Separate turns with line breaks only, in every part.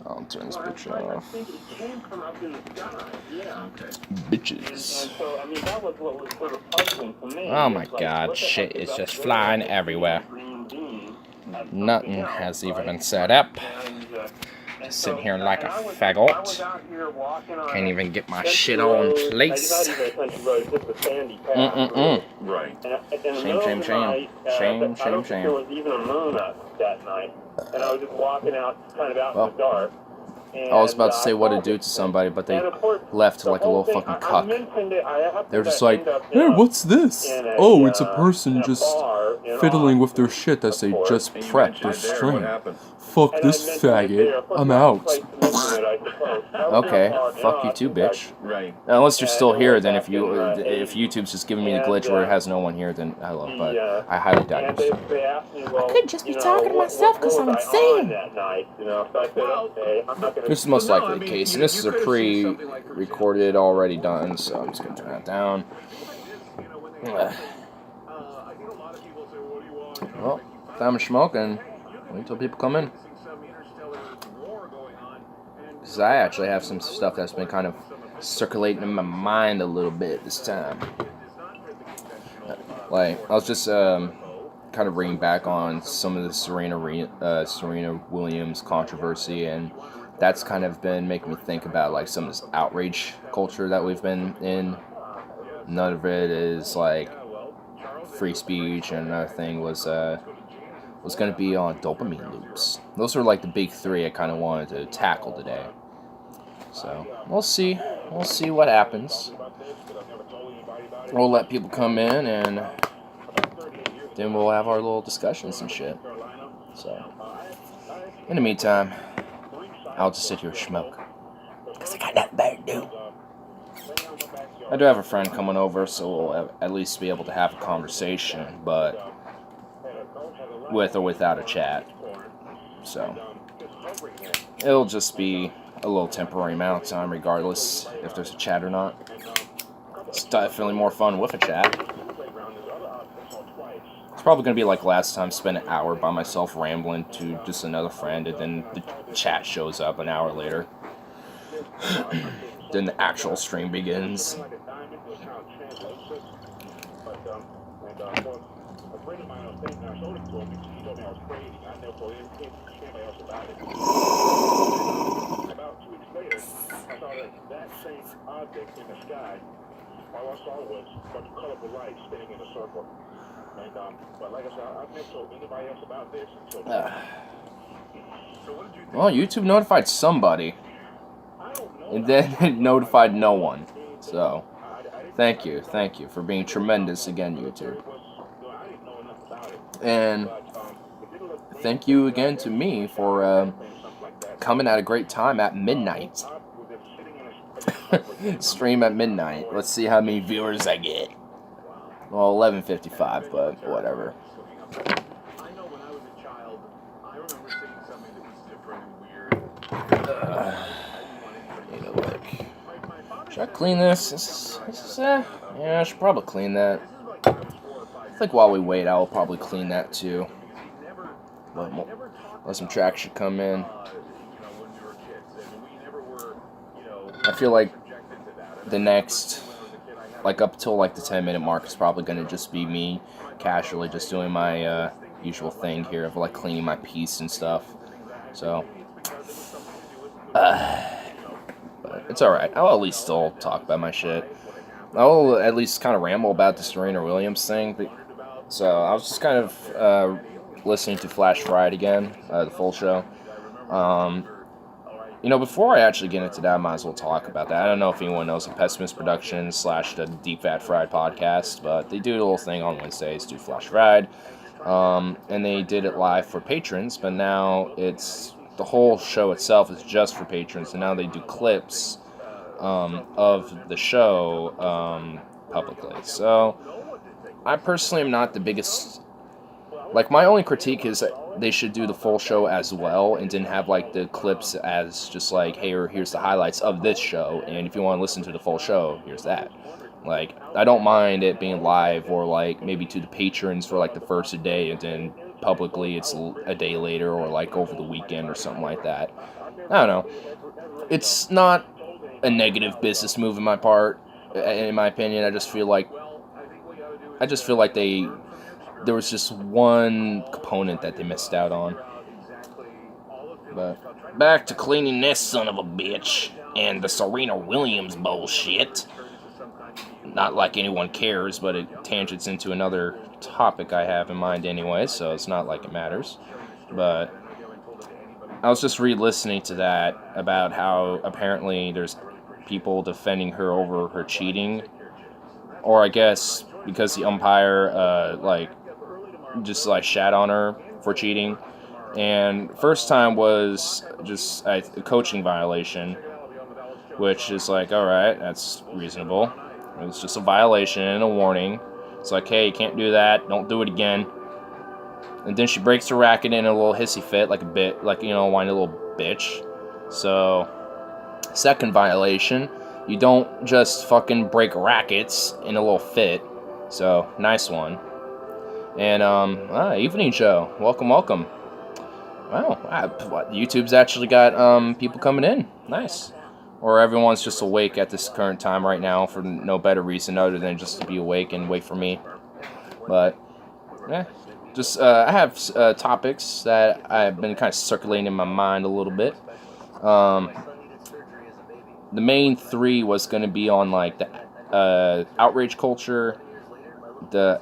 I'll turn this bitch off. Bitches. Oh my god, shit is just flying everywhere. Nothing has even been set up. Just sitting here like a faggot. Can't even get my shit all in place.
Right.
Shame, shame, shame. Shame, shame, shame.
There was even a moon up that night, and I was just walking out, kind of out in the dark.
I was about to say what to do to somebody, but they left like a little fucking cuck. They were just like, hey, what's this? Oh, it's a person just fiddling with their shit as they just prepped their stream. Fuck this faggot. I'm out. Okay, fuck you too, bitch.
Right.
Unless you're still here, then if YouTube's just giving me the glitch where it has no one here, then hello. But I highly doubt it.
I could just be talking to myself because I'm insane.
This is most likely the case, and this is a pre-recorded, already done, so I'm just gonna turn that down. Well, time to smoke and wait until people come in. Because I actually have some stuff that's been kind of circulating in my mind a little bit this time. Like, I was just kind of reading back on some of the Serena Williams controversy, and that's kind of been making me think about like some of this outrage culture that we've been in. None of it is like free speech, and another thing was going to be on dopamine loops. Those were like the big three I kind of wanted to tackle today. So we'll see what happens. We'll let people come in, and then we'll have our little discussions and shit. So in the meantime, I'll just sit here and smoke, because I got nothing better to do. I do have a friend coming over, so we'll at least be able to have a conversation, but with or without a chat. So it'll just be a little temporary amount of time, regardless if there's a chat or not. It's definitely more fun with a chat. It's probably going to be like last time, spend an hour by myself rambling to just another friend, and then the chat shows up an hour later. Then the actual stream begins. Well, YouTube notified somebody, and then it notified no one. So, thank you for being tremendous again, YouTube. And thank you again to me for coming at a great time at midnight. Stream at midnight. Let's see how many viewers I get. Well, 11:55, but whatever. Should I clean this? Yeah, I should probably clean that. I think while we wait, I'll probably clean that too. Let some tracks should come in. I feel like the next, like up till like the 10-minute mark, is probably going to just be me casually just doing my usual thing here of like cleaning my piece and stuff. So, but it's alright. I'll at least still talk about my shit. I'll at least kind of ramble about the Serena Williams thing. So I was just kind of listening to Flash Fried again, the full show. Before I actually get into that, I might as well talk about that. I don't know if anyone knows the Pessimist Productions / the Deep Fat Fried podcast, but they do a little thing on Wednesdays, do Flash Fried. And they did it live for patrons, but now the whole show itself is just for patrons, and now they do clips of the show publicly. So I personally am not the biggest. Like, my only critique is that they should do the full show as well, and didn't have like the clips as just like, hey, here's the highlights of this show, and if you want to listen to the full show, here's that. Like, I don't mind it being live or, like, maybe to the patrons for, like, the first a day, and then publicly it's a day later or, like, over the weekend or something like that. I don't know. It's not a negative business move in my part, in my opinion. I just feel like there was just one component that they missed out on. But back to cleaning this son of a bitch and the Serena Williams bullshit. Not like anyone cares, but it tangents into another topic I have in mind anyway, so it's not like it matters. But I was just re-listening to that about how apparently there's people defending her over her cheating, or I guess because the umpire just like shat on her for cheating. And first time was just a coaching violation, which is like, all right, that's reasonable. It was just a violation and a warning. It's like, hey, you can't do that. Don't do it again. And then she breaks her racket in a little hissy fit, like whiny little bitch. So, second violation, you don't just fucking break rackets in a little fit. So, nice one. And, evening show. Welcome. Wow, YouTube's actually got, people coming in. Nice. Or everyone's just awake at this current time right now for no better reason other than just to be awake and wait for me. But, yeah. Just, I have topics that I've been kind of circulating in my mind a little bit. The main three was going to be on, like, the outrage culture, the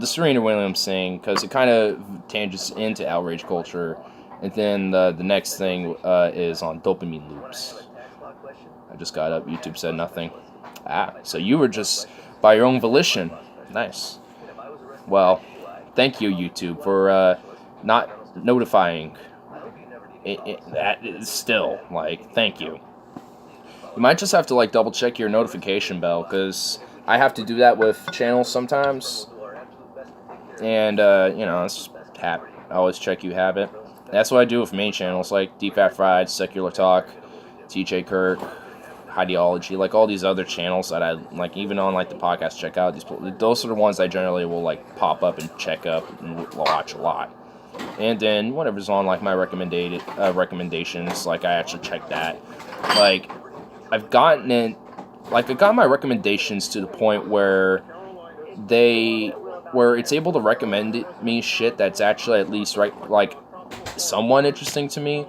Serena Williams thing, because it kind of tangents into outrage culture. And then the next thing is on dopamine loops. I just got up. YouTube said nothing. So you were just by your own volition. Nice. Well, thank you, YouTube, for not notifying. That is still, like, thank you. You might just have to, like, double check your notification bell, because I have to do that with channels sometimes. And, it's I always check you have it. That's what I do with main channels, like Deep Fat Fried, Secular Talk, TJ Kirk, Ideology, like all these other channels that I, like, even on, like, the podcast check out, those are the ones I generally will, like, pop up and check up and watch a lot. And then whatever's on, like, my recommendations, like, I actually check that. Like, I got my recommendations to the point where it's able to recommend me shit that's actually at least somewhat interesting to me,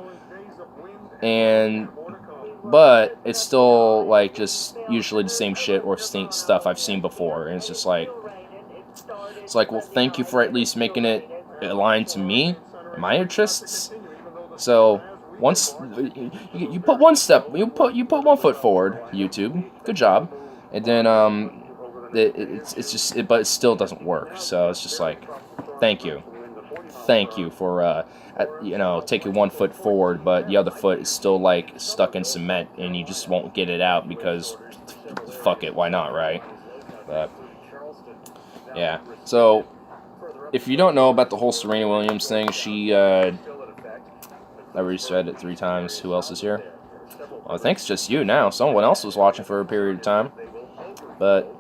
but it's still, like, just usually the same shit or stuff I've seen before, and it's just like, well, thank you for at least making it aligned to me and my interests. So once you put one foot forward, YouTube, good job, and then but it still doesn't work. So it's just like, thank you for taking 1 foot forward, but the other foot is still, like, stuck in cement, and you just won't get it out because fuck it, why not, right? But yeah. So if you don't know about the whole Serena Williams thing, she I already said it 3 times. Who else is here? Well, I think it's just you now. Someone else was watching for a period of time, but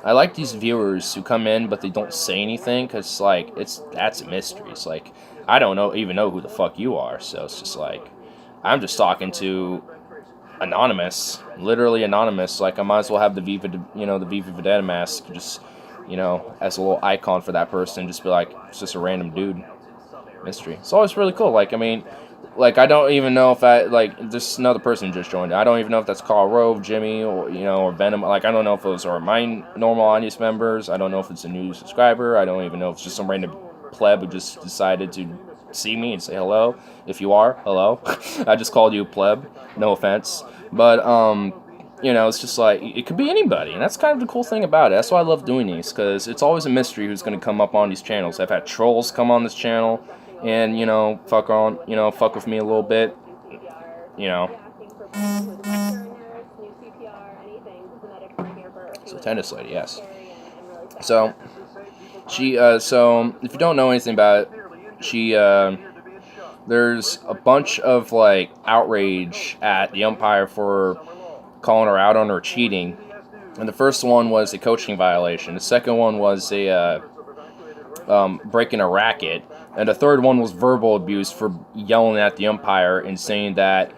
I like these viewers who come in but they don't say anything, because, like, that's a mystery. It's like, I don't even know who the fuck you are, so it's just like, I'm just talking to anonymous, literally anonymous. Like, I might as well have the V for Vendetta mask, just, as a little icon for that person, just be like, it's just a random dude. Mystery. It's always really cool. Like, I mean, like, I don't even know if this another person just joined. I don't even know if that's Carl Rove, Jimmy, or, or Venom. Like, I don't know if those are my normal audience members. I don't know if it's a new subscriber. I don't even know if it's just some random pleb who just decided to see me and say hello. If you are, hello. I just called you a pleb. No offense. But, it's just like, it could be anybody. And that's kind of the cool thing about it. That's why I love doing these, because it's always a mystery who's going to come up on these channels. I've had trolls come on this channel and, fuck with me a little bit, So, tennis lady, yes. So, so, if you don't know anything about it, there's a bunch of, like, outrage at the umpire for calling her out on her cheating, And the first one was a coaching violation. The second one was a breaking a racket. And the third one was verbal abuse for yelling at the umpire and saying that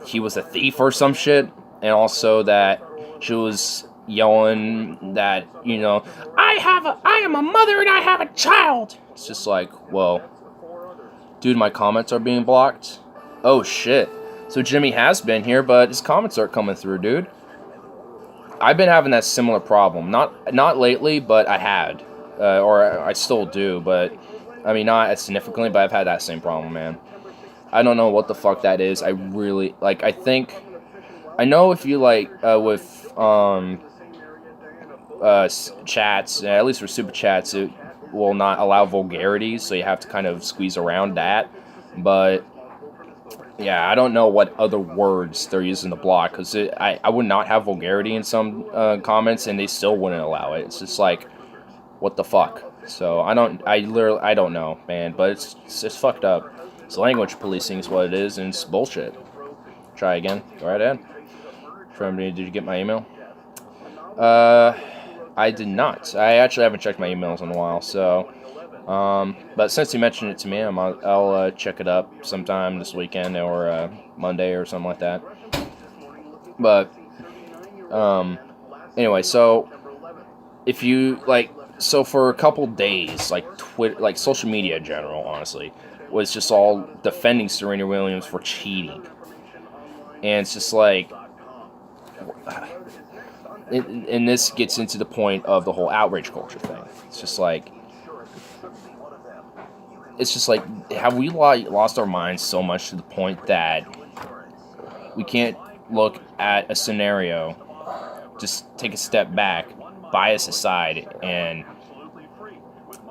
he was a thief or some shit. And also that she was yelling that, I am a mother and I have a child. It's just like, well, dude, my comments are being blocked. Oh shit. So Jimmy has been here, but his comments aren't coming through, dude. I've been having that similar problem. Not lately, but I had. Or I still do, but I mean, not as significantly, but I've had that same problem, man. I don't know what the fuck that is. I really, like, I know if you, like, with, chats, at least for super chats, it will not allow vulgarity, so you have to kind of squeeze around that, but, yeah, I don't know what other words they're using to block, because I would not have vulgarity in some, comments, and they still wouldn't allow it. It's just like, what the fuck? So, I don't know, man, but it's fucked up. It's language policing is what it is, and it's bullshit. Try again. Go right ahead. Did you get my email? I did not. I actually haven't checked my emails in a while, so... but since you mentioned it to me, I'll check it up sometime this weekend or Monday or something like that. But, anyway, so... If you, like... So for a couple days, like Twitter, like social media in general, honestly, was just all defending Serena Williams for cheating. And it's just like... And this gets into the point of the whole outrage culture thing. It's just like, have we lost our minds so much to the point that we can't look at a scenario, just take a step back, bias aside, and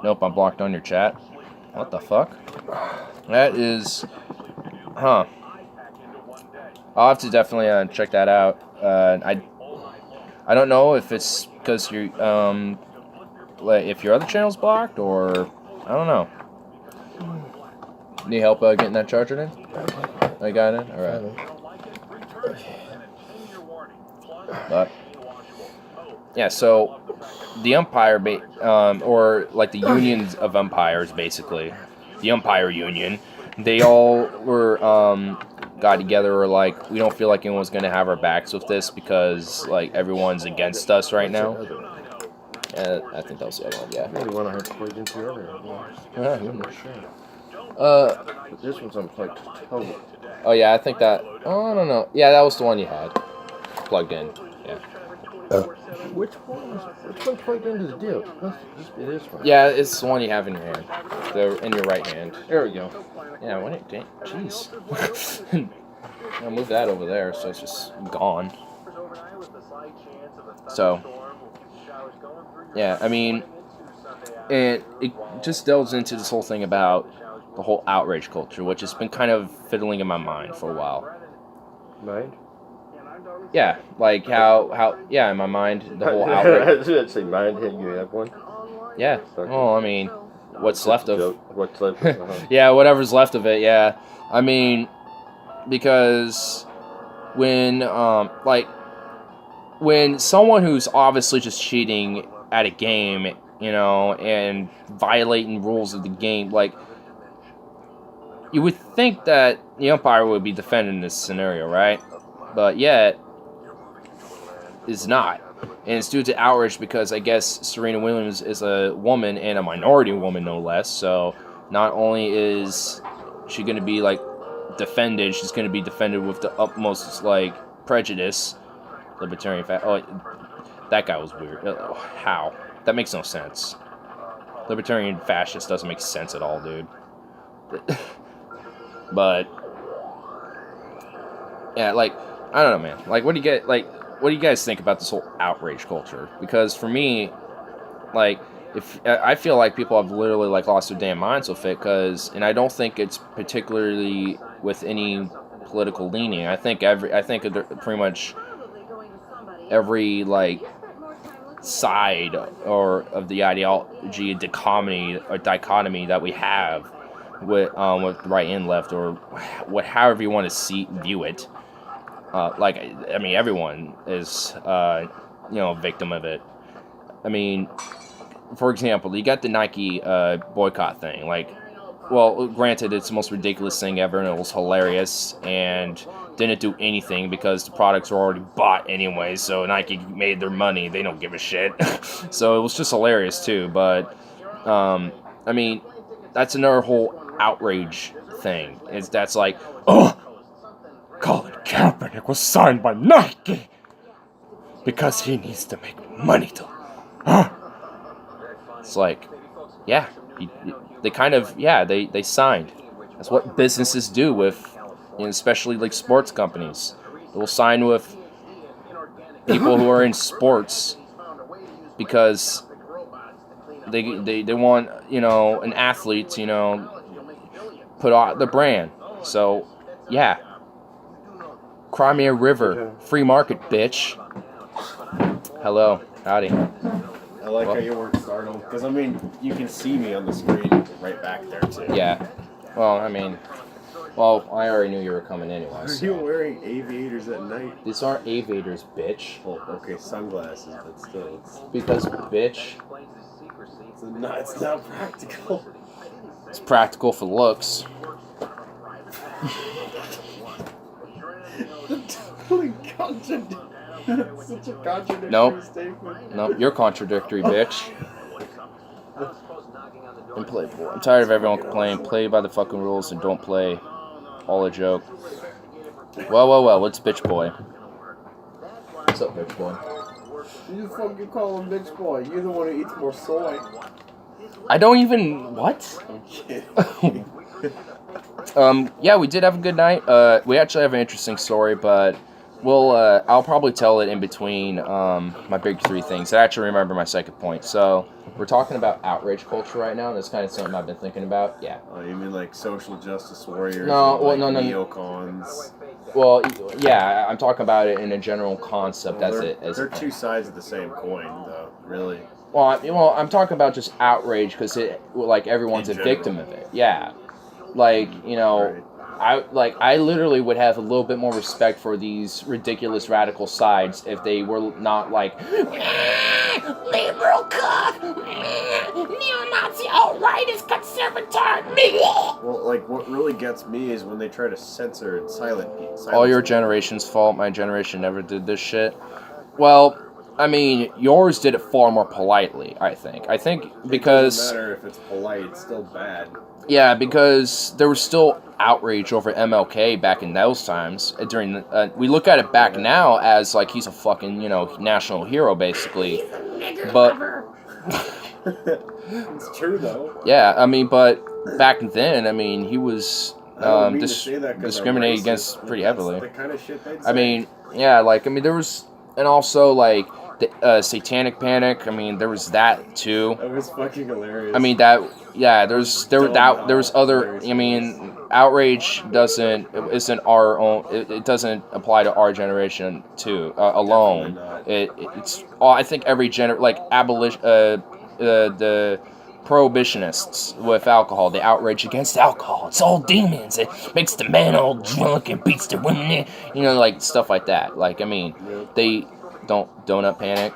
nope, I'm blocked on your chat. What the fuck? That is, I'll have to definitely check that out. I don't know if it's because you like if your other channel's blocked or I don't know. Need help getting that charger in? I got it. All right. But yeah, so the umpire, or like the unions of umpires, basically, the umpire union, they all were got together or like we don't feel like anyone's gonna have our backs with this because like everyone's against us right now. I think that was the other one. Yeah.
Maybe one I had plugged into earlier.
Yeah,
I'm not sure. This one's unplugged totally.
Oh yeah, I think that. Oh, I don't know. Yeah, that was the one you had plugged in. Yeah.
Which one plugged into the deal? It is one.
Yeah, it's the one you have in your hand. In your right hand.
There we go.
Yeah, jeez. I'll move that over there so it's just gone. So, yeah, I mean, and it just delves into this whole thing about the whole outrage culture, which has been kind of fiddling in my mind for a while.
Mind?
Yeah, like how in my mind, the whole outrage.
I was going to say mind hit you have one.
Yeah, well, I mean, what's left of...
What's left of
yeah, whatever's left of it, yeah. I mean, because when, when someone who's obviously just cheating at a game, and violating rules of the game, like, you would think that the umpire would be defending this scenario, right? But yet, is not. And it's due to outrage because I guess Serena Williams is a woman and a minority woman, no less. So not only is she going to be, like, defended, she's going to be defended with the utmost, like, prejudice. Libertarian oh, that guy was weird. How? That makes no sense. Libertarian fascist doesn't make sense at all, dude. But yeah, like, I don't know, man. Like, what do you guys think about this whole outrage culture? Because for me, like, I feel like people have literally, like, lost their damn minds with it, and I don't think it's particularly with any political leaning. I think pretty much every, like, side or of the ideology dichotomy that we have with right and left, or however you want to view it. Like, I mean, everyone is victim of it. I mean, for example, you got the Nike boycott thing. Like, well, granted, it's the most ridiculous thing ever, and it was hilarious, and didn't do anything because the products were already bought anyway, so Nike made their money. They don't give a shit. So it was just hilarious, too. But, I mean, that's another whole outrage thing. That's like, oh, Colin Kaepernick was signed by Nike because he needs to make money to... It's like, yeah, they kind of, they signed. That's what businesses do with, especially like sports companies. They'll sign with people who are in sports because they want, an athlete to, put out the brand. So, yeah. Crimea River, free market, bitch. Hello, howdy.
I like how you weren't startled, because, you can see me on the screen right back there, too.
Yeah. Well, I already knew you were coming anyway.
Are you wearing aviators at night?
These aren't aviators, bitch.
Oh, okay, sunglasses, but still,
Because, bitch,
it's not practical.
it's practical for looks.
Such a contradictory statement.
Nope, you're contradictory, bitch. And play. I'm tired of everyone complaining. Play by the fucking rules and don't play. All a joke. Well, what's bitch boy? What's up, bitch boy?
You just fucking call him bitch boy. You're the one who eats more soy.
I don't even... What?
I'm kidding.
Yeah, we did have a good night. We actually have an interesting story, but I'll probably tell it in between my big three things. I actually remember my second point. So, we're talking about outrage culture right now, and that's kind of something I've been thinking about. Yeah.
Oh, you mean like social justice warriors?
No,
and
well,
like
no.
Neocons.
Well, yeah, I'm talking about it in a general concept.
Well,
as
they're two sides of the same coin, though. Really.
Well, I'm talking about just outrage because everyone's a victim of it. Yeah. Like,
Right.
I literally would have a little bit more respect for these ridiculous radical sides if they were not like liberal cock, neo-Nazi, alt-rightist, conservative.
Well, like, what really gets me is when they try to censor and silence
All your
people.
generation's fault. My generation never did this shit. Well, I mean, yours did it far more politely, I think. Because...
It doesn't matter if it's polite, it's still bad.
Yeah, because there was still outrage over MLK back in those times. We look at it back now as like he's a fucking, national hero, basically. But...
It's true, though.
Yeah, but back then, he was discriminated against pretty heavily.
That's the kind of shit they'd say.
There was... And also, like, the Satanic Panic, there was that, too.
That was fucking hilarious.
There was other, outrage isn't our own, it doesn't apply to our generation, too, alone. It's, I think every the prohibitionists with alcohol, the outrage against alcohol, it's all demons, it makes the man all drunk and beats the women, stuff like that. They don't donut panic.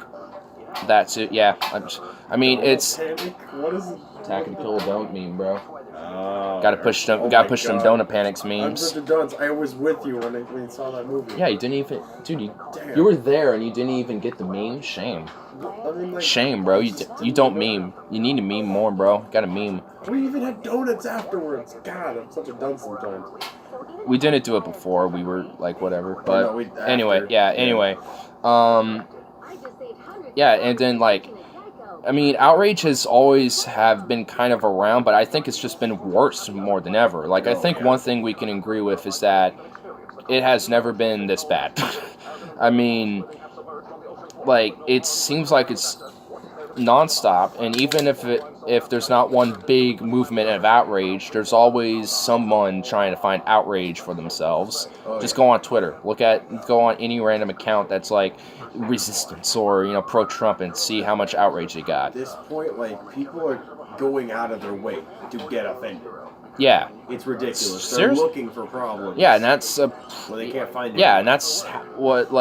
That's it. Yeah, it's
What is it?
attack and kill don't meme, bro.
Oh,
Gotta push them donut panics
I'm
memes.
such a dunce. I was with you when you saw that movie.
Yeah, you didn't even, dude.
Damn.
You were there and you didn't even get the meme. Shame, shame, bro. You don't meme. You need to meme more, bro. Gotta meme.
We even had donuts afterwards. God, I'm such a dunce sometimes.
We didn't do it before. We were like whatever. But
after.
anyway, yeah. Anyway, yeah, and then outrage has always have been kind of around, but I think it's just been worse more than ever. I think one thing we can agree with is that it has never been this bad. It seems like it's nonstop, and even if there's not one big movement of outrage, there's always someone trying to find outrage for themselves. Just go on Twitter, go on any random account that's like resistance or pro-Trump and see how much outrage they got.
At this point, people are going out of their way to get offended.
Yeah,
it's ridiculous. They're
Seriously?
looking for problems.
Yeah, and that's
well, they can't find it.
Yeah, and that's what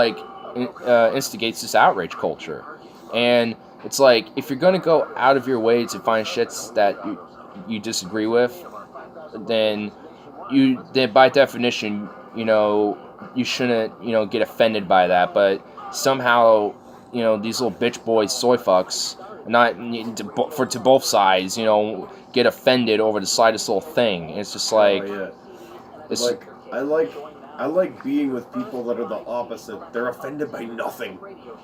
instigates this outrage culture. And it's like, if you're gonna go out of your way to find shits that you disagree with, then by definition, you shouldn't, get offended by that. But somehow, these little bitch boys, soy fucks, not to both sides, get offended over the slightest little thing. It's just like, it's
like I like being with people that are the opposite. They're offended by nothing.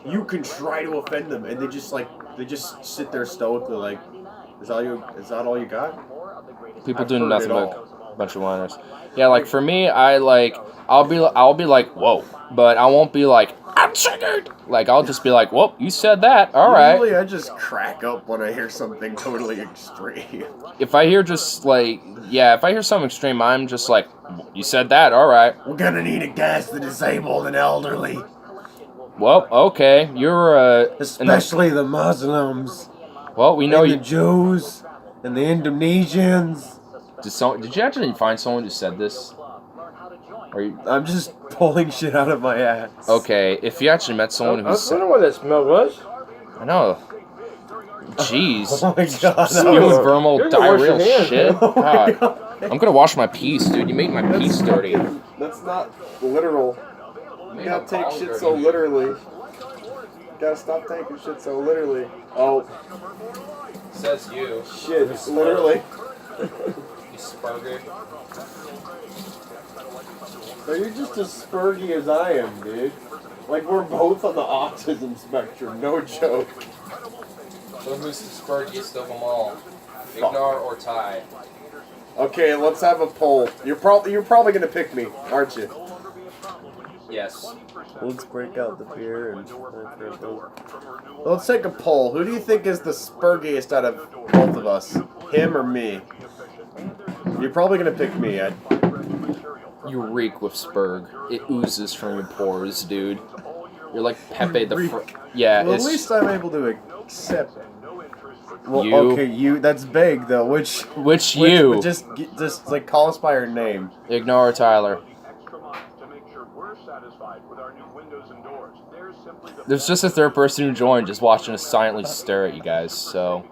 You can try to offend them, and they just sit there stoically, like, is that all you got?
people doing nothing but a bunch of whiners. Yeah, like for me, I'll be like, whoa, but I won't be like, I'm triggered. Like, I'll just be like, whoa, you said that, all right.
Usually I just crack up when I hear something totally extreme.
If I hear if I hear something extreme, I'm just like, you said that, all right.
We're gonna need to gas the disabled and elderly.
Well, okay, you're
especially the Muslims.
Well, we know
and the Jews and the Indonesians.
Did you actually find someone who said this?
I'm just pulling shit out of my ass.
Okay, if you actually met someone who said...
I don't know what that smell was.
I know. Jeez.
Oh my god.
Spewing vermal diarrheal shit. God. I'm gonna wash my piece, dude. You made my piece dirty.
That's not literal. You gotta take shit so literally. You gotta stop taking shit so literally. Oh.
Says you.
Shit, literally.
You spurger.
So you're just as spurgy as I am, dude. Like, we're both on the autism spectrum, no joke.
So who's the spurgiest of them all? Ignore or tie?
Okay, let's have a poll. You're probably gonna pick me, aren't you?
Yes.
Let's break out the beer and let's take a poll. Who do you think is the spurgiest out of both of us? Him or me? You're probably gonna pick me, Ed.
You reek with spurg. It oozes from your pores, dude. You're like Pepe the Yeah,
well, at least I'm able to accept it. Well,
you.
Okay, you. That's vague though. Which
you?
Just like call us by our name.
Ignore Tyler. There's just a third person who joined, just watching us silently stare at you guys. So,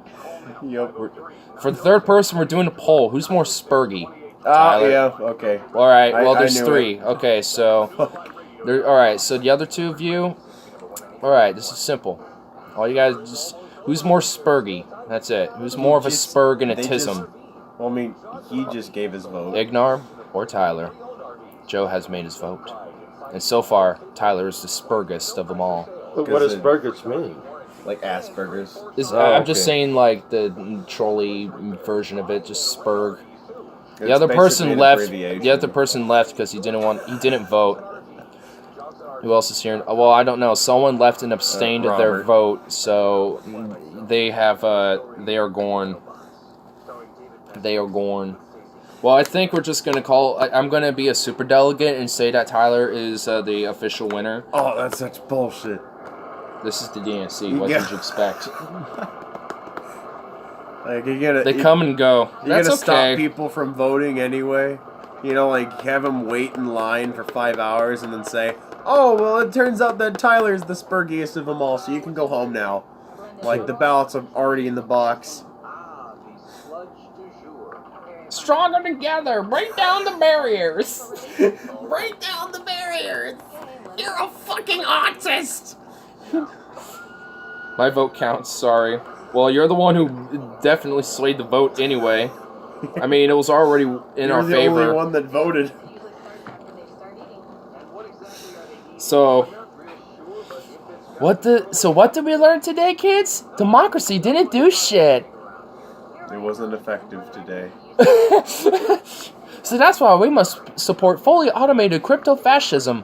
yep.
For the third person, we're doing a poll. Who's more spurgy?
Yeah. Okay.
All right. Well, there's 3.
It.
Okay, so all right. So the other 2 of you. All right. This is simple. All you guys just. Who's more spurgy? That's it. Who's more of a spurg and a tism?
Well, I mean, he just gave his vote.
Ignar or Tyler? Joe has made his vote. And so far, Tyler is the spurgest of them all.
What does spurgest mean?
Like Asperger's.
I'm just saying, like, the trolley version of it, just spurg. The other person left. The other person left because he didn't vote. Who else is here? Well, I don't know. Someone left and abstained of their vote, so they are gone. They are gone. Well, I think we're just gonna I'm gonna be a super delegate and say that Tyler is the official winner.
Oh, that's such bullshit.
This is the DNC. What did you expect?
Like,
they come and go. That's okay.
Stop people from voting anyway. Like have them wait in line for 5 hours and then say, "Oh, well, it turns out that Tyler's the spurgiest of them all, so you can go home now." Like the ballots are already in the box.
Stronger together. Break down the barriers. Break down the barriers. You're a fucking autist.
My vote counts. Sorry. Well, you're the one who definitely swayed the vote anyway. I mean, it was already in our favor.
You're the only one that voted.
So, what did we learn today, kids? Democracy didn't do shit.
It wasn't effective today.
So that's why we must support fully automated crypto-fascism.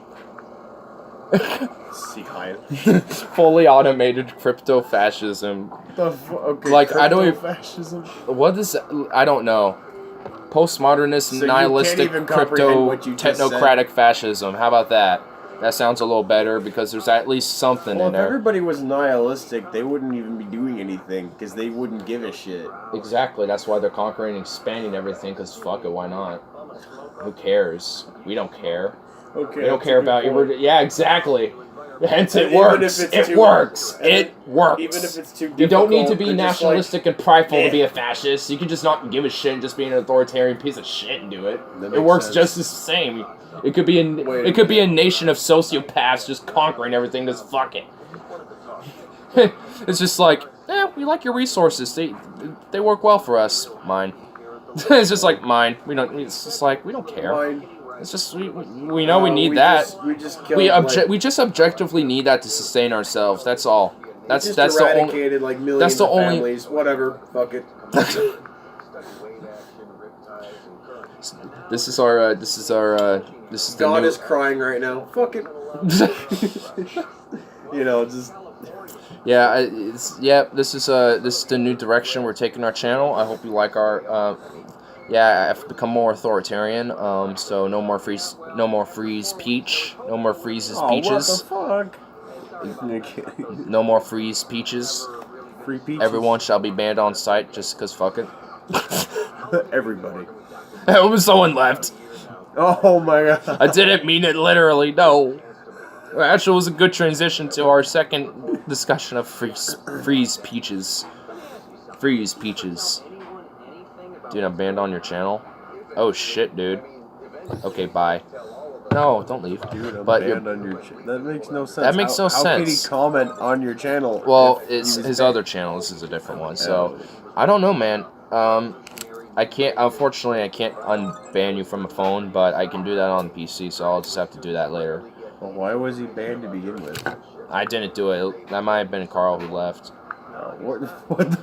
Fully automated crypto-fascism.
Okay,
like, I don't even...
Fascism?
What is... I don't know. Postmodernist,
so
nihilistic, crypto, technocratic fascism. How about that? That sounds a little better because there's at least something in there.
If everybody was nihilistic, they wouldn't even be doing anything because they wouldn't give a shit.
Exactly. That's why they're conquering and expanding everything because fuck it, why not? Who cares? We don't care.
Okay.
We don't care about you. Yeah, exactly.
Hence, it
Even
works.
if it's
It
too-
works.
and
It works.
Even if it's too difficult.
You don't need to be
they're just
nationalistic and prideful
eh.
to be a fascist. You can just not give a shit and just be an authoritarian piece of shit and do it.
That
It
makes
works
sense.
just the same. It could be
Wait a
it could be a nation of sociopaths just conquering everything. Just fuck it. It's just like, we like your resources. They work well for us. Mine. It's just like mine. We don't. It's just like we don't care.
Mine.
It's just we know we need
we
that.
we just killed,
We just objectively need that to sustain ourselves. That's all. That's
just
the only.
eradicated like millions
that's the
of
only-
families. Whatever. Fuck it.
This is our. This is the
God
new.
is crying right now. Fuck it. Just
Yeah, this is the new direction we're taking our channel. I hope you like our. I've become more authoritarian. So no more freeze peach. No more freezes peaches.
What the fuck?
No more freeze peaches.
Free peaches.
Everyone shall be banned on site just because fuck it.
Everybody.
Someone left.
Oh my god.
I didn't mean it literally, no. Actually, it was a good transition to our second discussion of freeze peaches. Freeze peaches. Dude, I'm banned on your channel. Oh shit, dude. Okay, bye. No, don't leave.
Dude, I'm
but
banned on your that makes no sense.
That makes no
How could he
sense.
comment on your channel?
Well,
if he
it's
was
his
banned?
other channel. This is a different one. So, I don't know, man. I can't. Unfortunately, I can't unban you from a phone, but I can do that on the PC. So I'll just have to do that later.
Well, why was he banned to begin with?
I didn't do it. That might have been Carl who left.
What the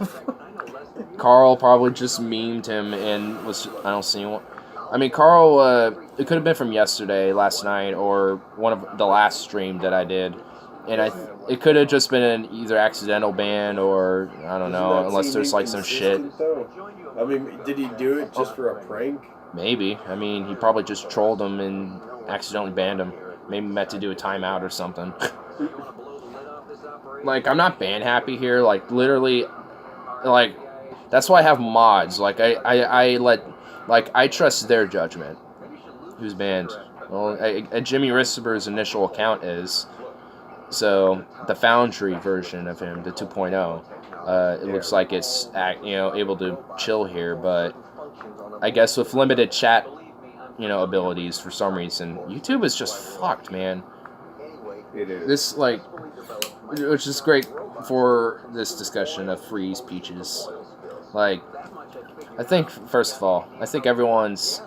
fuck?
Carl probably just memed him and was. I don't see one. I mean, Carl. It could have been from yesterday, last night, or one of the last stream that I did, and it could have just been an either accidental ban or I don't know, unless there's like some shit.
Though? I mean, did he do it just for a prank?
Maybe. I mean, he probably just trolled him and accidentally banned him. Maybe meant to do a timeout or something. Like, I'm not ban happy here. Like, literally, like, that's why I have mods. Like, I trust their judgment. Who's banned? Well, Jimmy Risber's initial account is. So, the Foundry version of him, the 2.0, it looks like it's, able to chill here, but I guess with limited chat, abilities for some reason, YouTube is just fucked, man.
It is.
This, like, which is great for this discussion of freeze peaches. Like, I think, first of all, I think everyone's,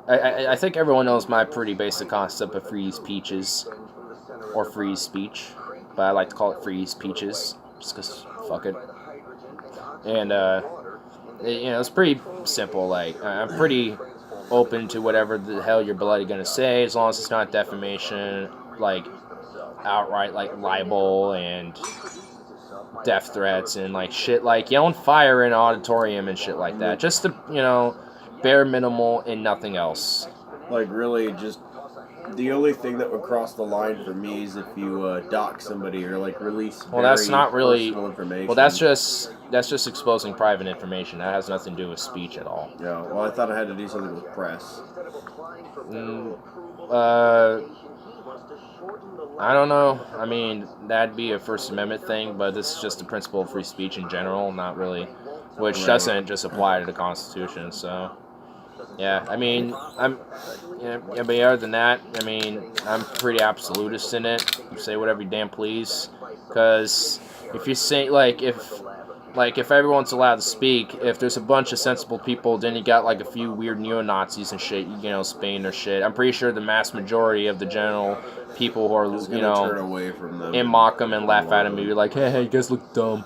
I think everyone knows my pretty basic concept of freeze peaches, or freeze speech, but I like to call it freeze peaches, just because, fuck it. And, it's pretty simple, like, I'm pretty open to whatever the hell you're bloody gonna say, as long as it's not defamation, like, outright, like, libel and death threats and, like, shit like yelling fire in an auditorium and shit like that. Just the, bare minimal and nothing else.
Like, really, just the only thing that would cross the line for me is if you dox somebody or, like, release
That's not really
personal information.
Well, that's just exposing private information. That has nothing to do with speech at all.
Yeah, well, I thought I had to do something with press.
I don't know. I mean, that'd be a First Amendment thing, but this is just the principle of free speech in general, not really, which
Right.
doesn't just apply to the Constitution. So, yeah, I mean, but other than that, I mean, I'm pretty absolutist in it. Say whatever you damn please, because if you say if everyone's allowed to speak, if there's a bunch of sensible people, then you got like a few weird neo-Nazis and shit, spaying their shit. I'm pretty sure the mass majority of the general people who are,
Turn away from them
and mock them and laugh at them and be like, hey, you guys look dumb.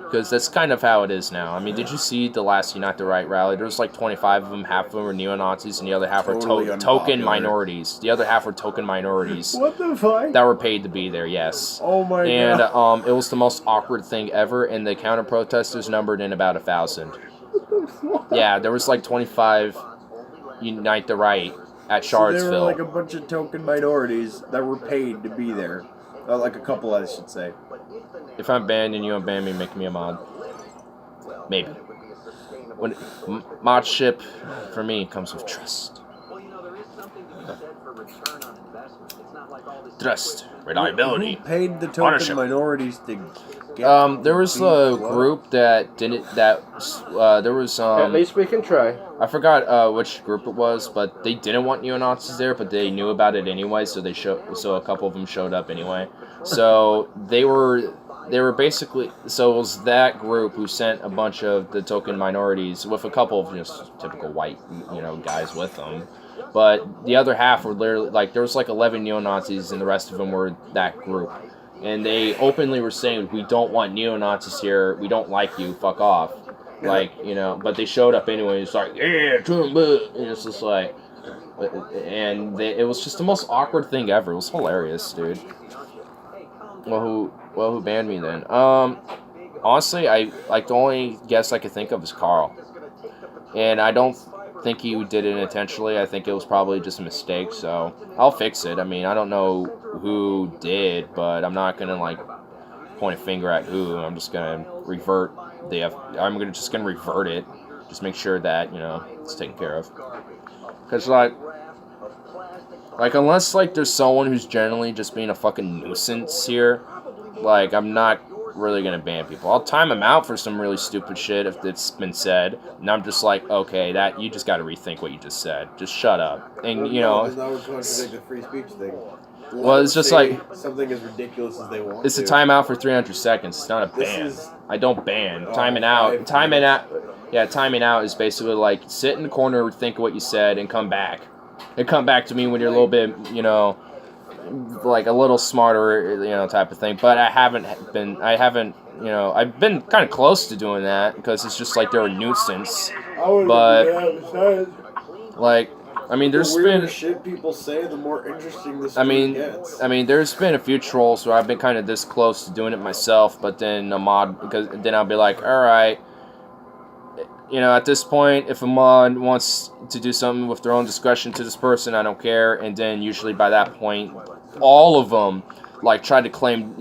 Because that's kind of how it is now. I mean, did you see the last Unite the Right rally? There was like 25 of them, half of them were neo-Nazis, and the other half
Totally
were token
unpopular.
minorities. The other half were token minorities
What the fuck?
that were paid to be there, yes.
Oh my
And
god.
it was the most awkward thing ever, and the counter-protesters numbered in about 1,000. Yeah, there was like 25 Unite the Right at
So
Charlottesville.
they were like a bunch of token minorities that were paid to be there. Like a couple, I should say.
If I'm banned and you unban me, make me a mod. Maybe. When modship, for me, comes with trust. trust, reliability.
Who paid the token
Ownership.
minorities to get
There was a group that didn't. There was
At least we can try.
I forgot which group it was, but they didn't want neo-Nazis there, but they knew about it anyway, so so a couple of them showed up anyway. So they were basically, so it was that group who sent a bunch of the token minorities with a couple of just typical white, guys with them. But the other half were literally, like, there was like 11 neo-Nazis and the rest of them were that group. And they openly were saying, we don't want neo-Nazis here, we don't like you, fuck off. Like, but they showed up anyway. It's like, yeah, and it's just like, and it was just the most awkward thing ever. It was hilarious, dude. Well, who banned me then? Honestly, the only guess I could think of is Carl, and I don't think he did it intentionally. I think it was probably just a mistake. So I'll fix it. I mean, I don't know who did, but I'm not gonna like point a finger at who. I'm just gonna revert. Just gonna revert it. Just make sure that it's taken care of. Cause like unless like there's someone who's generally just being a fucking nuisance here, like I'm not really gonna ban people. I'll time them out for some really stupid shit if it's been said, and I'm just like, okay, that you just got to rethink what you just said. Just shut up, and
that would contradict the free speech thing.
Well, it's just like
something as ridiculous as they want.
It's a timeout for 300 seconds. It's not a ban. I don't ban. Timing out. Yeah, timing out is basically like sit in the corner, think of what you said, and come back. And come back to me when you're a little bit, like a little smarter, type of thing. But I've been kind of close to doing that because it's just like they're a nuisance. But like. I mean, there's been
shit people say, the more interesting this gets.
I mean, there's been a few trolls where I've been kind of this close to doing it myself, but then then I'll be like, all right, at this point, if a mod wants to do something with their own discretion to this person, I don't care. And then usually by that point, all of them like try to claim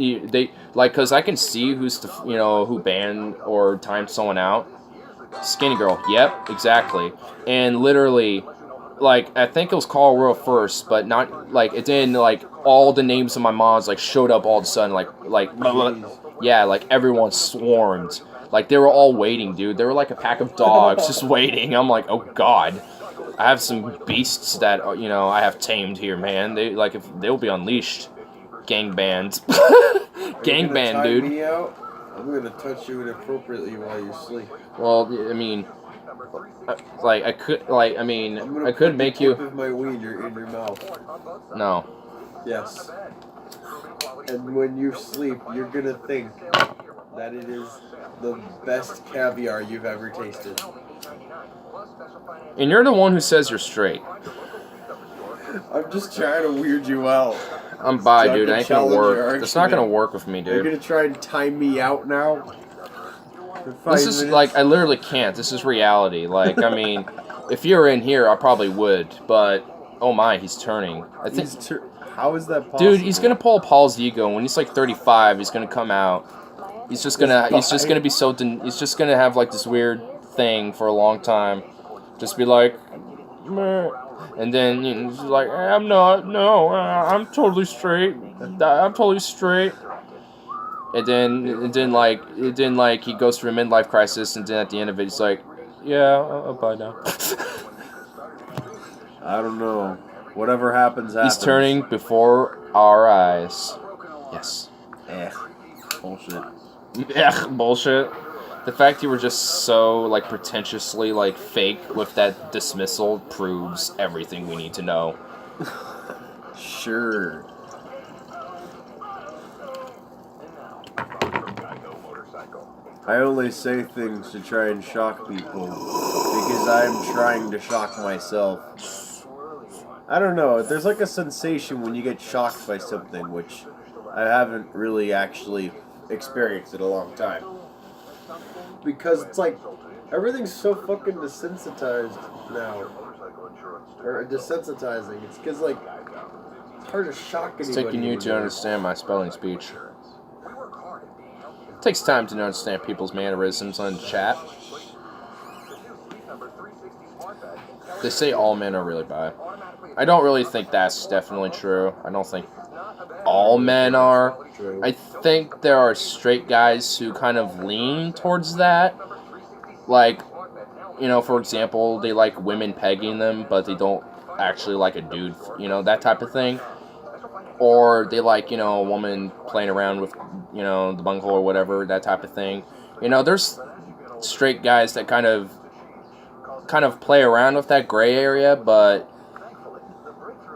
because I can see who banned or timed someone out. Skinny girl, yep, exactly, and literally. Like, I think it was Carl Royal first, but not, like, it didn't, like, all the names of my mods, like, showed up all of a sudden, like, yeah, like, everyone swarmed. Like, they were all waiting, dude. They were like a pack of dogs just waiting. I'm like, oh, God. I have some beasts that, I have tamed here, man. They'll be unleashed. Gang banned. Gang banned, dude.
Me out? I'm gonna touch you inappropriately while you sleep.
Well, I mean... I could make you.
Of my wiener in your mouth.
No.
Yes. And when you sleep, you're gonna think that it is the best caviar you've ever tasted.
And you're the one who says you're straight.
I'm just trying to weird you out.
I'm bi, dude. I ain't gonna work. That's not gonna work with me, dude.
You're gonna try and time me out now?
This is like, I literally can't. This is reality. Like, I mean, if you're in here, I probably would, but oh my, he's turning. I think.
How is that possible?
Dude, he's gonna pull Paul's ego. When he's like 35, he's gonna come out. He's just gonna be so. He's just gonna have like this weird thing for a long time. Just be like, meh. And then he's like, I'm not. No, I'm totally straight. I'm totally straight. And then he goes through a midlife crisis, and then at the end of it, he's like, yeah, I'll buy now.
I don't know. Whatever happens.
He's turning before our eyes. Yes.
Bullshit.
Bullshit. The fact you were just so, like, pretentiously, like, fake with that dismissal proves everything we need to know.
Sure. I only say things to try and shock people because I'm trying to shock myself. I don't know, there's like a sensation when you get shocked by something, which I haven't really actually experienced in a long time. Because it's like, everything's so fucking desensitized now. Or desensitizing. It's because, like, it's hard to shock anybody.
It's taking you to understand my spelling speech. It takes time to understand people's mannerisms on chat. They say all men are really bi. I don't really think that's definitely true. I don't think... all men are.
True.
I think there are straight guys who kind of lean towards that. Like, you know, for example, they like women pegging them, but they don't actually like a dude, you know, that type of thing. Or they like, you know, a woman playing around with, you know, the bunghole or whatever, that type of thing. You know, there's straight guys that kind of play around with that gray area, but,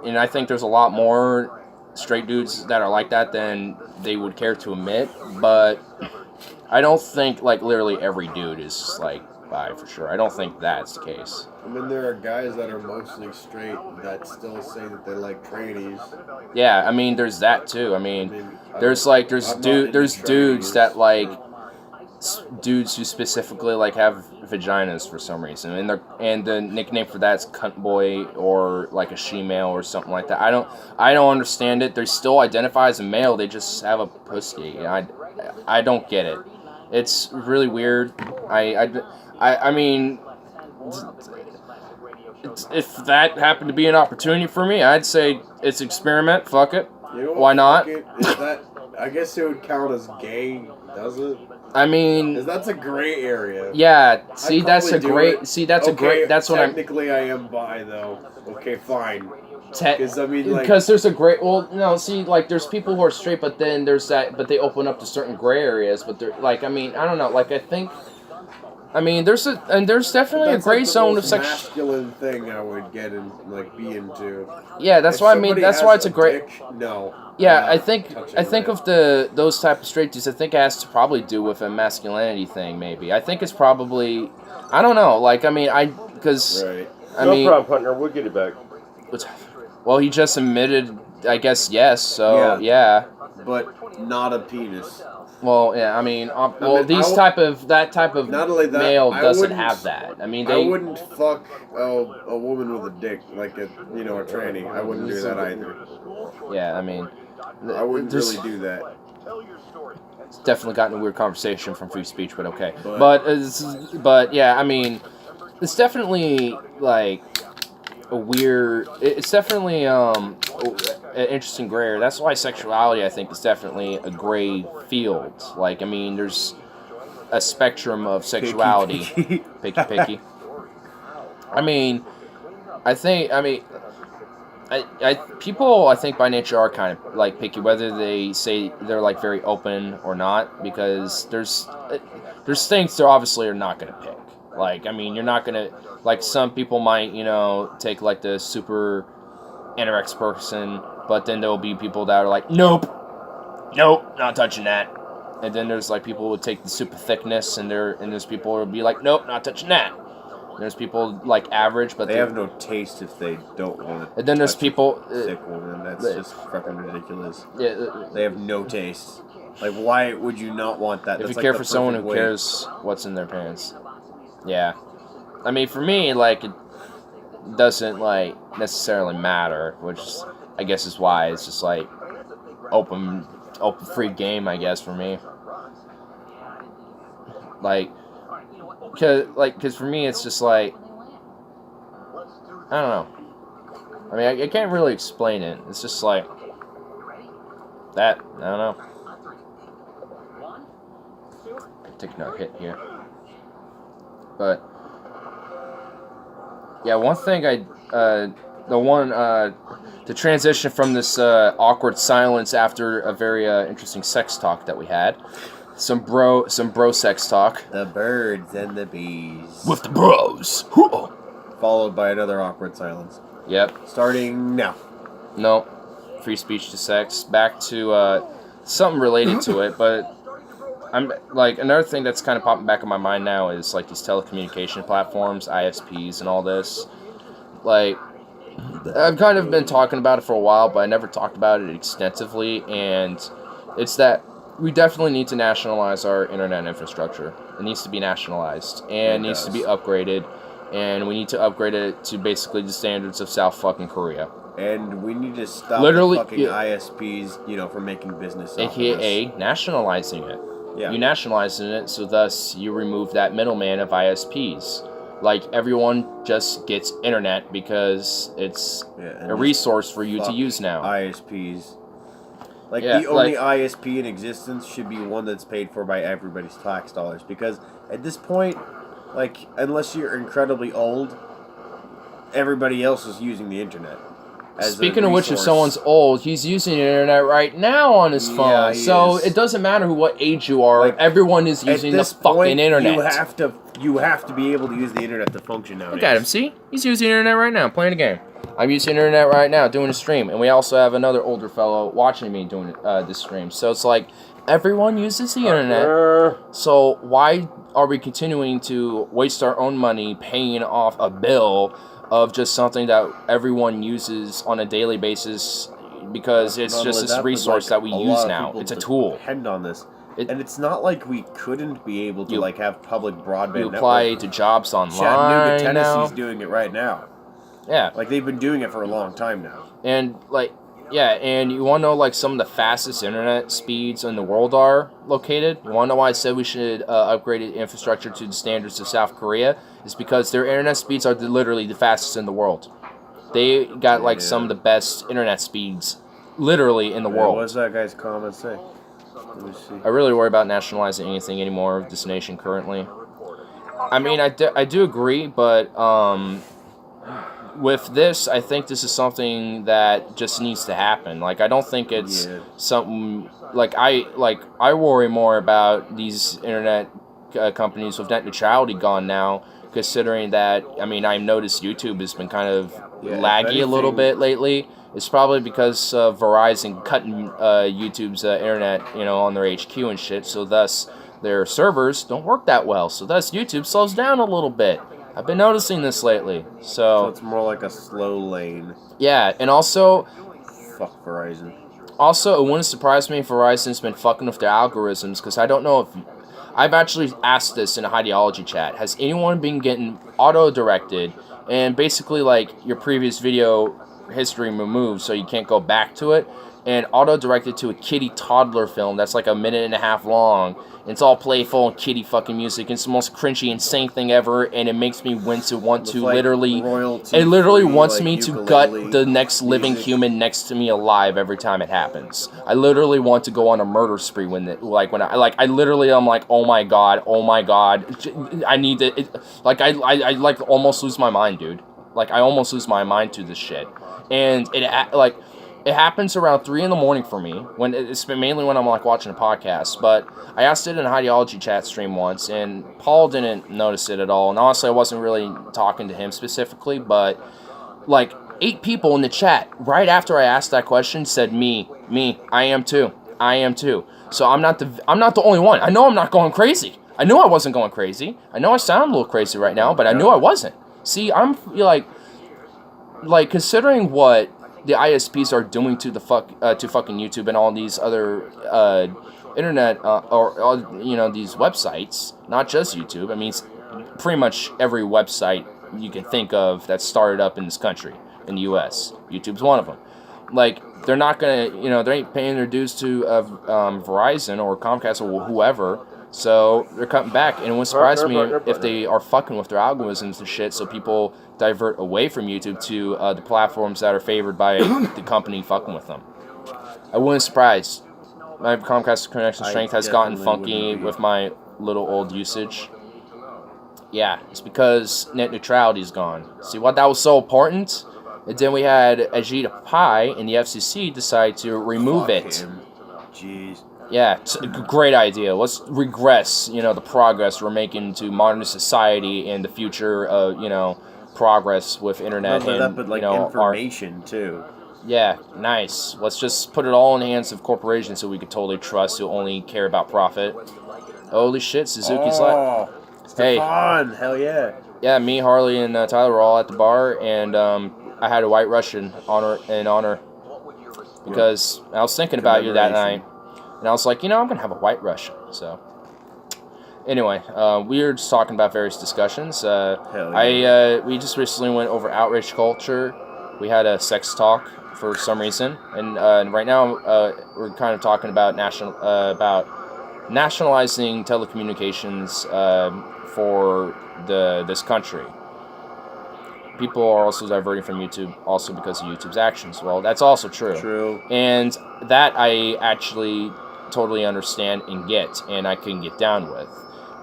and I think there's a lot more straight dudes that are like that than they would care to admit, but I don't think, like, literally every dude is, like, bi for sure. I don't think that's the case.
I mean, there are guys that are mostly straight that still say that they like trannies.
Yeah, I mean, there's that too. I mean, there's
I'm not
dudes
into
that like dudes who specifically like have vaginas for some reason, and the nickname for that's cunt boy or like a she-male or something like that. I don't understand it. They still identify as a male. They just have a pussy. I don't get it. It's really weird. I mean, if that happened to be an opportunity for me, I'd say it's experiment. Fuck it.
You know what,
Why not?
I guess it would count as gay, does it?
I mean,
Because that's a gray area.
yeah. See, that's a
probably do
great.
it.
See, that's a
Okay,
great. That's what I'm.
Technically, I am bi, though. Okay, fine. Because, I mean, like...
Because there's a great. Well, no. See, like, there's people who are straight, but then there's that. But they open up to certain gray areas. But they're like, I mean, I don't know. Like, I think. I mean, there's definitely a gray zone of sex.
Masculine thing I would get in, like, be into.
Yeah, that's why I mean. That's why it's a great.
Dick, no.
Yeah,
I'm
I
not
think
touching
of
that.
those type of straight dudes. I think it has to probably do with a masculinity thing. Maybe I think it's probably. I don't know. Like, I mean, because
Right.
I
No
mean,
problem, partner. We'll get it back.
well, he just admitted. I guess yes. So yeah.
But not a penis.
Well, yeah, I mean, well,
mean,
that type of
Not only that,
male
I
doesn't
wouldn't-
have that. I mean,
I
they.
wouldn't fuck a woman with a dick, like a tranny. I wouldn't do that either.
Yeah, I mean,
I wouldn't
there's-
really do that.
It's definitely gotten a weird conversation from free speech, but okay.
But-
But yeah, I mean, it's definitely like a weird. It's definitely an interesting gray area. That's why sexuality, I think, is definitely a gray field. Like, I mean, there's a spectrum of sexuality. Picky. I mean, people, I think, by nature are kind of, like, picky, whether they say they're, like, very open or not, because there's things they obviously are not going to pick. Like, I mean, you're not going to, like, some people might, take, like, the super anorexic person, but then there'll be people that are like, nope, not touching that. And then there's, like, people who would take the super thickness, and there's people who will be like, nope, not touching that. There's people like average, but
They have no taste if they don't want to.
And then there's people.
Sick woman. That's just fucking ridiculous.
Yeah.
They have no taste. Like, why would you not want that?
If
That's
you
like
care
the
for someone who
perfect way.
cares what's in their pants. Yeah. I mean, for me, like, it doesn't, like, necessarily matter, which I guess is why it's just, like, open free game, I guess, for me. Like, because for me, it's just, like, I don't know. I mean, I can't really explain it. It's just, like, that, I don't know. Taking a hit here. But yeah, one thing the transition from this awkward silence after a very interesting sex talk that we had, some bro sex talk
The birds and the bees.
with the bros.
Followed by another awkward silence.
Yep.
Starting now.
No. Free speech to sex. Back to something related to it, but I'm like another thing that's kind of popping back in my mind now is like these telecommunication platforms, ISPs, and all this. Like, I've kind of been talking about it for a while, but I never talked about it extensively, and it's that we definitely need to nationalize our internet infrastructure. It needs to be nationalized, and it needs to be upgraded, and we need to upgrade it to basically the standards of South fucking Korea.
And we need to stop
Literally,
the fucking
yeah.
ISPs, from making business off of
AKA nationalizing it.
Yeah.
You nationalizing it, so thus you remove that middleman of ISPs. Like, everyone just gets internet because it's
and
a resource for you to
fuck
use now.
ISPs. Like,
Yeah,
the only ISP in existence should be one that's paid for by everybody's tax dollars. Because at this point, like, unless you're incredibly old, everybody else is using the internet.
Speaking of which, if someone's old, he's using the internet right now on his phone.
Yeah,
so
is.
It doesn't matter what age you are.
Like,
everyone is using the fucking internet.
You have to be able to use the internet to function nowadays.
Look at him, see? He's using the internet right now, playing a game. I'm using the internet right now, doing a stream. And we also have another older fellow watching me doing this stream. So it's like, everyone uses the internet. So why are we continuing to waste our own money paying off a bill of just something that everyone uses on a daily basis, because it's just this resource that we use now. It's a tool.
Depend on this. And it's not like we couldn't be able to have public broadband.
You apply to jobs online.
Chattanooga, Tennessee's
now.
doing it right now.
Yeah.
Like, they've been doing it for a long time now.
And, like, yeah, and you want to know, like, some of the fastest internet speeds in the world are located? You want to know why I said we should upgrade infrastructure to the standards of South Korea? It's because their internet speeds are literally the fastest in the world. They got, like, some of the best internet speeds, literally, in the world.
What's that guy's comment say? Let me see.
I really worry about nationalizing anything anymore of this nation currently. I mean, I do agree, but with this, I think this is something that just needs to happen. Like, I don't think it's something like I worry more about these internet companies with net neutrality gone now, considering that, I mean, I've noticed YouTube has been kind of laggy a little bit lately. It's probably because of Verizon cutting YouTube's internet, on their HQ and shit, so thus their servers don't work that well. So thus YouTube slows down a little bit. I've been noticing this lately. So
it's more like a slow lane.
Yeah, and also...
Fuck Verizon.
Also, it wouldn't surprise me if Verizon's been fucking with their algorithms, because I don't know if... I've actually asked this in a ideology chat. Has anyone been getting auto-directed and basically, like, your previous video history removed so you can't go back to it, and auto-directed to a kiddie toddler film that's like a minute and a half long, and it's all playful and kiddie fucking music, and it's the most cringy, insane thing ever, and it makes me want to literally, it literally wants me to gut the next living human next to me alive every time it happens. I literally want to go on a murder spree when I literally, I'm like, oh my god, I need to, I like almost lose my mind, dude. Like, I almost lose my mind to this shit. And it happens around 3 in the morning for me, when it's mainly when I'm like watching a podcast. But I asked it in an ideology chat stream once, and Paul didn't notice it at all. And honestly, I wasn't really talking to him specifically, but like 8 people in the chat right after I asked that question said me, I am too. So I'm not the only one. I know I'm not going crazy. I knew I wasn't going crazy. I know I sound a little crazy right now, but I knew I wasn't. See, I'm like considering what the ISPs are doing to fucking YouTube and all these other internet or these websites, not just YouTube. I mean, it's pretty much every website you can think of that's started up in this country, in the U.S. YouTube's one of them. Like, they're not gonna, they ain't paying their dues to Verizon or Comcast or whoever. So they're cutting back, and it wouldn't surprise me if they are fucking with their algorithms and shit, so people divert away from YouTube to the platforms that are favored by the company fucking with them. I wouldn't surprise. My Comcast connection strength has gotten funky with my little old usage. Yeah, it's because net neutrality is gone. See what that was so important? And then we had Ajita Pai and the FCC decide to remove it.
Jeez.
Yeah, it's a great idea. Let's regress, the progress we're making to modern society and the future of, progress with internet and,
information, too.
Yeah, nice. Let's just put it all in the hands of corporations who we could totally trust, who only care about profit. Holy shit, Suzuki's like... Hey.
Hell yeah.
Yeah, me, Harley, and Tyler were all at the bar, and I had a White Russian in honor. Because I was thinking about you that night. And I was like, I'm going to have a White Russian. So, anyway, we were just talking about various discussions. We just recently went over outrage culture. We had a sex talk for some reason. And right now, we're kind of talking about nationalizing telecommunications for this country. people are also diverting from YouTube also because of YouTube's actions. Well, that's also true.
True.
And that I actually totally understand and get, and I can get down with.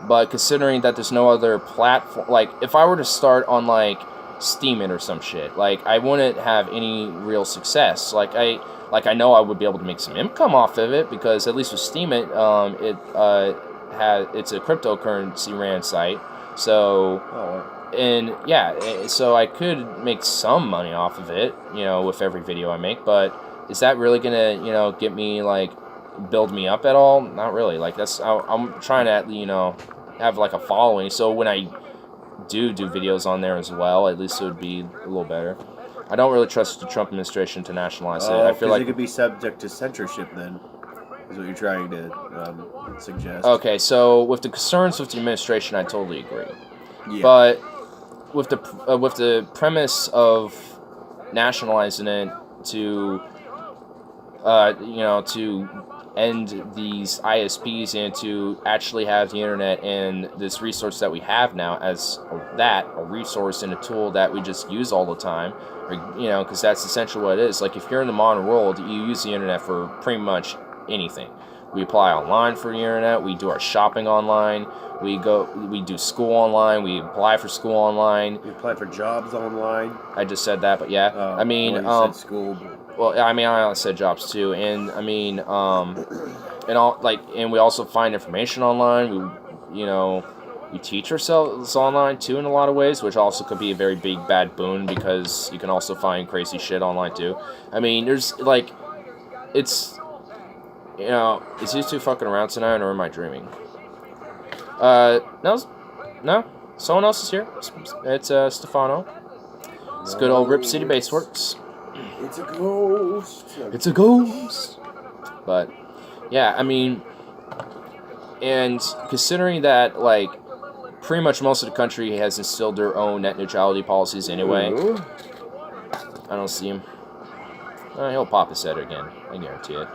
But considering that there's no other platform, like, if I were to start on, like, Steam It or some shit, like, I wouldn't have any real success. Like, I know I would be able to make some income off of it, because at least with Steam It, it's a cryptocurrency ran site. So, and yeah, so I could make some money off of it, you know, with every video I make, but is that really gonna, you know, get me, like, build me up at all? Not really. Like, I'm trying to, you know, have, like, a following, so when I do videos on there as well, at least it would be a little better. I don't really trust the Trump administration to nationalize it. I feel like
it could be subject to censorship then, is what you're trying to suggest.
Okay, so with the concerns with the administration, I totally agree.
Yeah.
But with the premise of nationalizing it to, you know, to end these ISPs and to actually have the internet and this resource that we have now as a resource and a tool that we just use all the time, or, you know, because that's essentially what it is. Like, if you're in the modern world, you use the internet for pretty much anything. We apply online for the internet. We do our shopping online. We do school online. We apply for school online.
We apply for jobs online.
I just said that, but yeah. I mean,
well, you said school.
Well, I mean, I said jobs too, and I mean, and all, like, and we also find information online. We teach ourselves online too in a lot of ways, which also could be a very big bad boon, because you can also find crazy shit online too. I mean, there's, like, it's, you know, is these two fucking around tonight, or am I dreaming? No, someone else is here. It's Stefano. It's good old Rip City Baseworks.
It's a ghost.
It's a ghost. But yeah, I mean, and considering that, like, pretty much most of the country has instilled their own net neutrality policies anyway. I don't see him. He'll pop his head again, I guarantee it.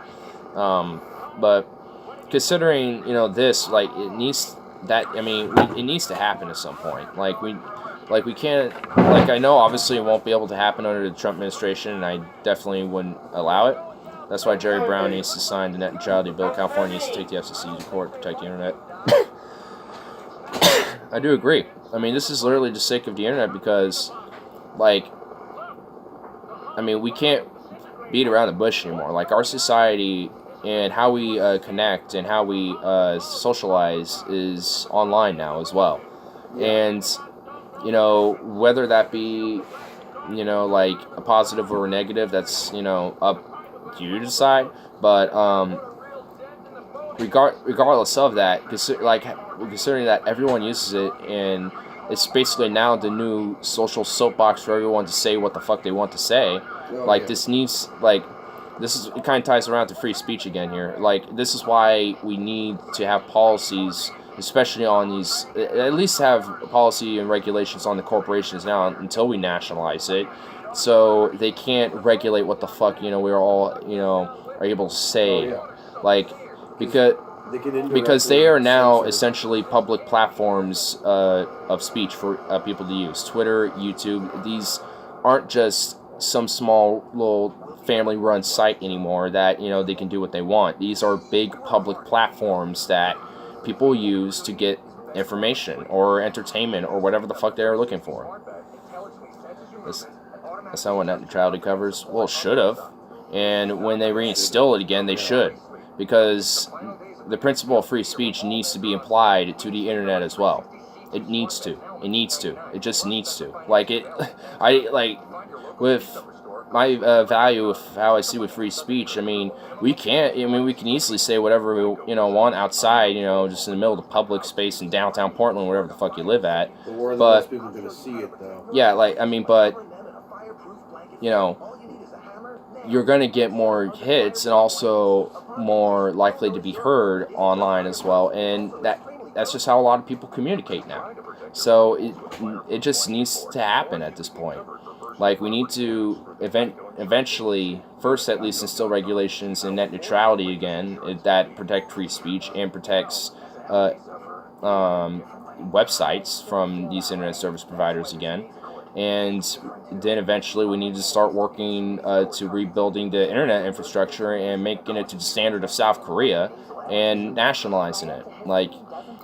But considering, you know, this, like, it needs to happen at some point. We can't, like, I know obviously it won't be able to happen under the Trump administration, and I definitely wouldn't allow it. That's why Jerry Brown needs to sign the net neutrality bill. California needs to take the FCC to court to protect the internet. I do agree. I mean, this is literally the sake of the internet, because, like, I mean, we can't beat around the bush anymore. Like, our society and how we connect and how we socialize is online now as well. And, you know, whether that be, you know, like, a positive or a negative, that's, you know, up to you to decide. But regardless of that, considering that everyone uses it, and it's basically now the new social soapbox for everyone to say what the fuck they want to say. It kind of ties around to free speech again here. Like, this is why we need to have policies, especially on these, at least have policy and regulations on the corporations now until we nationalize it, so they can't regulate what the fuck, you know, we're all, you know, are able to say. Like, because they are now essentially public platforms of speech for people to use. Twitter, YouTube, these aren't just some small little family-run site anymore that, you know, they can do what they want. These are big public platforms that people use to get information or entertainment or whatever the fuck they're looking for. That's not what net neutrality covers. Well, it should have. And when they reinstill it again, they should. Because the principle of free speech needs to be applied to the internet as well. It needs to. It needs to. It just needs to. With my value of how I see with free speech, I mean, we can easily say whatever we, you know, want outside, you know, just in the middle of the public space in downtown Portland, wherever the fuck you live at.
But where are the
But
most people going to see it, though?
yeah, but, you know, you're going to get more hits and also more likely to be heard online as well, and that's just how a lot of people communicate now. So it just needs to happen at this point. Like, we need to eventually, first at least, instill regulations and net neutrality again that protect free speech and protects websites from these internet service providers again. and then eventually we need to start working to rebuilding the internet infrastructure and making it to the standard of South Korea and nationalizing it. Like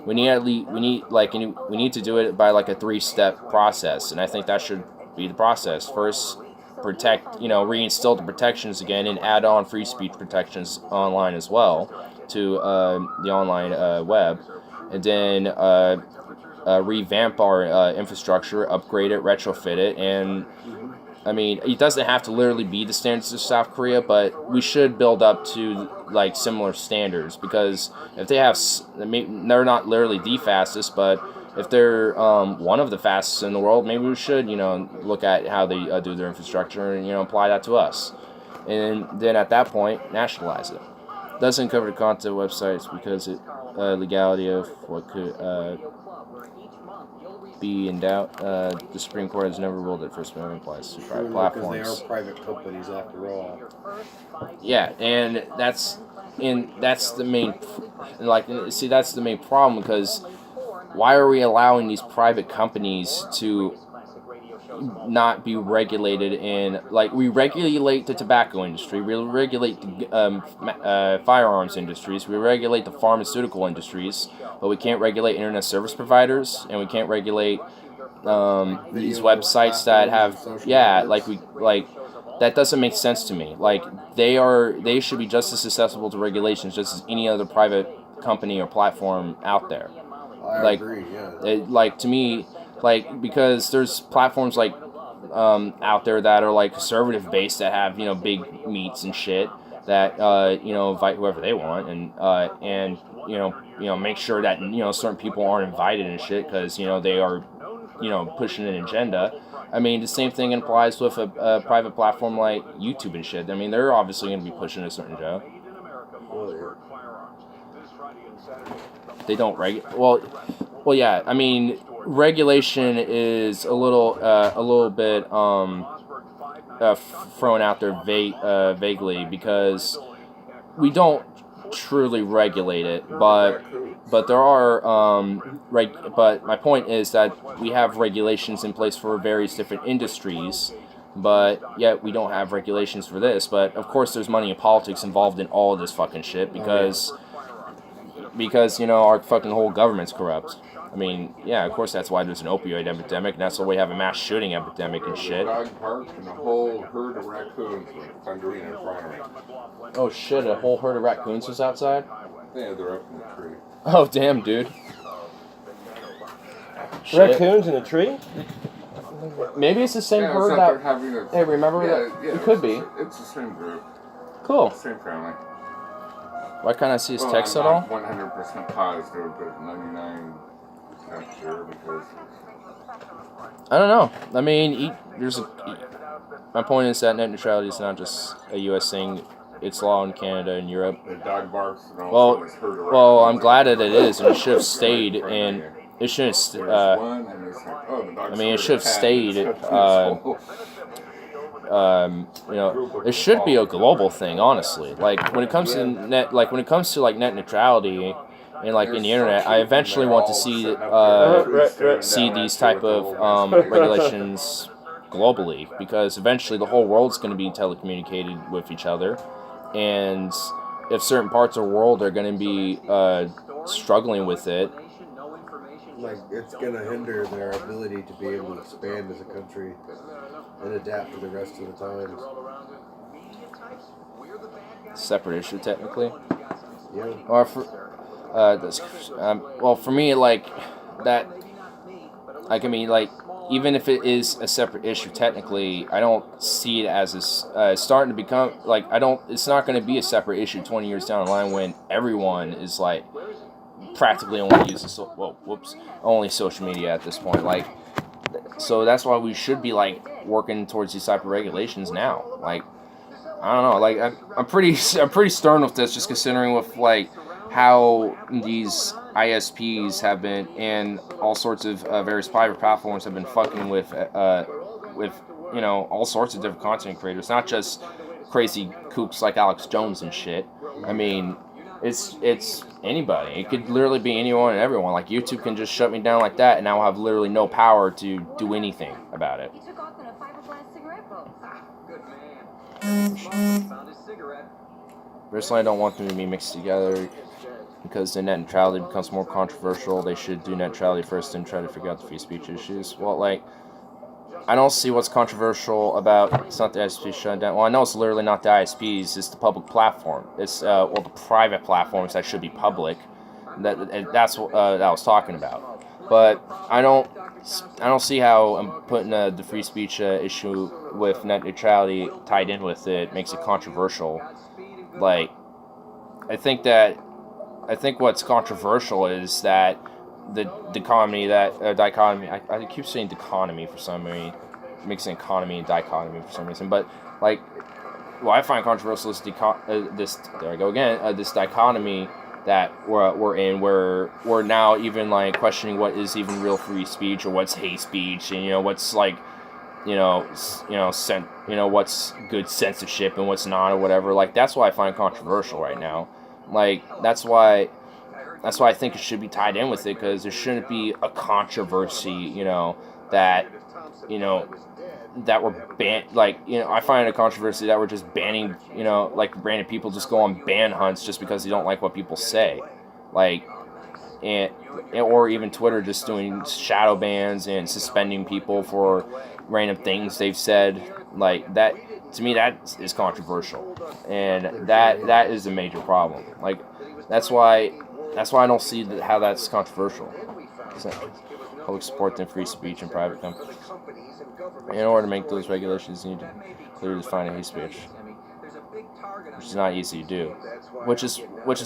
we need to do it by like a 3-step process, and I think that should be the process. First, reinstill the protections again and add on free speech protections online as well to the online web, and then revamp our infrastructure, upgrade it, retrofit it, and I mean, it doesn't have to literally be the standards of South Korea, but we should build up to like similar standards, because if they have, they're not literally the fastest, but if they're one of the fastest in the world, maybe we should, look at how they do their infrastructure and, apply that to us. And then at that point, nationalize it. Doesn't cover the content of websites because legality of what could be in doubt. The Supreme Court has never ruled that First Amendment applies to private platforms.
Because they are private companies after all.
Yeah, and that's the main, that's the main problem, because why are we allowing these private companies to not be regulated in, like, we regulate the tobacco industry, we regulate the firearms industries, we regulate the pharmaceutical industries, but we can't regulate internet service providers, and we can't regulate these websites that have, that doesn't make sense to me. Like, they should be just as susceptible to regulations just as any other private company or platform out there.
I agree, yeah.
To me, because there's platforms out there that are like conservative based, that have big meets and shit that invite whoever they want, and make sure that certain people aren't invited and shit because they are pushing an agenda. I mean, the same thing applies with a private platform like YouTube and shit. I mean, they're obviously going to be pushing a certain agenda. They don't well, yeah. I mean, regulation is a little bit thrown out there vaguely, because we don't truly regulate it, but there are but my point is that we have regulations in place for various different industries, but yet we don't have regulations for this. But of course, there's money and politics involved in all of this fucking shit, because our fucking whole government's corrupt. I mean, yeah, of course that's why there's an opioid epidemic, and that's why we have a mass shooting epidemic and shit.
Dog park and a whole herd of raccoons were thundering in front of me.
Oh shit, a whole herd of raccoons was outside?
Yeah, they're up in the tree.
Oh damn, dude.
Raccoons in a tree?
Maybe it's the same herd
it's
that...
having a,
Hey, remember that?
Yeah,
it could be.
It's the same group.
Cool.
Same family.
Why can't I see his text at all?
I'm not 100% positive, but 99% sure, because...
I don't know. I mean, my point is that net neutrality is not just a U.S. thing. It's law in Canada and Europe.
The dog barks and all
well, I'm glad that it is, and it should have stayed, and it shouldn't... it should have stayed... it should be a global thing, honestly. Like, when it comes to net neutrality and in the internet, I eventually want to see these type of regulations globally, because eventually the whole world's going to be telecommunicated with each other, and if certain parts of the world are going to be struggling with it,
it's going to hinder their ability to be able to expand as a country and adapt to the rest of the times.
Separate issue, technically.
Yeah.
Or for for me, even if it is a separate issue, technically, I don't see it as starting to become it's not going to be a separate issue 20 years down the line when everyone is practically only uses only social media at this point. So that's why we should be working towards these type of regulations now. I don't know. I'm pretty stern with this, just considering with how these ISPs have been, and all sorts of various private platforms have been fucking with all sorts of different content creators, not just crazy kooks like Alex Jones and shit. I mean, It's anybody. It could literally be anyone and everyone. Like YouTube can just shut me down like that, and now I'll have literally no power to do anything about it.
He took off in a fiberglass cigarette boat. Good man. Found his cigarette.
Personally, I don't want them to be mixed together because the net neutrality becomes more controversial. They should do net neutrality first and try to figure out the free speech issues. Well, like, I don't see what's controversial about it's not the ISP shutting down. Well, I know it's literally not the ISPs. It's the public platform. It's well, the private platforms that should be public. That's what I was talking about. But I don't see how I'm putting the free speech issue with net neutrality tied in with it makes it controversial. Like, I think what's controversial is that the dichotomy dichotomy. I keep saying dichotomy for some reason, mixing economy and dichotomy for some reason. But like, what I find controversial is this. There I go again. This dichotomy that we're in, where we're now even like questioning what is even real free speech or what's hate speech, and what's like, what's good censorship and what's not or whatever. Like, that's what I find controversial right now. Like, that's why I think it should be tied in with it, because there shouldn't be a controversy, that we're I find it a controversy that we're just banning, like random people just go on ban hunts just because they don't like what people say, like, or even Twitter just doing shadow bans and suspending people for random things they've said. Like, that, to me, that is controversial, and that is a major problem. Like, that's why I don't see how that's controversial. Public support than free speech and private companies. In order to make those regulations, you need to clearly define hate speech, which is not easy to do. Which is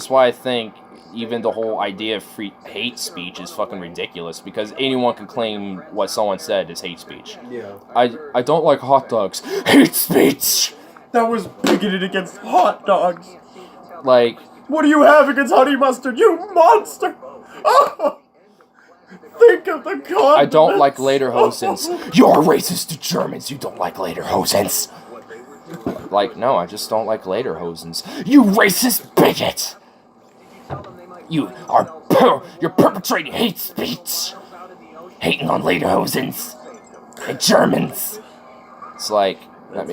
why I think even the whole idea of free hate speech is fucking ridiculous, because anyone can claim what someone said is hate speech.
Yeah.
I don't like hot dogs. Hate speech!
That was bigoted against hot dogs.
Like,
what do you have against honey mustard, you monster? Oh! Think of the condiments.
I don't like lederhosens. You're racist to Germans. You don't like lederhosens. Like, no, I just don't like lederhosens. You racist bigot! You're perpetrating hate speech. Hating on lederhosens and Germans. It's like, that's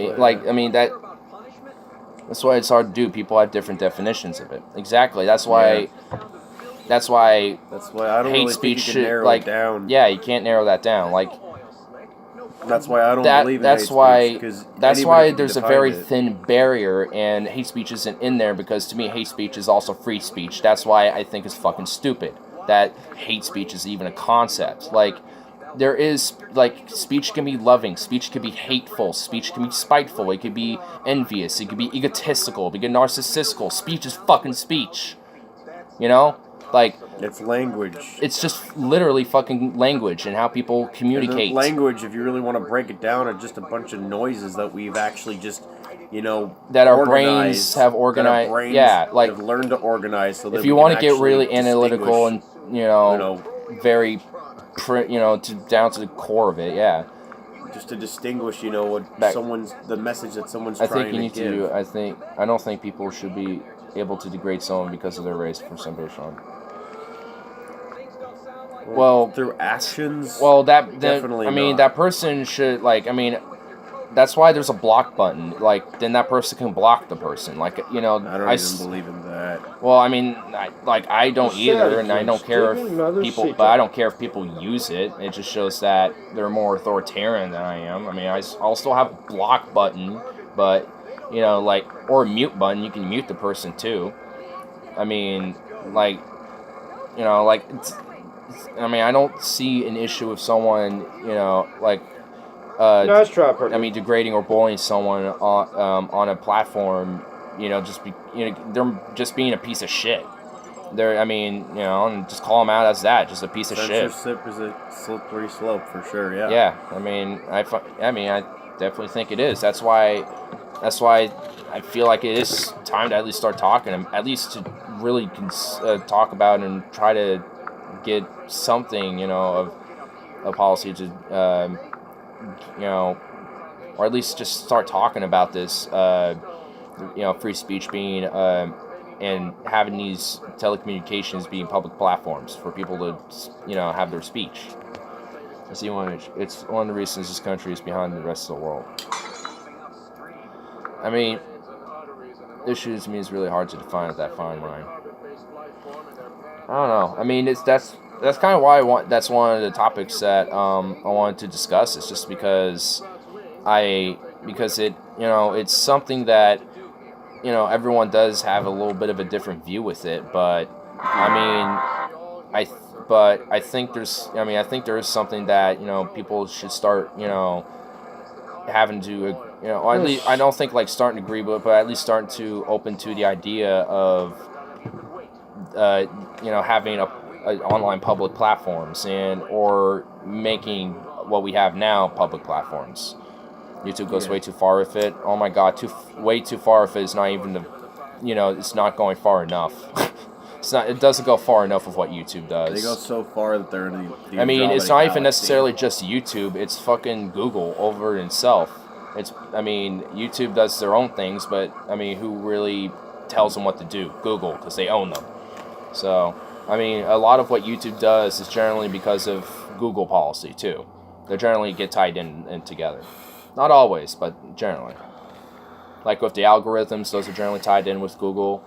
why it's hard to do. People have different definitions of it. Exactly. That's why I don't
hate
really speech should narrow it down. Yeah, you can't narrow that down. Like,
that's why I don't believe in hate speech.
That's why there's a very thin barrier, and hate speech isn't in there, because to me hate speech is also free speech. That's why I think it's fucking stupid that hate speech is even a concept. Like, there is, like, speech can be loving, speech can be hateful, speech can be spiteful, it could be envious, it could be egotistical, it could be narcissistical. Speech is fucking speech. Like,
it's language.
It's just literally fucking language and how people communicate.
Language, if you really want to break it down, are just a bunch of noises that we've actually just,
that our brains have organized. Yeah, like,
have learned to organize. So that
if you want to get really analytical and very, down to the core of it, yeah.
Just to distinguish, what the message that someone's trying to give.
I don't think people should be able to degrade someone because of their race for some reason. Well,
through actions.
Well,
definitely.
That person should, that's why there's a block button. Like, then that person can block the person. Like,
I don't even believe in that.
Well, I don't either, and I don't care if people. But I don't care if people use it. It just shows that they're more authoritarian than I am. I'll still have a block button, but or a mute button. You can mute the person too. I don't see an issue with someone,
nice try, partner.
degrading or bullying someone on a platform, they're just being a piece of shit. And just call them out as that, just a piece of shit.
Censorship is a slippery slope for sure, yeah.
Yeah, I definitely think it is. That's why I feel like it is time to at least start talking, at least to really talk about and try to get something, of a policy to, or at least just start talking about this, free speech being and having these telecommunications being public platforms for people to, have their speech. It's one of the reasons this country is behind the rest of the world. I mean, issues to me is really hard to define at that fine line. I don't know. I mean, that's kind of why that's one of the topics that I wanted to discuss. It's just because it's something that everyone does have a little bit of a different view with it, but I think there is something that people should start having to or at least I don't think like starting to agree with, but at least starting to open to the idea of having a online public platforms or making what we have now public platforms. YouTube goes way too far with it. Oh my god, way too far with it is not even it's not going far enough. It doesn't go far enough with what YouTube does.
They go so far that they're in the
I mean, it's not even necessarily just YouTube. It's fucking Google over itself. YouTube does their own things, but who really tells them what to do? Google, because they own them. So, a lot of what YouTube does is generally because of Google policy too. They generally get tied in together. Not always, but generally. Like with the algorithms, those are generally tied in with Google.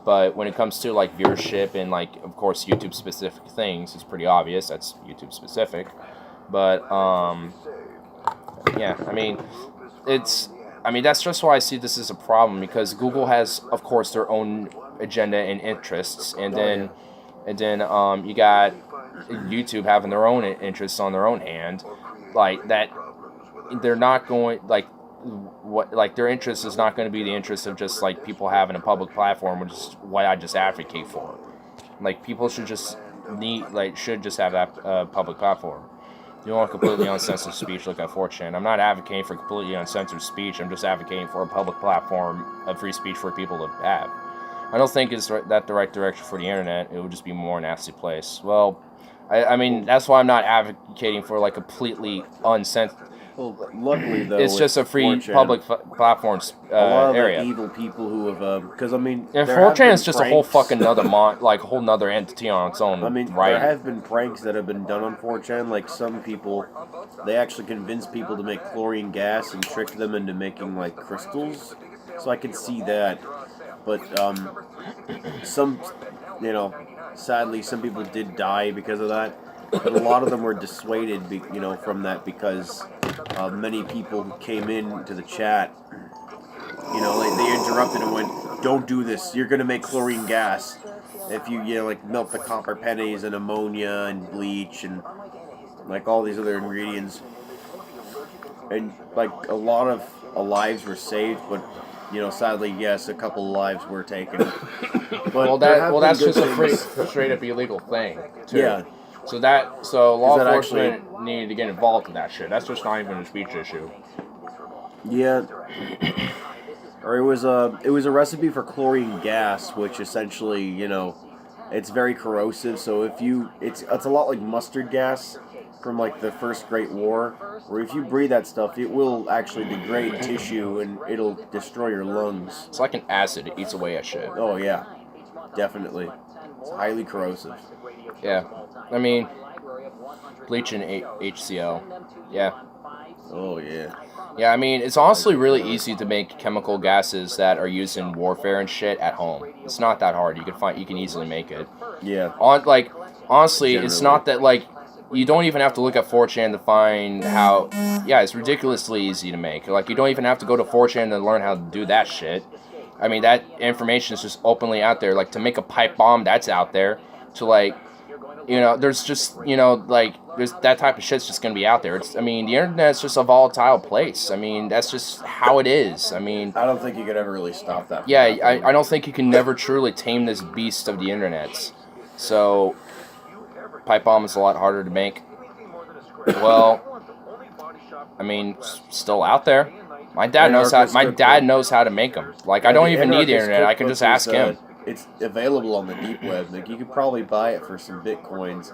But when it comes to like viewership and like, of course, YouTube specific things, it's pretty obvious that's YouTube specific. But that's just why I see this as a problem, because Google has, of course, their own agenda and interests, and then you got YouTube having their own interests on their own hand, like that. They're not going their interest is not going to be the interest of just like people having a public platform, which is what I just advocate for. Like people should just have that public platform. You want completely uncensored speech, look at 4chan. I'm not advocating for completely uncensored speech. I'm just advocating for a public platform of free speech for people to have. I don't think it's that the right direction for the internet. It would just be a more nasty place. Well, that's why I'm not advocating for like completely uncensored.
Well, luckily though,
it's just a free
4chan,
public platforms area.
The evil people who have, because
and 4chan is just a whole fucking whole nother entity on its own.
There have been pranks that have been done on 4chan. Like some people, they actually convince people to make chlorine gas and trick them into making like crystals. So I can see that, but sadly, some people did die because of that. But a lot of them were dissuaded, from that because many people who came in to the chat, they interrupted and went, "Don't do this. You're gonna make chlorine gas if you melt the copper pennies and ammonia and bleach and like all these other ingredients." And like a lot of lives were saved, but sadly, yes, a couple of lives were taken. But
that's just a straight up illegal thing too. Yeah. So law enforcement needed to get involved in that shit. That's just not even a speech issue.
Yeah. Or it was a recipe for chlorine gas, which essentially, it's very corrosive. So it's a lot like mustard gas from like the First Great War, where if you breathe that stuff, it will actually degrade tissue and it'll destroy your lungs.
It's like an acid. It eats away at shit.
Oh yeah, definitely. It's highly corrosive.
Yeah. Bleach and HCl. Yeah.
Oh, yeah.
Yeah, it's honestly really easy to make chemical gases that are used in warfare and shit at home. It's not that hard. You can easily make it.
Yeah.
Honestly, generally. It's not that, you don't even have to look at 4chan to find how... Yeah, it's ridiculously easy to make. You don't even have to go to 4chan to learn how to do that shit. That information is just openly out there. To make a pipe bomb, that's out there. To, there's just, there's that type of shit's just gonna be out there. The internet's just a volatile place. That's just how it is.
I don't think you could ever really stop that.
Yeah, I don't think you can never truly tame this beast of the internet. So, pipe bomb is a lot harder to make. Well, still out there. My dad knows how to make them. I don't even need the internet. I can just ask him.
It's available on the deep web. You could probably buy it for some bitcoins.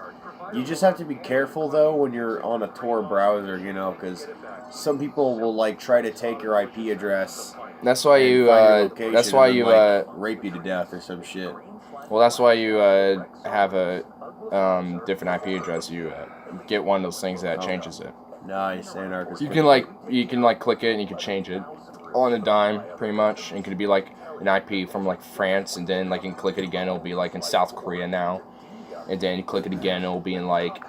You just have to be careful though when you're on a Tor browser, because some people will try to take your IP address
That's why
and
you.
find your location
That's why
and
you.
then, like, rape you to death or some shit.
Well, that's why you have a different IP address. You get one of those things that changes it.
Nice, anarchist.
You can click it and you can change it on a dime, pretty much. And it could be like an IP from like France, and then like you can click it again, it'll be like in South Korea now, and then you click it again, it'll be in like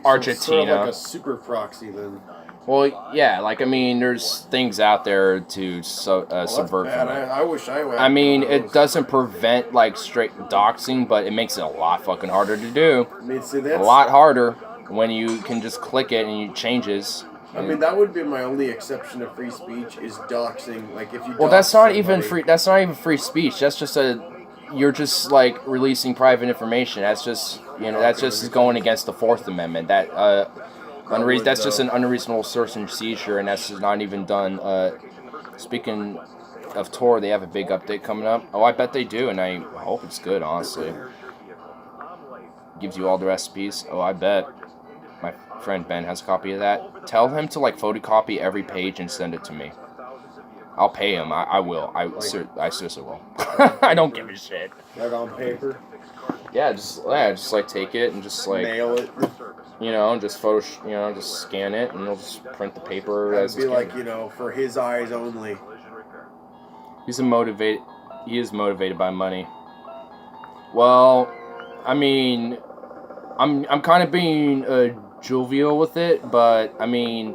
Argentina.
Sort of like a super proxy then.
Well, yeah, like I mean, there's things out there to subvert from it.
I wish I would.
I mean, it doesn't prevent like straight doxing, but it makes it a lot fucking harder to do.
I mean, see,
A
that's,
lot harder when you can just click it and it changes.
I mean, that would be my only exception to free speech is doxing. Like if you.
Well,
dox
that's not
somebody,
even free. That's not even free speech. That's just you're just like releasing private information. That's just that's just going against the Fourth Amendment. That's just an unreasonable search and seizure, and that's just not even done. Speaking of Tor, they have a big update coming up. Oh, I bet they do, and I hope it's good. Honestly, gives you all the recipes. Oh, I bet. My friend Ben has a copy of that. Tell him to like photocopy every page and send it to me. I'll pay him. I will. I seriously will. I don't give a shit.
Like on paper.
Yeah, just like take it and just like
Nail it.
Just just scan it and they'll just print the paper
That'd
as
be
it's
like,
scanned.
for his eyes only.
He is motivated by money. Well, I mean, I'm kind of being jovial with it, but I mean,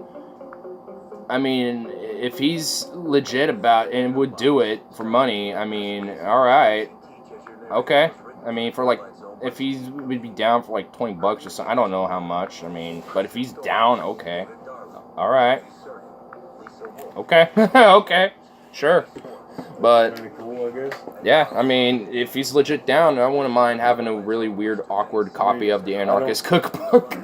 if he's legit about and would do it for money, I mean, all right, okay. I mean, for like, if he would be down for like $20 or something, I don't know how much. I mean, but if he's down, okay, all right, okay, okay, sure. But
Kinda cool, I guess.
yeah, I mean, if he's legit down, I wouldn't mind having a really weird, awkward copy of the Anarchist Cookbook.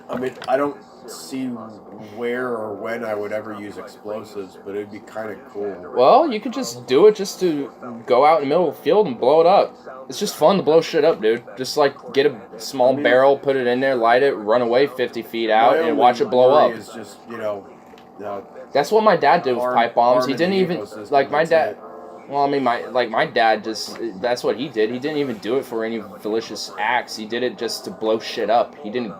I mean, I don't see where or when I would ever use explosives, but it'd be kind of cool.
Well, you could just do it just to go out in the middle of the field and blow it up. It's just fun to blow shit up, dude. Just like get a small barrel, put it in there, light it, run away 50 feet out, and watch it blow up.
Is just,
That's what my dad did with pipe bombs. He didn't even like my dad.
It.
Well, I mean, my dad just, that's what he did. He didn't even do it for any malicious acts. He did it just to blow shit up. He didn't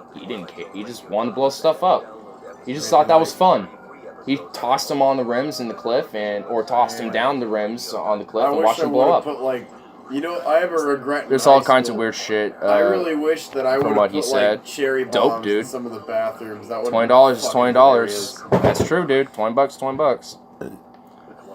care. He just wanted to blow stuff up. He just thought that was fun. He tossed them on the rims in the cliff, or tossed them down the rims on the cliff and watched them blow up.
Put, like, I have a regret.
There's all kinds of weird shit.
I really wish that I would have
what
put
he said.
like cherry bombs
Dope, dude.
in some of the bathrooms. That would
$20 is $20. That's true, dude. $20, $20.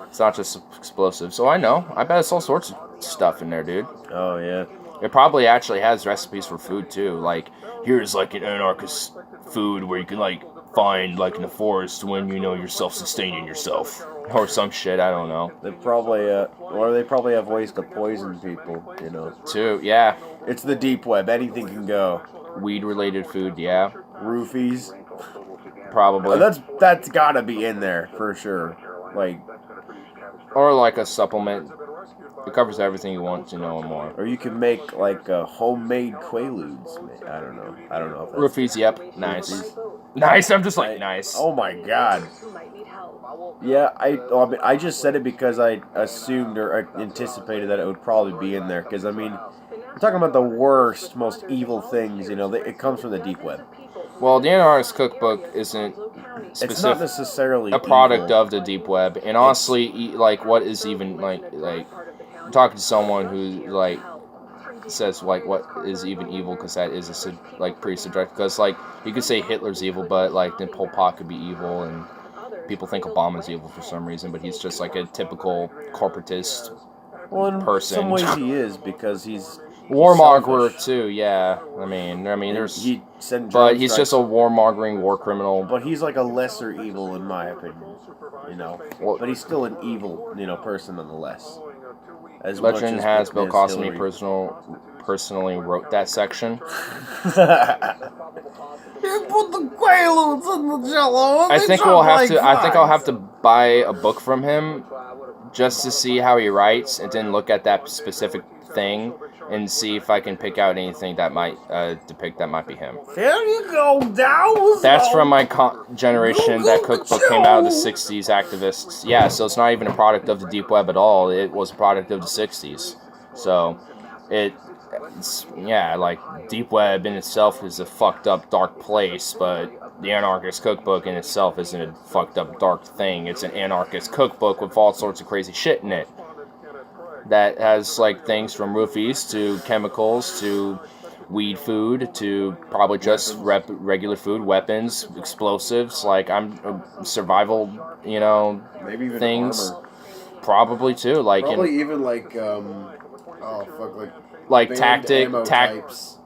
It's not just explosive. So I know. I bet it's all sorts of stuff in there, dude.
Oh yeah.
It probably actually has recipes for food too. Like, here's like an anarchist food where you can like find like in the forest when you're self-sustaining yourself or some shit. I don't know.
They probably they probably have ways to poison people.
Too, yeah.
It's the deep web. Anything can go.
Weed-related food, yeah.
Roofies.
Probably.
That's gotta be in there for sure. Like.
Or like a supplement. It covers everything you want to know and more.
Or you can make like homemade quaaludes. I don't know. If that's
Roofies, yep. Nice. Nice. I'm just like, nice.
Oh my god. Yeah, I just said it because I assumed or I anticipated that it would probably be in there. Because, I mean, we're talking about the worst, most evil things, it comes from the deep web.
Well, the Anarchist Cookbook isn't
It's not necessarily
a product
evil.
of the deep web. And honestly, like, what is even, like talking to someone who, like, says, like, what is even evil, because that is, pretty subjective. Because, like, you could say Hitler's evil, but, like, then Pol Pot could be evil, and people think Obama's evil for some reason, but he's just, like, a typical corporatist person.
In some ways he is, because he's
warmonger,
selfish.
too, yeah. I mean, there's...
But
he's just a warmongering war criminal.
But he's like a lesser evil, in my opinion.
Well,
but he's still an evil, person nonetheless. As
legend has Bill Cosby personally wrote that section.
You put the quaaludes in the Jello.
I think I'll have to buy a book from him just to see how he writes, and then look at that specific thing
and see if I can pick out anything that might depict that might be him.
There you go, Dow.
That's from my generation. That cookbook came out of the 60s activists. Yeah, so it's not even a product of the deep web at all. It was a product of the 60s. So it's like deep web in itself is a fucked up dark place, but the anarchist cookbook in itself isn't a fucked up dark thing. It's an anarchist cookbook with all sorts of crazy shit in it. That has like things from roofies to chemicals to weed food to probably just regular food, weapons, explosives, like survival,
Maybe even
things.
armor.
Probably too, like
Probably even like banned
tactic
ammo types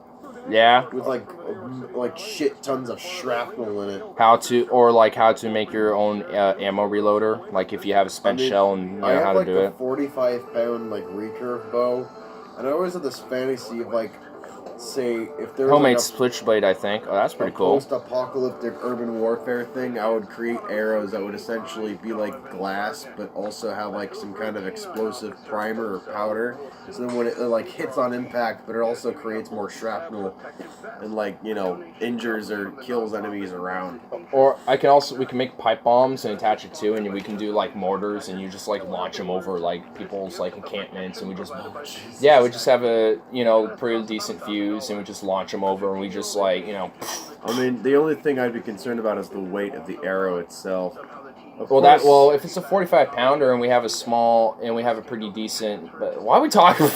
yeah.
with like shit tons of shrapnel in it.
How to make your own ammo reloader, like if you have a spent shell and you know how to do it.
I have like a 45-pound recurve bow, and I always had this fantasy of like, say, if there was
homemade
like
switchblade, I think. Oh, that's pretty cool.
Post-apocalyptic urban warfare thing, I would create arrows that would essentially be like glass, but also have like some kind of explosive primer or powder. So then when it like hits on impact, but it also creates more shrapnel and injures or kills enemies around.
Or we can make pipe bombs and attach it to, and we can do like mortars, and you just like launch them over like people's like encampments, and we just we just have a pretty decent fuse, and we just launch them over, and we just like
I mean, the only thing I'd be concerned about is the weight of the arrow itself.
If it's a 45-pounder and we have a pretty decent. But why are we talking?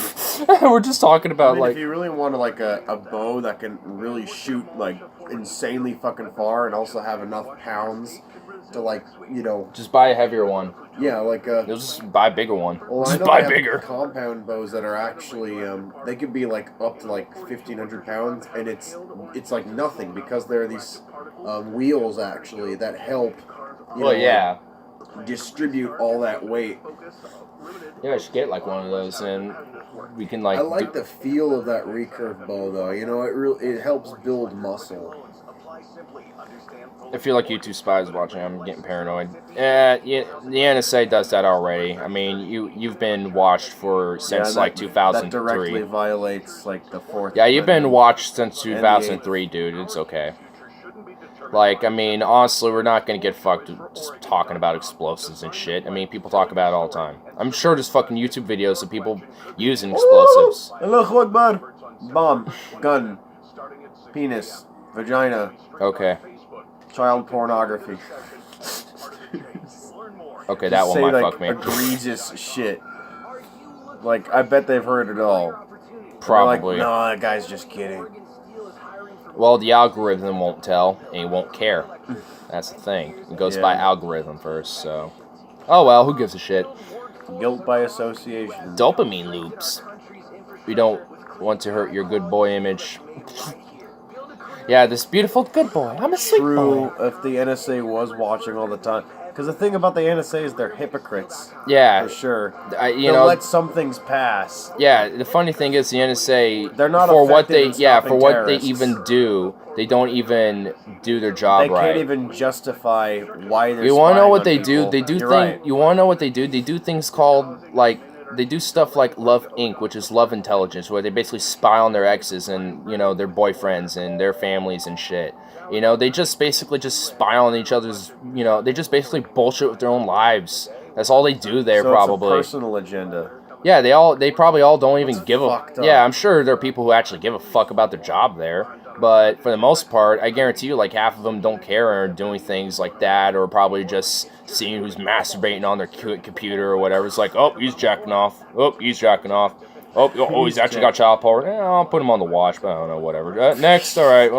We're just talking about
if you really want a bow that can really shoot like insanely fucking far and also have enough pounds to
just buy a heavier one.
Yeah,
you'll just buy a bigger one.
Well,
just
I know
buy
they
bigger.
Have compound bows that are actually they could be like up to like 1,500 pounds, and it's like nothing because there are these wheels actually that help. Distribute all that weight.
Yeah, I should get like one of those, and we can
I like the feel of that recurve bow, though. It helps build muscle.
I feel like YouTube spies watching. I'm getting paranoid. The NSA does that already. I mean, you've been watched since 2003.
That directly violates like the fourth.
Yeah, you've been watched since 2003, dude. It's okay. Like, I mean, honestly, we're not gonna get fucked just talking about explosives and shit. I mean, people talk about it all the time. I'm sure there's fucking YouTube videos of people using explosives.
Hello, Akbar. Bomb, gun, penis, vagina.
Okay.
Child pornography.
Okay, that one might fuck me.
Egregious shit. Like, I bet they've heard it all.
Probably.
Like, no, that guy's just kidding.
Well, the algorithm won't tell, and he won't care. That's the thing. It goes by algorithm first, so... Oh well, who gives a shit?
Guilt by association.
Dopamine loops. We don't want to hurt your good boy image. Yeah, this beautiful good boy. I'm a sweet boy.
If the NSA was watching all the time. Because the thing about the NSA is they're hypocrites.
Yeah.
For sure.
They'll
let some things pass.
Yeah, the funny thing is the NSA...
They're not
for what they
terrorists.
even do, they don't even do their job right.
They can't even justify why they're
You want to know what they
people.
do? They do
right.
You want to know what they do? They do things called, like... They do stuff like Love Inc., which is love intelligence, where they basically spy on their exes and, their boyfriends and their families and shit. They just basically spy on each other's, they just basically bullshit with their own lives. That's all they do there,
so
probably.
It's a personal agenda.
Yeah, they probably all don't even give a...
up.
Yeah, I'm sure there are people who actually give a fuck about their job there. But for the most part, I guarantee you, like, half of them don't care or are doing things like that, or probably just seeing who's masturbating on their computer or whatever. It's like, oh, he's jacking off. Oh, he's jacking off. Oh, he's actually got child porn. I'll put him on the watch, but I don't know, whatever. Next, all right.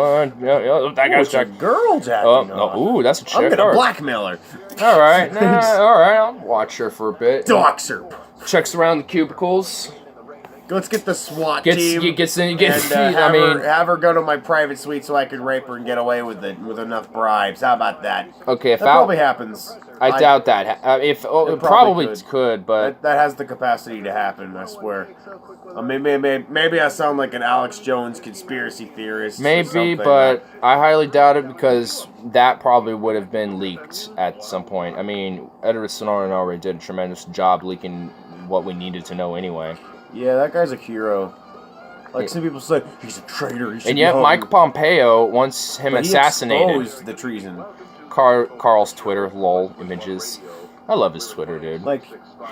That guy's
jacking. Girl jacking off.
No, ooh, that's a chick.
I'm gonna blackmail her.
All right, all right. I'll watch her for a bit.
Dox her.
Checks around the cubicles.
Let's get the SWAT team. Have her go to my private suite so I can rape her and get away with it with enough bribes. How about that?
Okay,
that probably happens.
I doubt that. It probably could, but
that has the capacity to happen. I swear. Maybe I sound like an Alex Jones conspiracy theorist.
Maybe, but I highly doubt it because that probably would have been leaked at some point. I mean, Edward Snowden already did a tremendous job leaking what we needed to know anyway.
Yeah, that guy's a hero. Like some people say, he's a traitor. He should
And
be
yet,
hung.
Mike Pompeo wants him
But he
assassinated.
exposed the treason.
Carl's Twitter, lol, images. I love his Twitter, dude.
Like,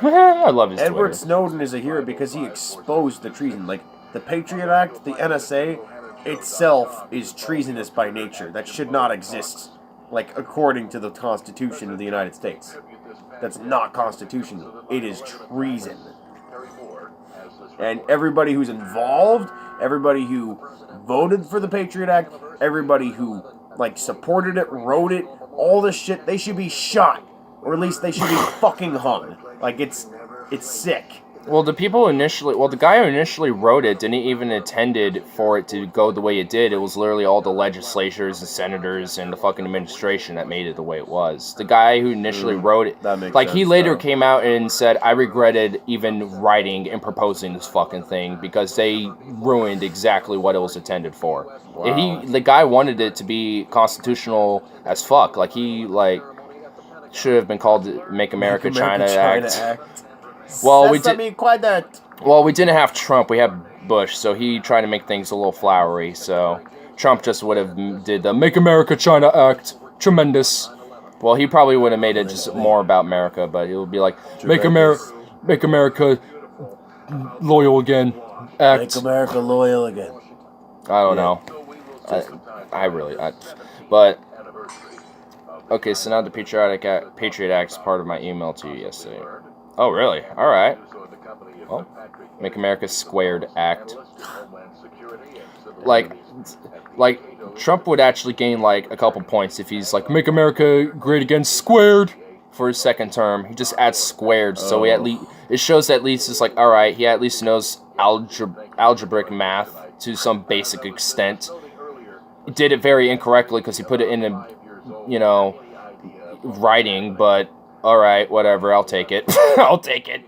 I love his
Edward
Twitter.
Snowden is a hero because he exposed the treason. Like, the Patriot Act, the NSA, itself is treasonous by nature. That should not exist, like, according to the Constitution of the United States. That's not constitutional. It is treason. And everybody who's involved, everybody who voted for the Patriot Act, everybody who, like, supported it, wrote it, all this shit, they should be shot. Or at least they should be fucking hung. Like, it's sick.
Well, the guy who initially wrote it didn't even intended for it to go the way it did. It was literally all the legislators and senators and the fucking administration that made it the way it was. The guy who initially wrote it,
that makes
like,
sense,
he later
though.
came out and said, I regretted even writing and proposing this fucking thing because they ruined exactly what it was intended for.
Wow.
The guy wanted it to be constitutional as fuck. Like, he, like, should have been called Make America, China Act. Well, we didn't have Trump. We had Bush, so he tried to make things a little flowery. So Trump just would have did the Make America China Act. Tremendous. Well, he probably would have made it just more about America, but it would be like Make America loyal again. Act.
Make America loyal again.
I don't know. But okay. So now the Patriot Act is part of my email to you yesterday. Oh, really? All right. Well, Make America Squared Act. Like Trump would actually gain like a couple points if he's like Make America Great Again Squared for his second term. He just adds squared, so he at least it shows at least it's like all right. He at least knows algebraic math to some basic extent. He did it very incorrectly because he put it in writing, but. Alright, whatever, I'll take it. I'll take it.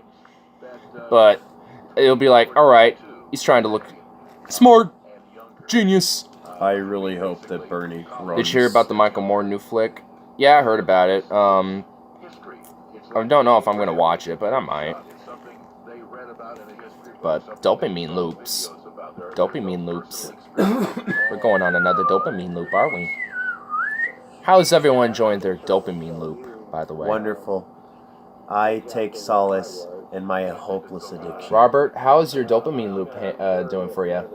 But it'll be like, alright, he's trying to look smart, genius.
I really hope that Bernie runs.
Did you hear about the Michael Moore new flick? Yeah, I heard about it. I don't know if I'm going to watch it, but I might. But dopamine loops. Dopamine loops. We're going on another dopamine loop, aren't we? How is everyone enjoying their dopamine loop? By the way.
Wonderful. I take solace in my hopeless addiction.
Robert, how is your dopamine loop doing for you?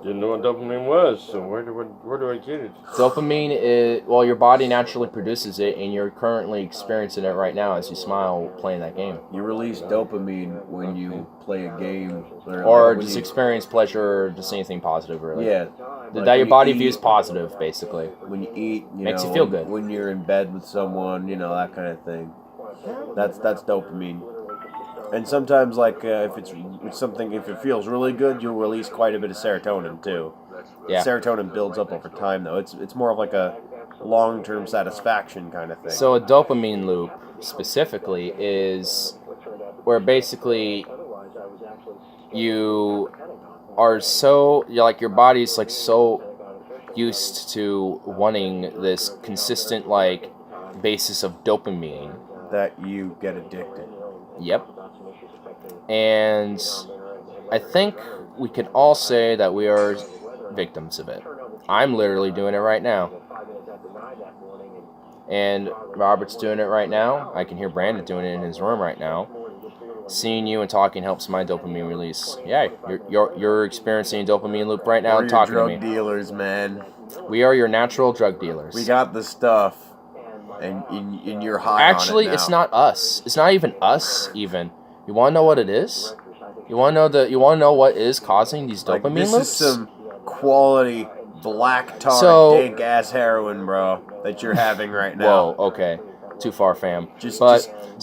Didn't know what dopamine was, so where do I get it?
Dopamine is, well, your body naturally produces it, and you're currently experiencing it right now as you smile playing that game.
You release dopamine when you play a game.
Or just experience pleasure or just anything positive, really.
Yeah.
That your body views positive, basically.
When you eat,
Makes you feel good.
When you're in bed with someone, that kind of thing. That's dopamine. And sometimes, like, if it feels really good, you'll release quite a bit of serotonin too.
Yeah.
Serotonin builds up over time, though. It's more of like a long-term satisfaction kind of thing.
So a dopamine loop specifically is where basically you are your body's like so used to wanting this consistent like basis of dopamine
that you get addicted.
Yep. And I think we can all say that we are victims of it. I'm literally doing it right now. And Robert's doing it right now. I can hear Brandon doing it in his room right now. Seeing you and talking helps my dopamine release. Yeah, you're experiencing a dopamine loop right now and talking to me.
We're drug dealers, man.
We are your natural drug dealers.
We got the stuff, and you're high
Actually,
on it now.
it's not us. It's not even us. Even you want to know what it is? You want to know what is causing these dopamine loops?
This is some quality black tar dank ass heroin, bro, that you're having right now.
Whoa, okay. Too far, fam.
Just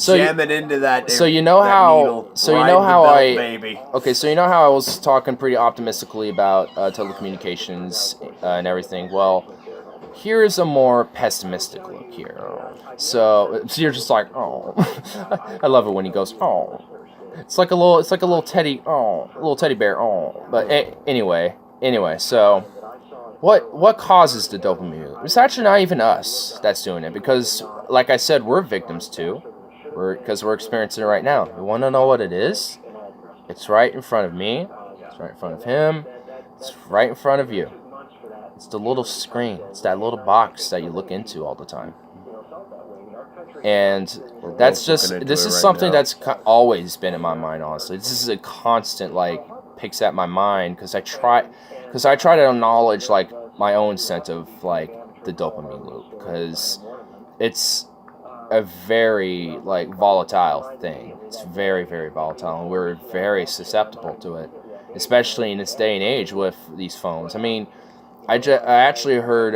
jam it into that.
So you know how.
Needle,
so you know how
baby.
Okay, so you know how I was talking pretty optimistically about telecommunications and everything. Well, here's a more pessimistic look here. So you're just like, oh, I love it when he goes, oh. It's like a little teddy bear, oh. But anyway. So what causes the dopamine loop? It's actually not even us that's doing it because, like I said, we're victims too. Because we're experiencing it right now. You want to know what it is? It's right in front of me. It's right in front of him. It's right in front of you. It's the little screen. It's that little box that you look into all the time. And that's just, this is something that's always been in my mind, honestly. This is a constant, like, picks at my mind, because I try to acknowledge, like, my own sense of, like, the dopamine loop, because it's a very, like, volatile thing. It's very, very volatile, and we're very susceptible to it, especially in this day and age with these phones. I mean, I actually heard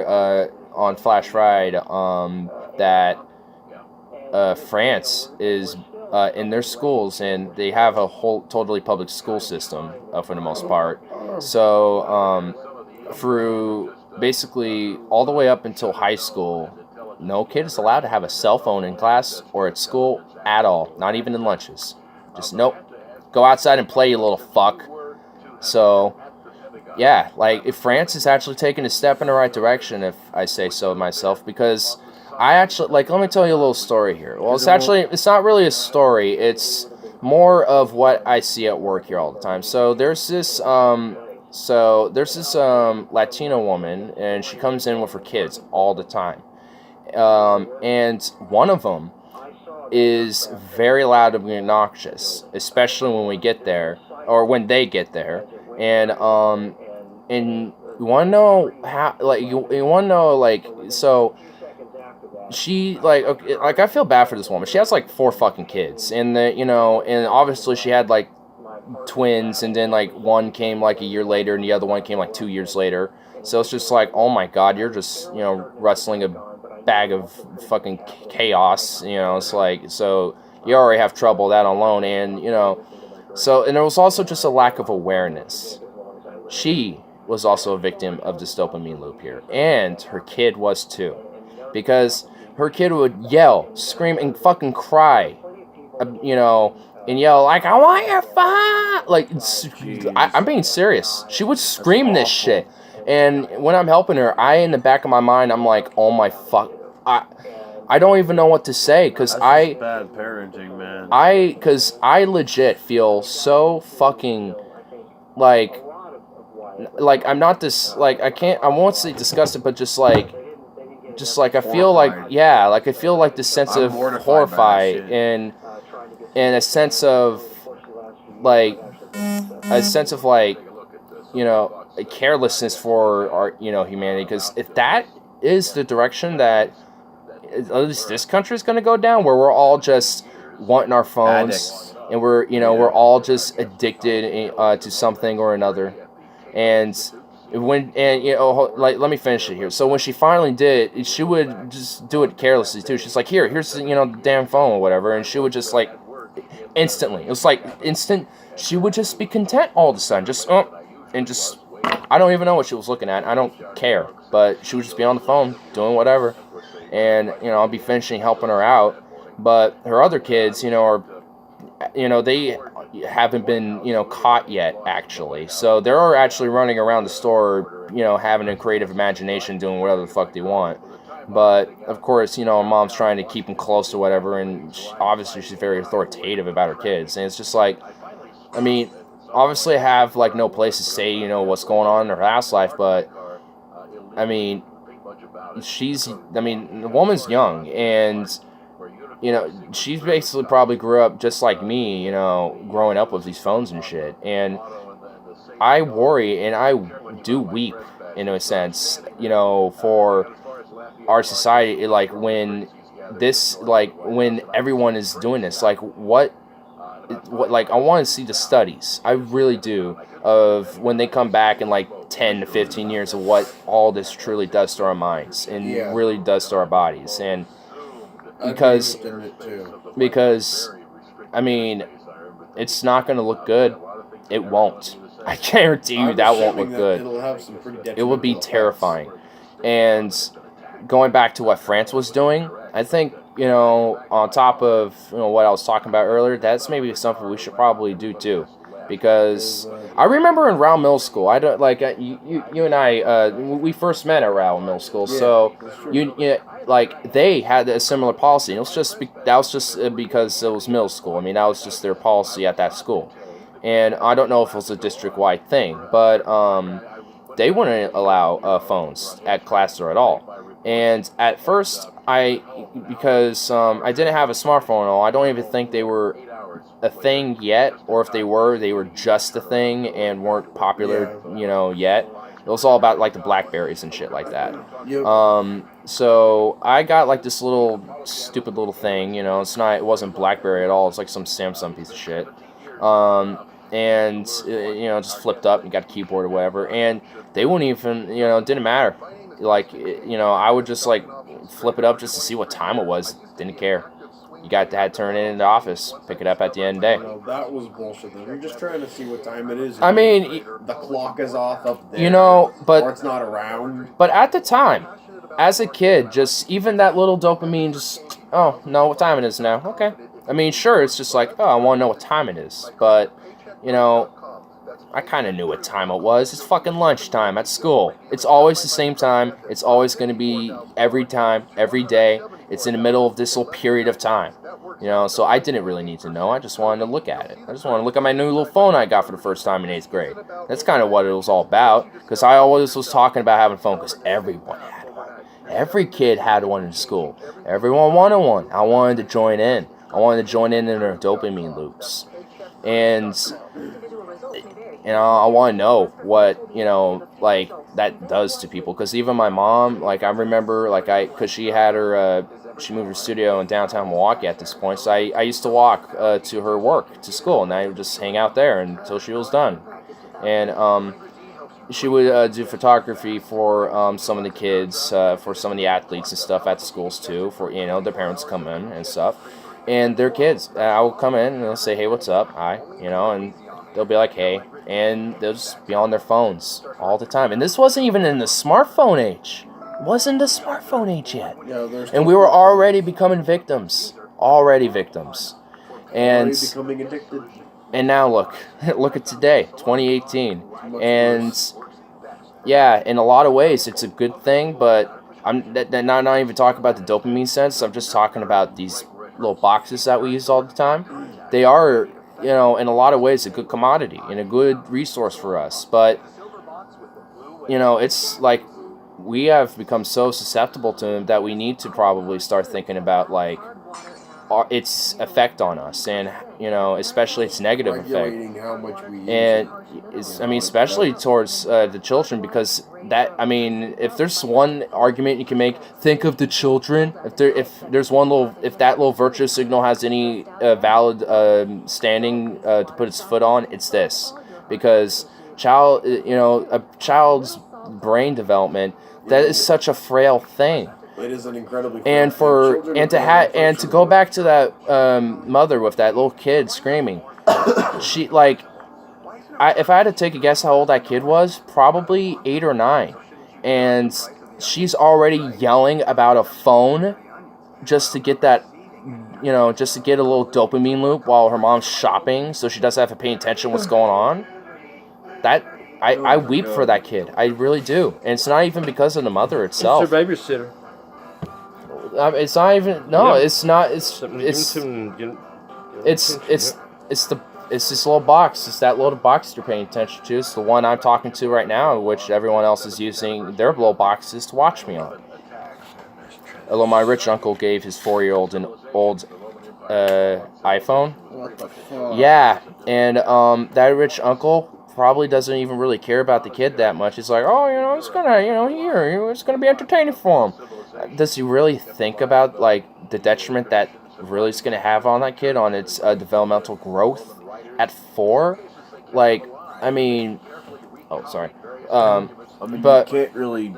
on Flash Ride that France is in their schools, and they have a whole totally public school system for the most part. So through basically all the way up until high school, no kid is allowed to have a cell phone in class or at school at all, not even in lunches. Just nope. Go outside and play, you little fuck. So yeah, like, if France is actually taking a step in the right direction, if I say so myself, because I actually, like, let me tell you a little story here. Well, it's not really a story. It's more of what I see at work here all the time. So there's this Latino woman, and she comes in with her kids all the time. And one of them is very loud and obnoxious, especially when we get there, or when they get there. And you want to know how, like, you want to know, like, so she, like, okay, like, I feel bad for this woman. She has, like, 4 fucking kids, and and obviously she had, like, twins, and then, like, one came, like, a year later, and the other one came, like, 2 years later. So it's just like, oh my god, you're just, wrestling a bag of fucking chaos. It's like, so you already have trouble that alone, and so, and there was also just a lack of awareness. She was also a victim of this dopamine loop here, and her kid was too, because her kid would yell, scream, and fucking cry, and yell, like, I want your phone! Like, I'm being serious. She would scream this shit, and when I'm helping her, in the back of my mind, I'm like, oh my fuck, I don't even know what to say, because
bad parenting, man.
Because I legit feel so fucking, like, I'm not this, like, I won't say disgusted, but just like, I feel like, yeah, like, I feel like this sense of horrified, and a sense of, like, carelessness for our, humanity, because if that is the direction that at least this country is going to go down, where we're all just wanting our phones,
addicts.
And we're all just addicted to something or another, and like, let me finish it here. So when she finally did, she would just do it carelessly too. She's like, here's the damn phone or whatever, and she would just, like, instantly, it was like instant, she would just be content all of a sudden, just and just, I don't even know what she was looking at, I don't care, but she would just be on the phone doing whatever, and I'll be finishing helping her out, but her other kids, are, they haven't been, caught yet, actually. So they're actually running around the store, having a creative imagination, doing whatever the fuck they want. But, of course, mom's trying to keep them close or whatever, and obviously she's very authoritative about her kids. And it's just like, I mean, obviously I have, like, no place to say, what's going on in her past life, but, I mean, the woman's young, and she's basically probably grew up just like me, growing up with these phones and shit. And I worry, and I do weep, in a sense, for our society, like, when everyone is doing this, like, what, like, I want to see the studies, I really do, of when they come back in, like, 10 to 15 years, of what all this truly does to our minds, and really does to our bodies. And because I mean, it's not going to look good. It won't. I guarantee you that won't look good. It would be terrifying. And going back to what France was doing, I think, on top of, what I was talking about earlier, that's maybe something we should probably do too. Because I remember in Rao Middle School, I don't, like, you and I, we first met at Rao Middle School, so like, they had a similar policy. And that was just because it was middle school. I mean, that was just their policy at that school. and I don't know if it was a district-wide thing, but they wouldn't allow phones at class or at all. And at first, because I didn't have a smartphone at all, I don't even think they were a thing yet, or if they were just a thing and weren't popular, yet. It was all about like the Blackberries and shit like that.
Yep.
So I got like this little stupid little thing, it wasn't BlackBerry at all. It's like some Samsung piece of shit. And just flipped up and got a keyboard or whatever. And they wouldn't even, it didn't matter. Like, I would just like flip it up just to see what time it was. Didn't care. You had to turn it in the office, pick it up at the end of the day.
No, that was bullshit. Though. You're just trying to see what time it is.
I mean,
the clock is off up there.
but
or it's not around.
But at the time, as a kid, just even that little dopamine, just no, what time it is now? Okay. I mean, sure, it's just like I want to know what time it is, but I kind of knew what time it was. It's fucking lunchtime at school. It's always the same time. It's always going to be every time, every day. It's in the middle of this little period of time. So I didn't really need to know. I just wanted to look at it. I just wanted to look at my new little phone I got for the first time in 8th grade. That's kind of what it was all about. Because I always was talking about having a phone because everyone had one. Every kid had one in school. Everyone wanted one. I wanted to join in. I wanted to join in their dopamine loops. And I want to know what, like, that does to people. Because even my mom, like, I remember, like, because she had her, she moved her studio in downtown Milwaukee at this point. So I used to walk to her work, to school, and I would just hang out there until she was done. And she would do photography for some of the kids, for some of the athletes and stuff at the schools, too, for, their parents come in and stuff. And their kids, I will come in and they'll say, hey, what's up? Hi, and they'll be like, hey, and they'll just be on their phones all the time. And this wasn't even in the smartphone age. It wasn't the smartphone age yet.
Yeah,
and we were already becoming victims. Already victims. And
already becoming addicted.
And now look at today, 2018. And yeah, in a lot of ways, it's a good thing, but I'm not even talking about the dopamine sense. I'm just talking about these little boxes that we use all the time. They are, in a lot of ways, a good commodity and a good resource for us. But, it's like we have become so susceptible to them that we need to probably start thinking about, like, its effect on us, and especially its negative
regulating
effect.
How much we use
and especially towards the children, because if there's one argument you can make, think of the children. If that little virtue signal has any valid standing to put its foot on, it's this, because a child's brain development, that is such a frail thing.
It is an incredibly
and to go back to that mother with that little kid screaming, she if I had to take a guess how old that kid was, probably 8 or 9, and she's already yelling about a phone just to get that, just to get a little dopamine loop while her mom's shopping, so she doesn't have to pay attention to what's going on. That I weep for that kid. I really do, and it's not even because of the mother itself.
It's her babysitter.
It's not even. No,
Yeah.
it's not. It's this little box. It's that little box you're paying attention to. It's the one I'm talking to right now, which everyone else is using their little boxes to watch me on. Although my rich uncle gave his 4-year-old an old iPhone.
What the fuck?
Yeah, and that rich uncle probably doesn't even really care about the kid that much. He's like, oh, it's gonna, it's gonna be entertaining for him. Does he really think about, like, the detriment that really is going to have on that kid, on its developmental growth at 4? Like, I mean... Oh, sorry. But
you can't really,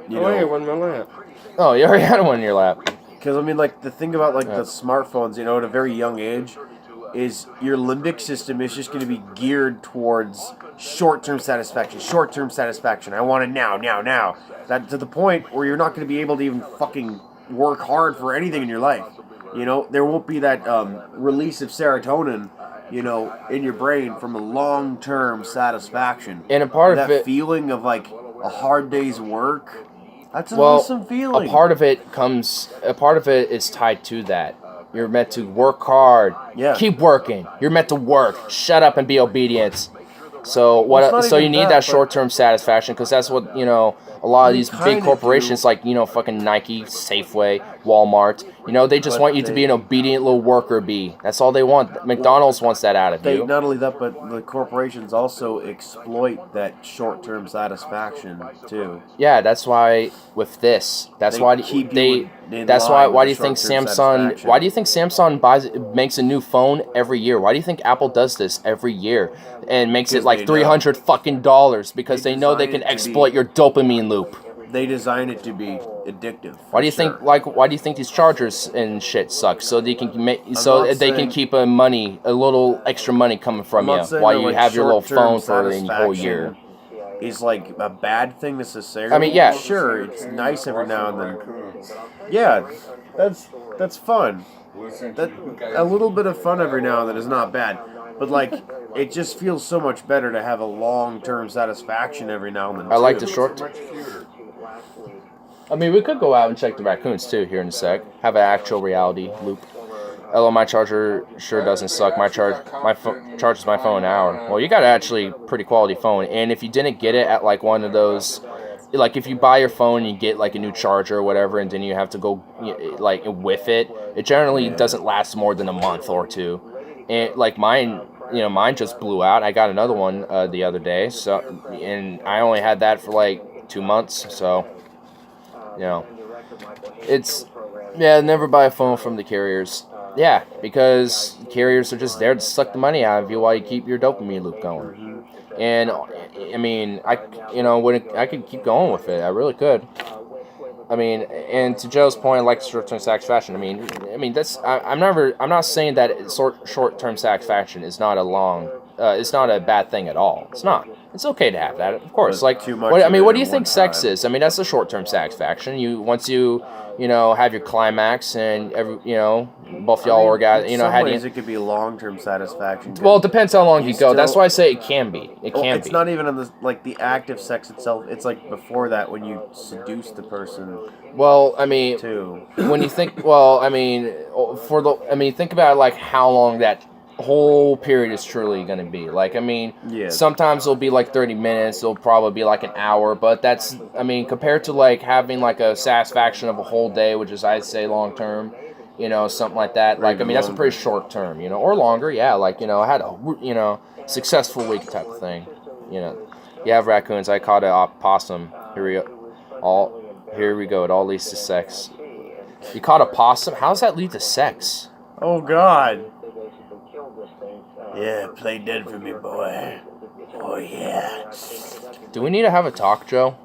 I had one in my lap.
Oh, you already had one in your lap.
Because, the thing about, the smartphones, at a very young age, is your limbic system is just going to be geared towards short-term satisfaction. I want it now. That to the point where you're not going to be able to even fucking work hard for anything in your life. There won't be that release of serotonin, in your brain from a long-term satisfaction.
And a part of
that
it...
feeling of, a hard day's work, that's an awesome feeling.
A part of it is tied to that.
You're meant to work hard.
Yeah.
Keep working. You're meant to work. Shut up and be obedient. So
Well, it's
what?
not
So you
even
need
that,
that
but-
short-term satisfaction because that's what a lot of
You
these big
kinda
corporations
do.
like fucking Nike, Safeway, Walmart. They just
But
want you to be an obedient little worker bee. That's all they want. McDonald's wants that out of
They
you.
not only that, but the corporations also exploit that short-term satisfaction too.
Yeah, that's why with this, that's
They
why
keep you
they.
in
That's
line
why.
with
Why
the
do you think
short-term
Samsung?
satisfaction.
Why do you think Samsung makes a new phone every year? Why do you think Apple does this every year and makes it
Because
like
they know.
$300 fucking dollars because
They
they know they
design
can
it to be-
exploit your dopamine loop.
They design it to be addictive.
Why
for
do you
sure.
think why do you think these chargers and shit suck? So they can make
not
they can
saying-
keep a little extra money coming from
I'm
you
not saying
while
that,
you
like,
have your little phone
short-term
for a whole year.
satisfaction is like a bad thing necessarily.
I mean, yeah.
Sure, it's nice every now and then.
Raccoons.
Yeah, that's fun.
Listen to
That
you guys.
a little bit of fun every now and then is not bad, but like it just feels so much better to have a long-term satisfaction every now and then.
I like
too.
the short.
Much cuter.
I mean, we could go out and check the raccoons too here in a sec. Have an actual reality loop. Although my charger sure doesn't suck. My phone charges my phone an hour. Well, you got actually pretty quality phone, and if you didn't get it at like one of those, like if you buy your phone and you get like a new charger or whatever, and then you have to go like with it, it generally doesn't last more than a month or two. And like mine, mine just blew out. I got another one the other day, so and I only had that for like 2 months, so. It's never buy a phone from the carriers. Yeah, because carriers are just there to suck the money out of you while you keep your dopamine loop going. And I mean, I could keep going with it. I really could. I mean, and to Joe's point, I like short-term satisfaction. I mean that's I'm not saying that short-term satisfaction is not it's not a bad thing at all. It's not. It's okay to have that, of course.
But
Like,
too much
what
of it
do you
at
think
one
sex
time.
is? I mean, that's a short-term satisfaction. Once you have your climax and both y'all orgasm.
In some
had
ways it could be long-term satisfaction. 'cause
well, it depends how long you go. That's
still-
why I say it can be. It
Well,
can
it's
be.
not even on the act of sex itself. It's like before that when you seduce the person
Well, I mean,
too.
when you think, think about like how long that whole period is truly going to be. Like, I mean,
Yeah.
sometimes it'll be like 30 minutes, it'll probably be like an hour, but that's, I mean, compared to like having like a satisfaction of a whole day, which is, I'd say, long term, something like that. Like, I mean, that's a pretty short term, or longer, yeah. Like, I had a, successful week type of thing, You have raccoons. I caught a opossum. Here we go. It all leads to sex. You caught a possum? How does that lead to sex?
Oh God. Yeah, play dead for me, boy. Oh yeah.
Do we need to have a talk, Joe?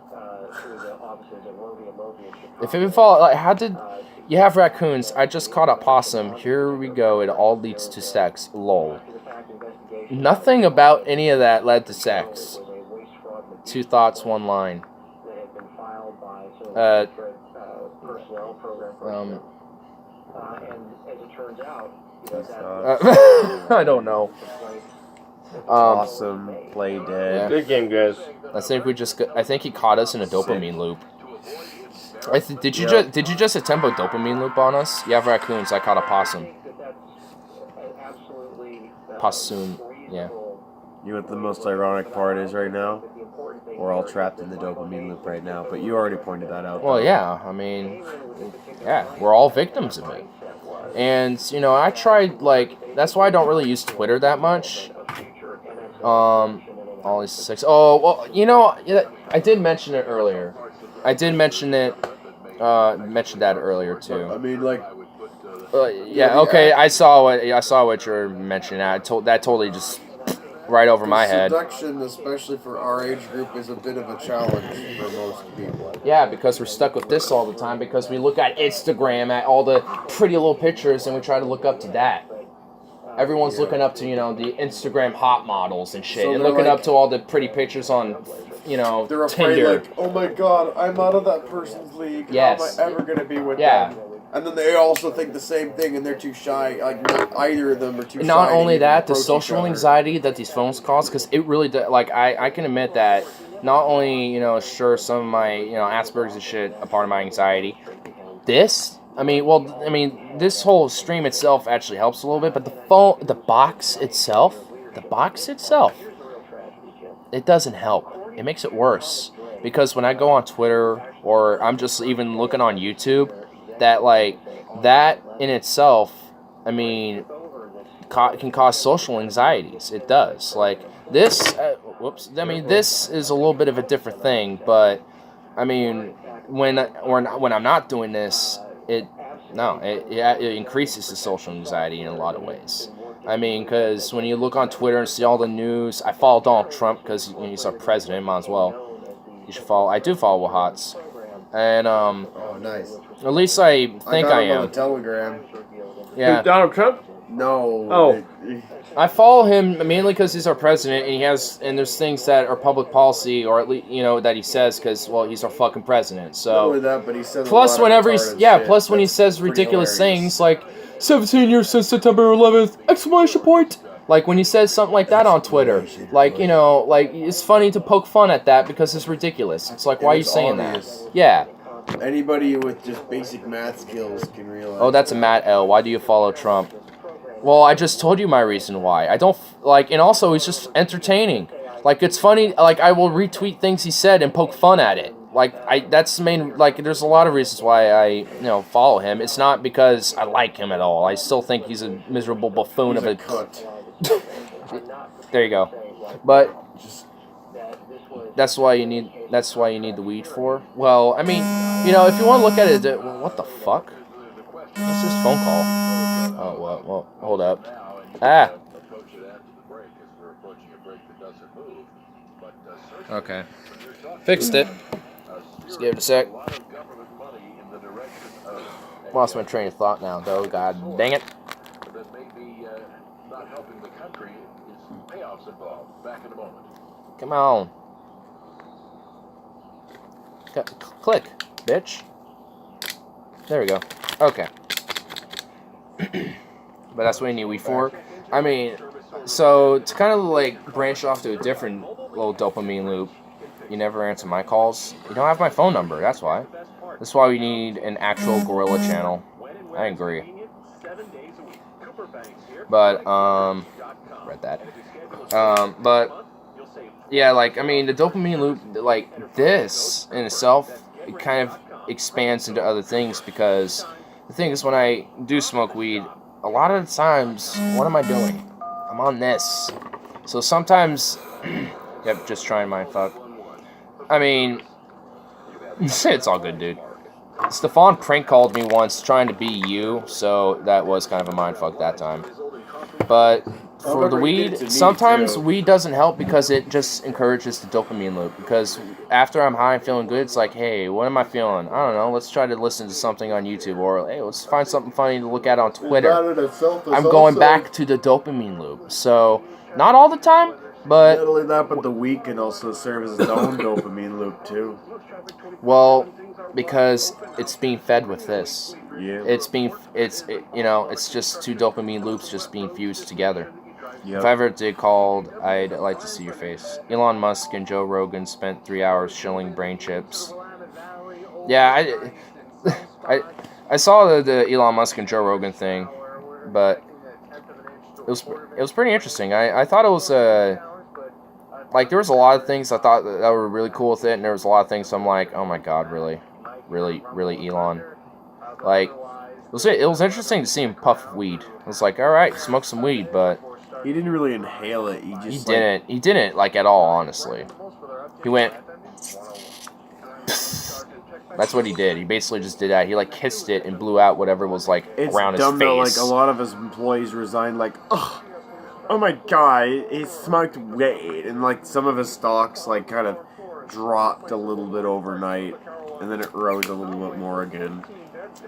If it fall, like, how did you have raccoons? I just caught a possum. Here we go. It all leads to sex. Lol. Nothing about any of that led to sex. 2 thoughts, 1 line. I don't know.
Awesome. Play dead.
Good game, guys.
I think he caught us in a dopamine loop. Did you just attempt a dopamine loop on us? You have raccoons. I caught a possum. Possum. Yeah.
You know what the most ironic part is right now? We're all trapped in the dopamine loop right now, but you already pointed that out.
Well, yeah. I mean, yeah, we're all victims of it. And I tried that's why I don't really use Twitter that much. All these sex. Oh well, I did mention it earlier. I did mention it. Mentioned that earlier too.
I mean, like,
Yeah. Okay. I saw what you're mentioning. That totally just right over my head.
Seduction, especially for our age group, is a bit of a challenge for most people.
Yeah, because we're stuck with this all the time. Because we look at Instagram at all the pretty little pictures, and we try to look up to that. Everyone's looking up to the Instagram hot models and shit,
So
and
they're
looking
like-
up to all the pretty pictures on,
They're afraid,
Tinder.
like, oh my god, I'm out of that person's league.
Yes.
How am I ever gonna be with
Yeah.
them? And then they also think the same thing, and they're too shy. Like, not either of them are too shy.
Not
to
only
even
that, the
approach each
social
other.
anxiety that these phones cause, because it really does. Like, I can admit that. Not only sure some of my Asperger's and shit a part of my anxiety. This
I mean, this whole stream itself actually helps a little bit, but the box itself, it doesn't help. It makes it worse because when I go on Twitter or I'm just even looking on YouTube, that in itself, I mean, can cause social anxieties. It does. Like this. I mean, this is a little bit of a different thing, but I mean, when I'm not doing this, it increases the social anxiety in a lot of ways. I mean, because when you look on Twitter and see all the news, I follow Donald Trump because he's our president. Might as well. You should follow. I do follow Wahats, and
Oh, nice.
at least I think
got
I
him on
am.
the Telegram.
Yeah.
Donald Trump?
No.
Oh.
I follow him mainly because he's our president, and there's things that are public policy, or at least that he says because he's our fucking president.
Not only
So
that, but he says
plus
a lot of
whenever
retarded shit.
plus when he
That's
says
pretty
ridiculous
hilarious.
things like 17 years since September 11th exclamation point. Like when he says something like that on Twitter, like it's funny to poke fun at that because it's ridiculous. It's like, why are you
It's
saying
obvious.
that? Yeah.
Anybody with just basic math skills can realize.
Oh, that's a Matt L. Why do you follow Trump? Well, I just told you my reason why. I don't and also he's just entertaining. Like it's funny. Like I will retweet things he said and poke fun at it. That's the main. Like there's a lot of reasons why I follow him. It's not because I like him at all. I still think he's a miserable buffoon
He's
of
a
a.
cunt.
There you go. But that's why you need the weed for. Well, I mean, if you want to look at it, what the fuck? What's this phone call? Oh, well, hold up. Ah. Okay. Fixed it. Just give it a sec. Lost my train of thought now, though. God dang it. Come on. Click, bitch. There we go. Okay. But that's what you need weed for. I mean, so to kind of like branch off to a different little dopamine loop, you never answer my calls. You don't have my phone number, that's why. That's why we need an actual gorilla channel. I agree. But, read that. But, yeah, like, I mean, the dopamine loop, like, this in itself, it kind of expands into other things because the thing is when I do smoke weed, a lot of the times, what am I doing? I'm on this. So sometimes, yep, just trying my fuck. I mean, it's all good, dude. Stefan prank called me once trying to be you, so that was kind of a mindfuck that time. But for the weed, sometimes weed doesn't help because it just encourages the dopamine loop. Because after I'm high and feeling good, it's like, hey, what am I feeling? I don't know. Let's try to listen to something on YouTube, or hey, let's find something funny to look at on Twitter. I'm going back to the dopamine loop. So not all the time, but
not only that, but the weed can also serve as its own dopamine loop too.
Well, because it's being fed with this.
Yeah.
It's just two dopamine loops just being fused together.
Yep.
If I ever did called, I'd like to see your face. Elon Musk and Joe Rogan spent 3 hours shilling brain chips. Yeah, I saw the Elon Musk and Joe Rogan thing, but it was pretty interesting. I thought it was like there was a lot of things I thought that were really cool with it, and there was a lot of things I'm like, oh my god, really, Elon. Like it was interesting to see him puff weed. I was like, all right, smoke some weed, but
he didn't really inhale it. He
didn't like at all. Honestly, he went. That's what he did. He basically just did that. He like kissed it and blew out whatever was like around his face.
It's dumb though. Like a lot of his employees resigned. Like, oh my god, he smoked weed, and like some of his stocks like kind of dropped a little bit overnight, and then it rose a little bit more again.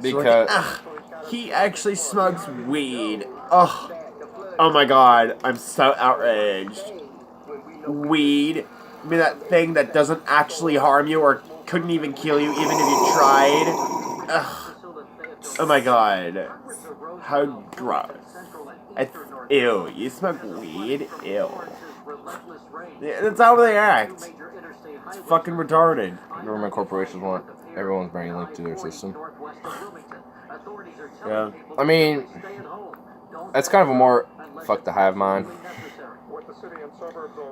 Because
he actually smokes weed. Oh my god, I'm so outraged. Weed? I mean that thing that doesn't actually harm you or couldn't even kill you even if you tried? Ugh. Oh my god. How gross. Ew, you smoke weed? Ew. Yeah, that's how they act. It's fucking retarded.
government corporations want everyone's brain linked to their system.
Yeah.
I mean, that's kind of a more fuck the hive mind.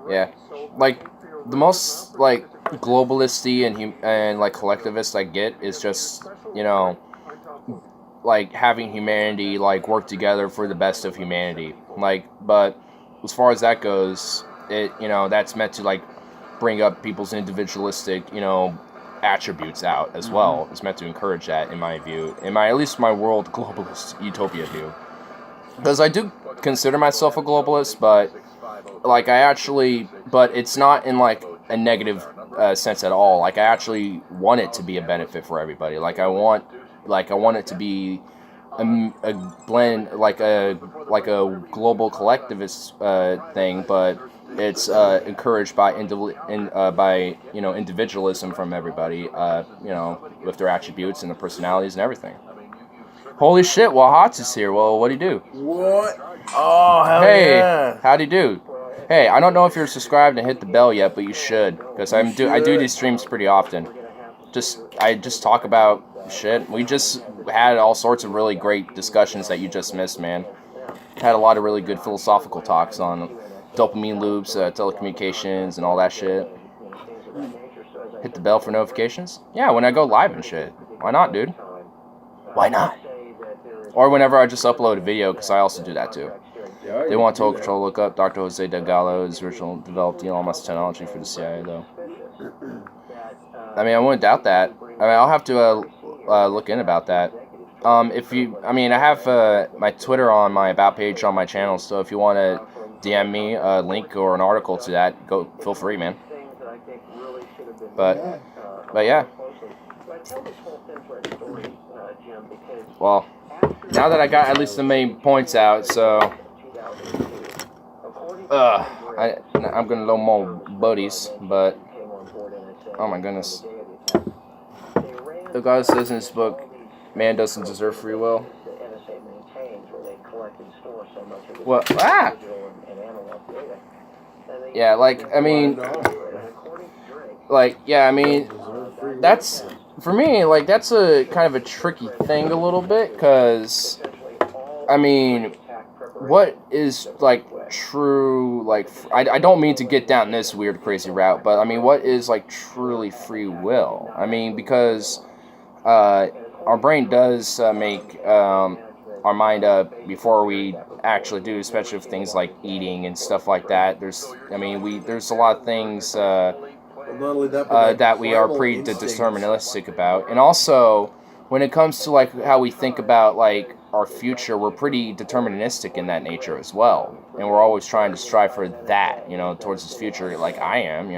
Yeah, like the most like globalisty and like collectivist I get is just like having humanity like work together for the best of humanity. Like, but as far as that goes, that's meant to like bring up people's individualistic attributes out as well. It's meant to encourage that, in my view, at least my world globalist utopia view. Because I do consider myself a globalist, but like but it's not in like a negative sense at all. Like I actually want it to be a benefit for everybody. Like I want it to be a blend, like a global collectivist thing, but it's encouraged by individualism from everybody. With their attributes and their personalities and everything. Holy shit! Wahat's is here. Well, what'd he do?
What? Oh, hell
Hey,
yeah.
how'd he do? Hey, I don't know if you're subscribed and hit the bell yet, but you should, because I do these streams pretty often. I just talk about shit. We just had all sorts of really great discussions that you just missed, man. Had a lot of really good philosophical talks on dopamine loops, telecommunications, and all that shit. Hit the bell for notifications? Yeah, when I go live and shit. Why not, dude? Why not? Or whenever I just upload a video, because I also do that too. They want total control. Look up Dr. Jose Delgado. His original developed Elon Musk technology for the CIA, though. I mean, I wouldn't doubt that. I mean, I'll have to look in about that. I have my Twitter on my About page on my channel, so if you want to DM me a link or an article to that, feel free, man. But yeah. Well, now that I got at least the main points out, so I'm gonna know more buddies, but oh my goodness. The guy says in his book, man doesn't deserve free will. What? Ah! Yeah, that's, for me, like, that's a kind of a tricky thing a little bit, because, I mean, what is, like, true, like, I don't mean to get down this weird, crazy route, but, I mean, what is, like, truly free will? I mean, because our brain does make our mind up before we actually do, especially with things like eating and stuff like that. There's a lot of things that we are pretty deterministic about, and also when it comes to like how we think about like our future, we're pretty deterministic in that nature as well, and we're always trying to strive for that, towards this future. Like I am,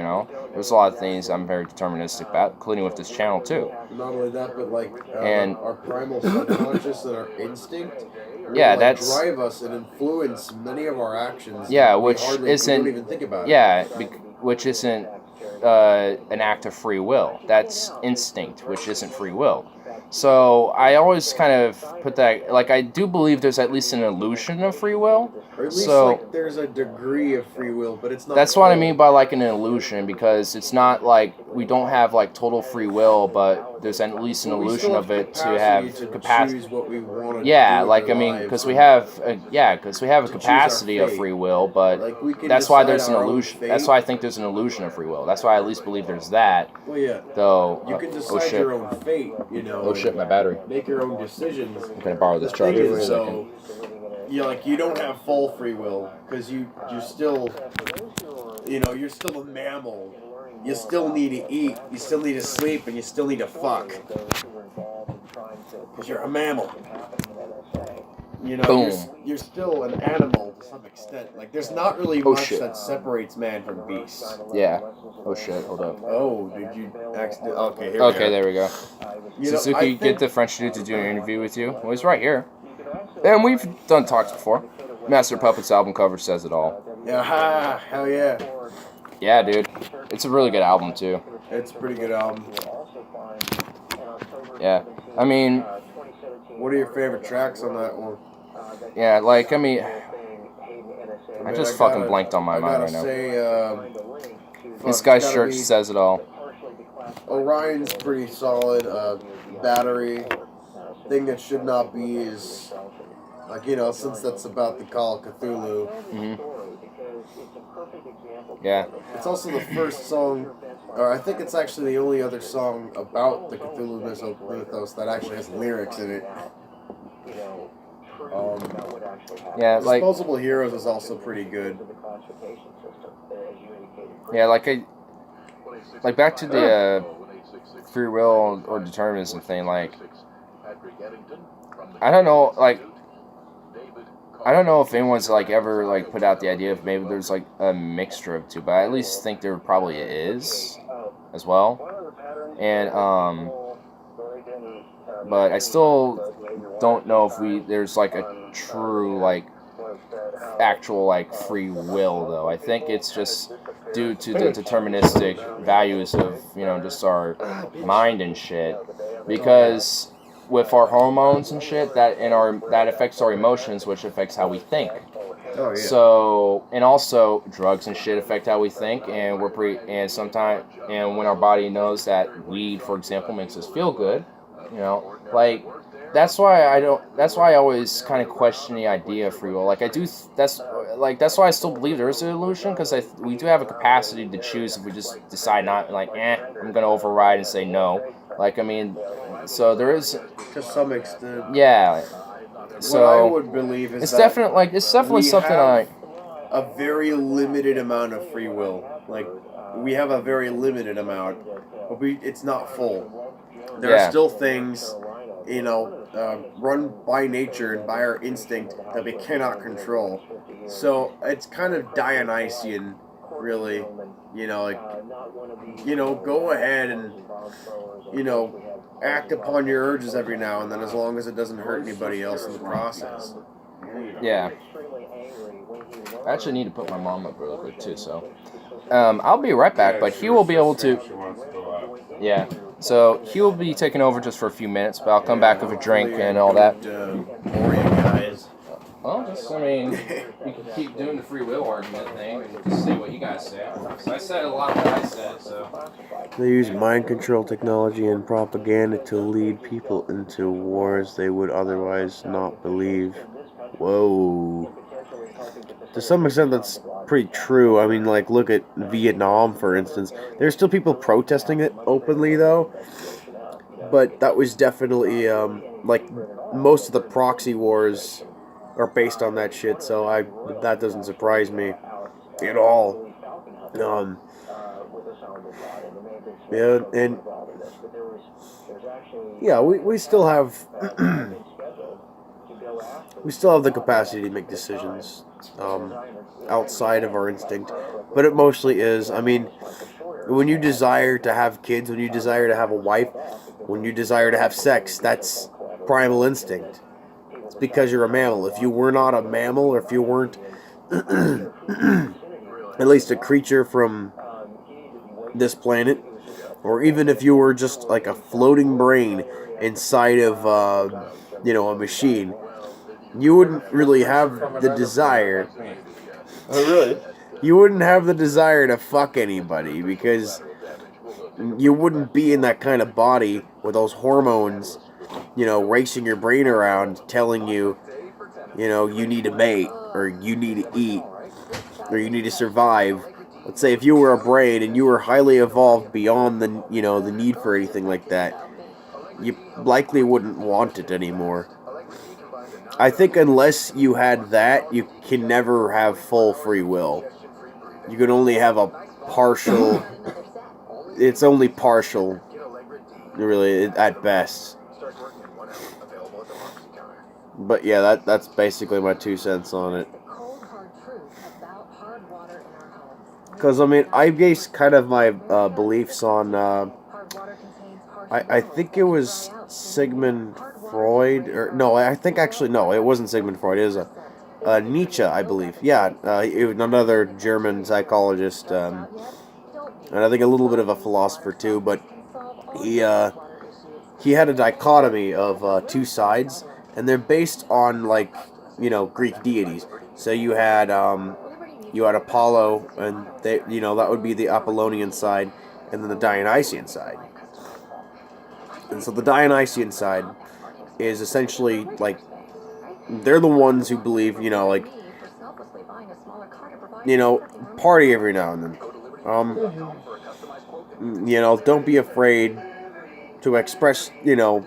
there's a lot of things I'm very deterministic about, including with this channel too.
Not only that, but like
and
our primal subconscious and our instinct.
Yeah,
that drive us and influence many of our actions.
Yeah,
we
which
don't even think about.
Which isn't an act of free will. That's instinct, which isn't free will. So I always kind of put that, like, I do believe there's at least an illusion of free will.
Or at least like there's a degree of free will, but it's not.
That's what I mean by like an illusion, because it's not like we don't have like total free will, but there's at least an illusion of it to have capacity.
Choose what we want to
yeah,
do
like I mean, because we have a capacity of free will, but
like
that's why there's an illusion. That's why I think there's an illusion of free will. That's why I at least believe there's that.
Well, yeah.
Though
you can decide your own fate.
Oh shit, my battery.
Make your own decisions.
I'm gonna borrow this charger for a second.
You don't have full free will, because you're still, you're still a mammal. You still need to eat, you still need to sleep, and you still need to fuck. Because you're a mammal. You're still an animal to some extent. Like, there's not really much that separates man from beast.
Yeah. Oh shit, hold up.
Oh, did you accidentally? Okay, here
Okay, there we go. Suzuki, get the French dude to do an interview with you. Well, he's right here. And we've done talks before. Master Puppets album cover says it all.
Yeah, hell yeah.
Yeah, dude. It's a really good album, too.
It's a pretty good album.
Yeah. I mean...
What are your favorite tracks on that one?
Yeah, like, I mean... I just fucking blanked on my mind right now. This guy's shirt says it all.
Orion's pretty solid. Battery. thing that should not be is, like, you know, since that's about the Call of Cthulhu,
Mm-hmm. Yeah.
it's also the first song, or I think it's actually the only other song about the Cthulhu mythos that actually has lyrics in it.
Yeah, like
Disposable Heroes is also pretty good.
yeah, like back to the free will or determinism thing. Like, I don't know, like. I don't know if anyone's like ever like put out the idea of maybe there's like a mixture of two, but I at least think there probably is as well. And but I still don't know if there's like a true like actual like free will though. I think it's just due to the deterministic values of, you know, just our mind and shit, because with our hormones and shit, that affects our emotions, which affects how we think.
Oh, yeah.
So, and also drugs and shit affect how we think, and and when our body knows that weed, for example, makes us feel good, you know, like that's why I always kind of question the idea of free will. Like that's why I still believe there is an illusion, because we do have a capacity to choose if we just decide not, like, I'm gonna override and say no. Like, I mean, so there is
To some extent.
yeah. So
what I would believe is
it's
that
definitely
we
something
have
like
a very limited amount of free will. Like, we have a very limited amount, but it's not full. There are still things, you know, run by nature and by our instinct that we cannot control. So it's kind of Dionysian, really. You know, like, you know, go ahead and, you know, act upon your urges every now and then, as long as it doesn't hurt anybody else in the process.
yeah. I actually need to put my mom up real quick too, so I'll be right back, but he will be able to. Yeah. So he will be taking over just for a few minutes, but I'll come back with a drink and all that.
Bore you guys.
Well, I mean, you can keep doing the free will argument thing and just say what you guys say. So I said a lot of what I said, so.
They use mind control technology and propaganda to lead people into wars they would otherwise not believe. Whoa. To some extent, that's pretty true. I mean, like, look at Vietnam, for instance. There's still people protesting it openly, though. But that was definitely, like, most of the proxy wars are based on that shit, so that doesn't surprise me at all. Yeah, and yeah, we still have we still have the capacity to make decisions outside of our instinct, but it mostly is. I mean, when you desire to have kids, when you desire to have a wife, when you desire to have sex, that's primal instinct. It's because you're a mammal. If you were not a mammal, or if you weren't at least a creature from this planet, or even if you were just like a floating brain inside of a machine, you wouldn't really have the desire.
Oh, really?
You wouldn't have the desire to fuck anybody, because you wouldn't be in that kind of body with those hormones, you know, racing your brain around, telling you, you know, you need to mate, or you need to eat, or you need to survive. Let's say if you were a brain and you were highly evolved beyond the need for anything like that, you likely wouldn't want it anymore. I think unless you had that, you can never have full free will. You can only have a partial. It's only partial, really, at best. But yeah, that's basically my 2 cents on it. Because, I mean, I base kind of my beliefs on, I think it was Sigmund Freud, or no, I think actually, no, it wasn't Sigmund Freud, it was Nietzsche, I believe. Yeah, another German psychologist, and I think a little bit of a philosopher too, but he had a dichotomy of two sides, and they're based on, like, you know, Greek deities. So you had Apollo, and that would be the Apollonian side, and then the Dionysian side. And so the Dionysian side
is essentially like they're the ones who believe, like, party every now and then. Don't be afraid to express, to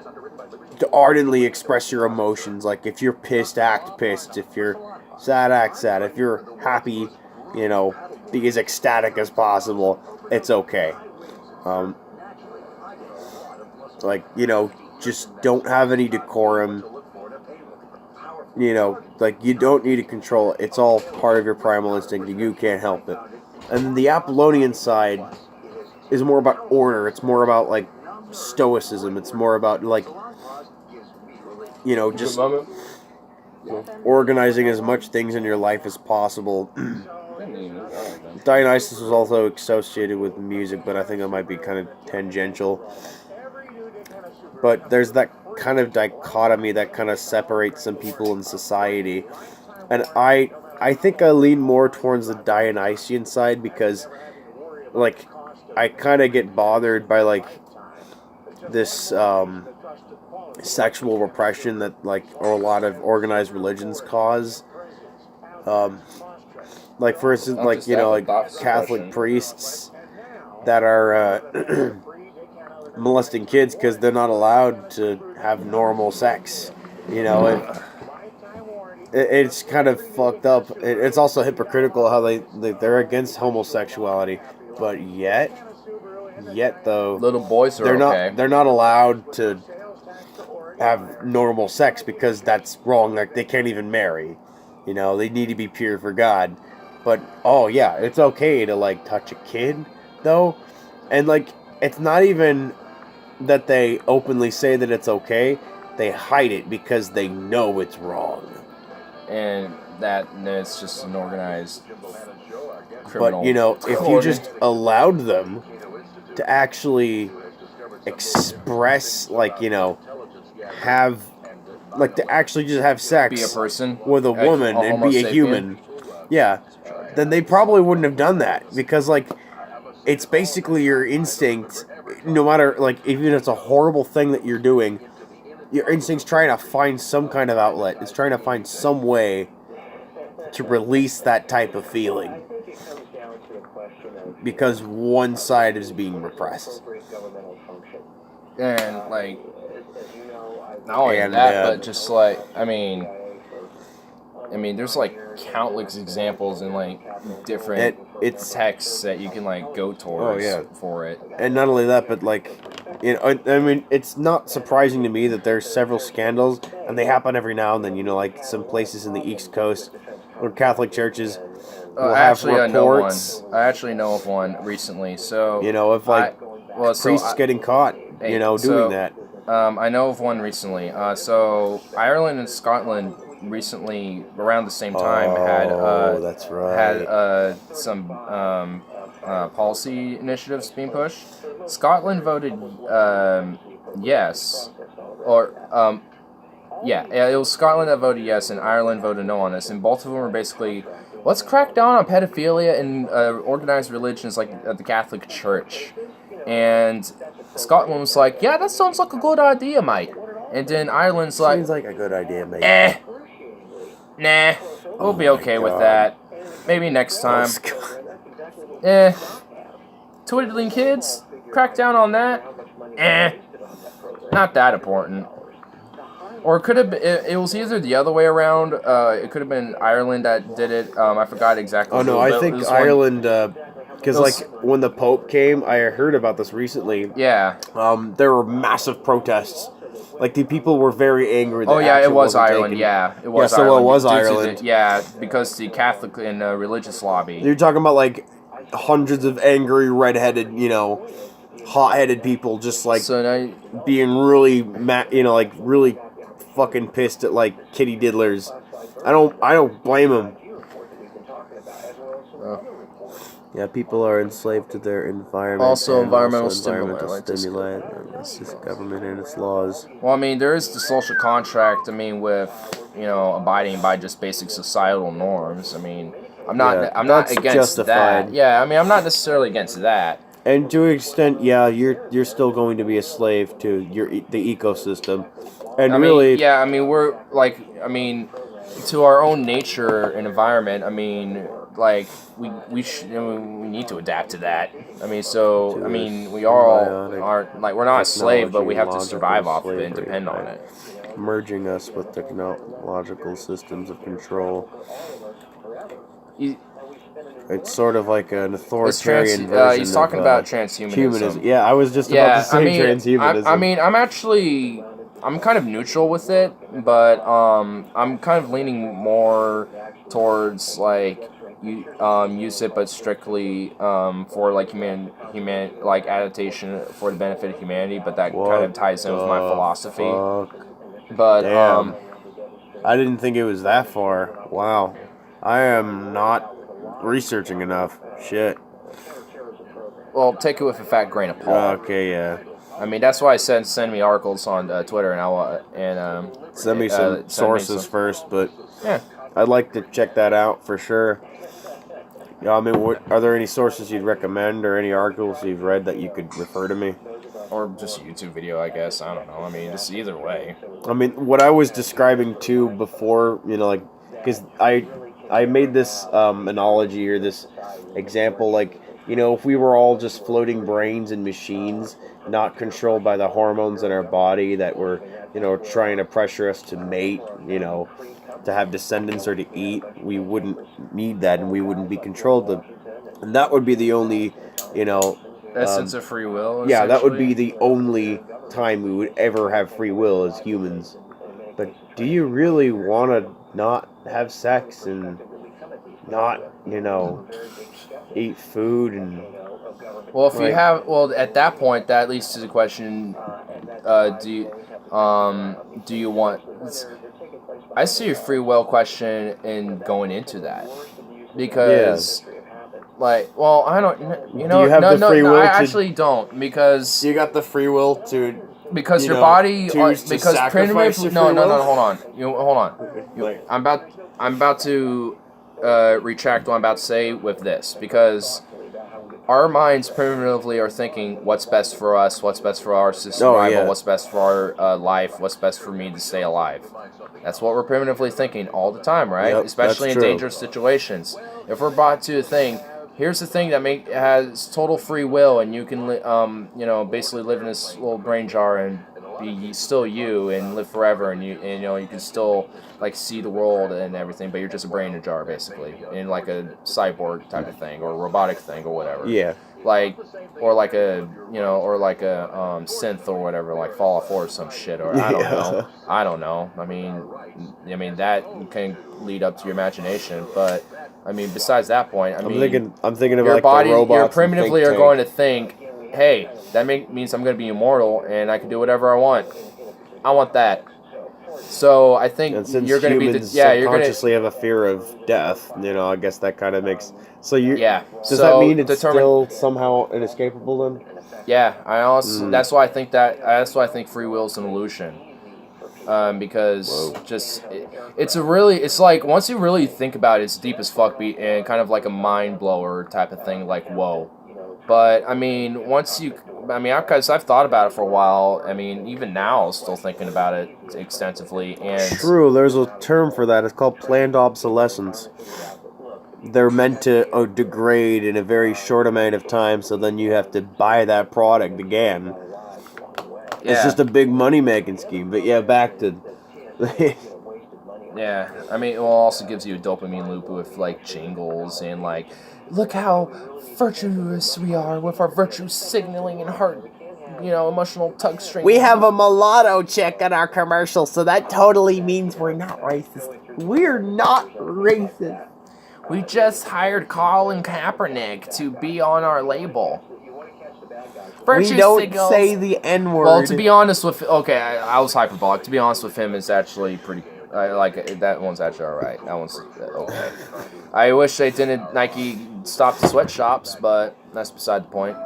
ardently express your emotions. Like, if you're pissed, act pissed. If you're sad, act sad. If you're happy, be as ecstatic as possible. It's okay. Just don't have any decorum. Like, you don't need to control it. It's all part of your primal instinct, and you can't help it. And then the Apollonian side is more about order. It's more about, like, stoicism. It's more about, like, just organizing as much things in your life as possible. Dionysus was also associated with music, but I think that might be kind of tangential. But there's that kind of dichotomy that kind of separates some people in society. And I think I lean more towards the Dionysian side because, like, I kind of get bothered by, like, this sexual repression that, like, or a lot of organized religions cause. Like, for instance, like, like Catholic priests that are molesting kids because they're not allowed to have normal sex. It's kind of fucked up. It's also hypocritical how they're against homosexuality, but yet though,
Little boys are okay.
They're not allowed to have normal sex because that's wrong. Like, they can't even marry. They need to be pure for God. But it's okay to, like, touch a kid though, and, like, it's not even that they openly say that it's okay. They hide it because they know it's wrong.
And it's just an organized criminal.
But, if you just allowed them to actually express, like, have, like, to actually just have sex
be a person
with a woman and be a human, then they probably wouldn't have done that because, like, it's basically your instinct, no matter, like, even if it's a horrible thing that you're doing, your instinct's trying to find some kind of outlet. It's trying to find some way to release that type of feeling because one side is being repressed.
And, like, not only that, but just, like, I mean, there's, like, countless examples in, like, different texts that you can, like, go towards for it.
And not only that, but, like, it's not surprising to me that there's several scandals, and they happen every now and then, like, some places in the East Coast or Catholic churches will have reports.
I actually know of one recently, so...
of, like, priests getting caught, doing that.
I know of one recently. So Ireland and Scotland recently, around the same time,
that's right.
had some policy initiatives being pushed. Scotland voted yes, or it was Scotland that voted yes, and Ireland voted no on this. And both of them were basically, let's crack down on pedophilia and organized religions like the Catholic Church. And Scotland was like, yeah, that sounds like a good idea, mate. And then Ireland's like,
seems like a good idea, mate.
Nah, we'll be okay with that. Maybe next time. Twiddling kids, crack down on that. Not that important. Or it could have been, it was either the other way around. It could have been Ireland that did it. I forgot exactly.
Oh no, I think Ireland. Because, like, when the Pope came, I heard about this recently.
Yeah.
There were massive protests. Like, the people were very angry.
Oh, yeah, it was Ireland.
Taken.
Yeah, it was Ireland.
So it was Ireland.
Because the Catholic and religious lobby.
You're talking about, like, hundreds of angry, red-headed, hot-headed people just, like, being really, like, really fucking pissed at, like, kitty diddlers. I don't blame them. Yeah, people are enslaved to their environment.
Also, environmental stimuli.
It's just government and its laws.
Well, I mean, there is the social contract. I mean, with abiding by just basic societal norms. I mean, I'm not against
justified.
that. Yeah, I mean, I'm not necessarily against that.
And to an extent, yeah, you're still going to be a slave to the ecosystem, and
I mean,
really,
yeah, I mean, we're like, I mean, to our own nature and environment. I mean, like we need to adapt to that. I mean, so
To
I
this
mean, we all
symbiotic
aren't like we're not a slave, but we have to
technology and
survive
logical
off of it and
slavery,
depend on
right.
it.
Merging us with technological systems of control.
You-
It's sort of like an
It's
authoritarian version
he's talking
of
about transhumanism.
humanism. Yeah, I was just about
Yeah,
to say transhumanism.
I mean, I'm kind of neutral with it, but I'm kind of leaning more towards like you use it, but strictly for like human like adaptation for the benefit of humanity. But that kind of ties in with my philosophy.
Fuck?
But
Damn. I didn't think it was that far. Wow. I am not researching enough. Shit.
well, take it with a fat grain of salt.
Okay, yeah.
I mean, that's why I said send me articles on Twitter, and
Send me some sources first, but
Yeah.
I'd like to check that out for sure. Yeah, I mean, are there any sources you'd recommend or any articles you've read that you could refer to me?
Or just a YouTube video, I guess. I don't know. I mean, just either way.
I mean, what I was describing too before, like, because I made this analogy or this example, like, if we were all just floating brains and machines, not controlled by the hormones in our body that were, trying to pressure us to mate, to have descendants or to eat, we wouldn't need that and we wouldn't be controlled. And that would be the only,
Essence of free will.
yeah, that would be
essentially.
the only time we would ever have free will as humans. But do you really want to not have sex and not, eat food and...
Well, if you
like-
have, well, at that point, that leads to the question: do you want? I see a free will question in going into that because, like, well, I don't,
Do you have the free will
I
to-
actually don't because
You got the free will to...
your body
choose to
because
sacrifice
primitive.
your
No,
free
no, no,
will?
hold on. Hold on.
Like-
I'm about to retract what I'm about to say with this because our minds primitively are thinking what's best for us, what's best for our survival,
yeah.
what's best for our life, what's best for me to stay alive. That's what we're primitively thinking all the time, right?
Yep,
Especially
that's
in
true.
dangerous situations. If we're brought to a thing, here's the thing that has total free will, and you can basically live in this little brain jar and be still you and live forever, and you can still like see the world and everything, but you're just a brain in a jar basically, in like a cyborg type of thing or a robotic thing or whatever.
Yeah.
Or like a synth or whatever, like Fallout 4 or some shit, or I don't
Yeah.
know. I don't know. I mean that can lead up to your imagination, but I mean besides that point,
I'm thinking of
your
like
body,
the robots.
you primitively are going to think, hey, that means I'm going to be immortal and I can do whatever I want. I want that. So I think
And since
you're going to be
humans
you're going to
subconsciously have a fear of death, I guess that kind of makes... So you...
yeah.
Does
So
that mean it's
determine-
still somehow inescapable then?
Yeah, I also that's why I think free will is an illusion. Because it's like once you really think about it, it's deep as fuck and kind of like a mind blower type of thing, like whoa. But I mean, because I've thought about it for a while. I mean, even now, still thinking about it extensively. And
True, there's a term for that. It's called planned obsolescence. They're meant to degrade in a very short amount of time, so then you have to buy that product again. It's just a big money-making scheme. But yeah, back to...
Yeah, I mean, it also gives you a dopamine loop with like jingles and like, look how virtuous we are with our virtue signaling and heart, emotional tug string.
We have a mulatto chick in our commercial, so that totally means we're not racist. We're not racist.
We just hired Colin Kaepernick to be on our label.
We don't say the N-word.
Well, to be honest with, I was hyperbolic. To be honest with him, it's actually pretty. That one's actually all right. That one's okay. I wish they didn't Nike stop the sweatshops, but that's beside the point.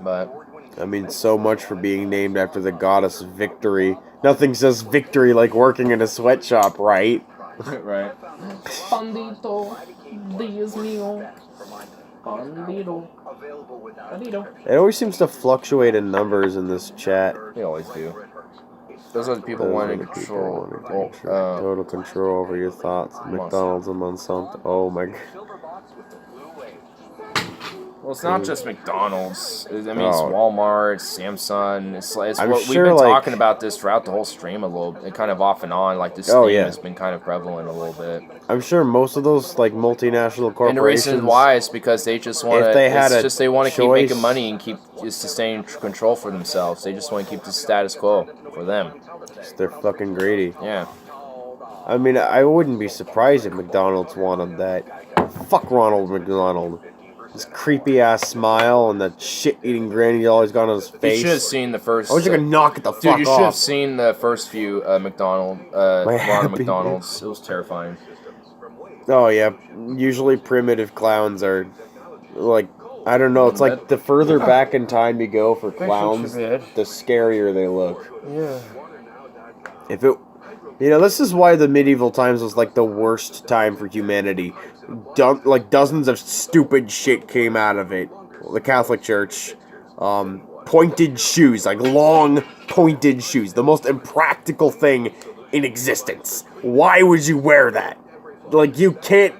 But
I mean, so much for being named after the goddess Victory. Nothing says victory like working in a sweatshop, right?
right. Bandito, Dios mío. Bonito. Bonito.
It always seems to fluctuate in numbers in this chat.
They always do. Those are the people
Those
wanting
are the people
control.
wanting total control over your thoughts. McDonald's and Monsanto. Oh my god.
Well, it's not just McDonald's. I mean, it's
Oh.
Walmart, Samsung. It's
I'm
what
sure,
we've been
like-
talking about this throughout the whole stream a little, and kind of off and on. Like this
Oh,
theme
yeah.
has been kind of prevalent a little bit.
I'm sure most of those like multinational corporations.
And the reason why is because they just want to.
If they had
It's
a
just they want to keep
choice-
making money and keep just sustaining control for themselves. They just want to keep the status quo for them.
They're fucking greedy.
Yeah.
I mean, I wouldn't be surprised if McDonald's wanted that. Fuck Ronald McDonald. His creepy ass smile and that shit eating grin he's always got on his
You
face.
should have seen the first.
I wish I could knock it the
Dude,
fuck
you should have
off.
seen the first few Ronald
happy
McDonald's. It was terrifying.
Oh yeah, usually primitive clowns are like, I don't know. It's like the further back in time you go for clowns, the scarier they look.
Yeah.
If it, this is why the medieval times was like the worst time for humanity. Like dozens of stupid shit came out of it. The Catholic Church, pointed shoes, like long pointed shoes, the most impractical thing in existence. Why would you wear that? Like you can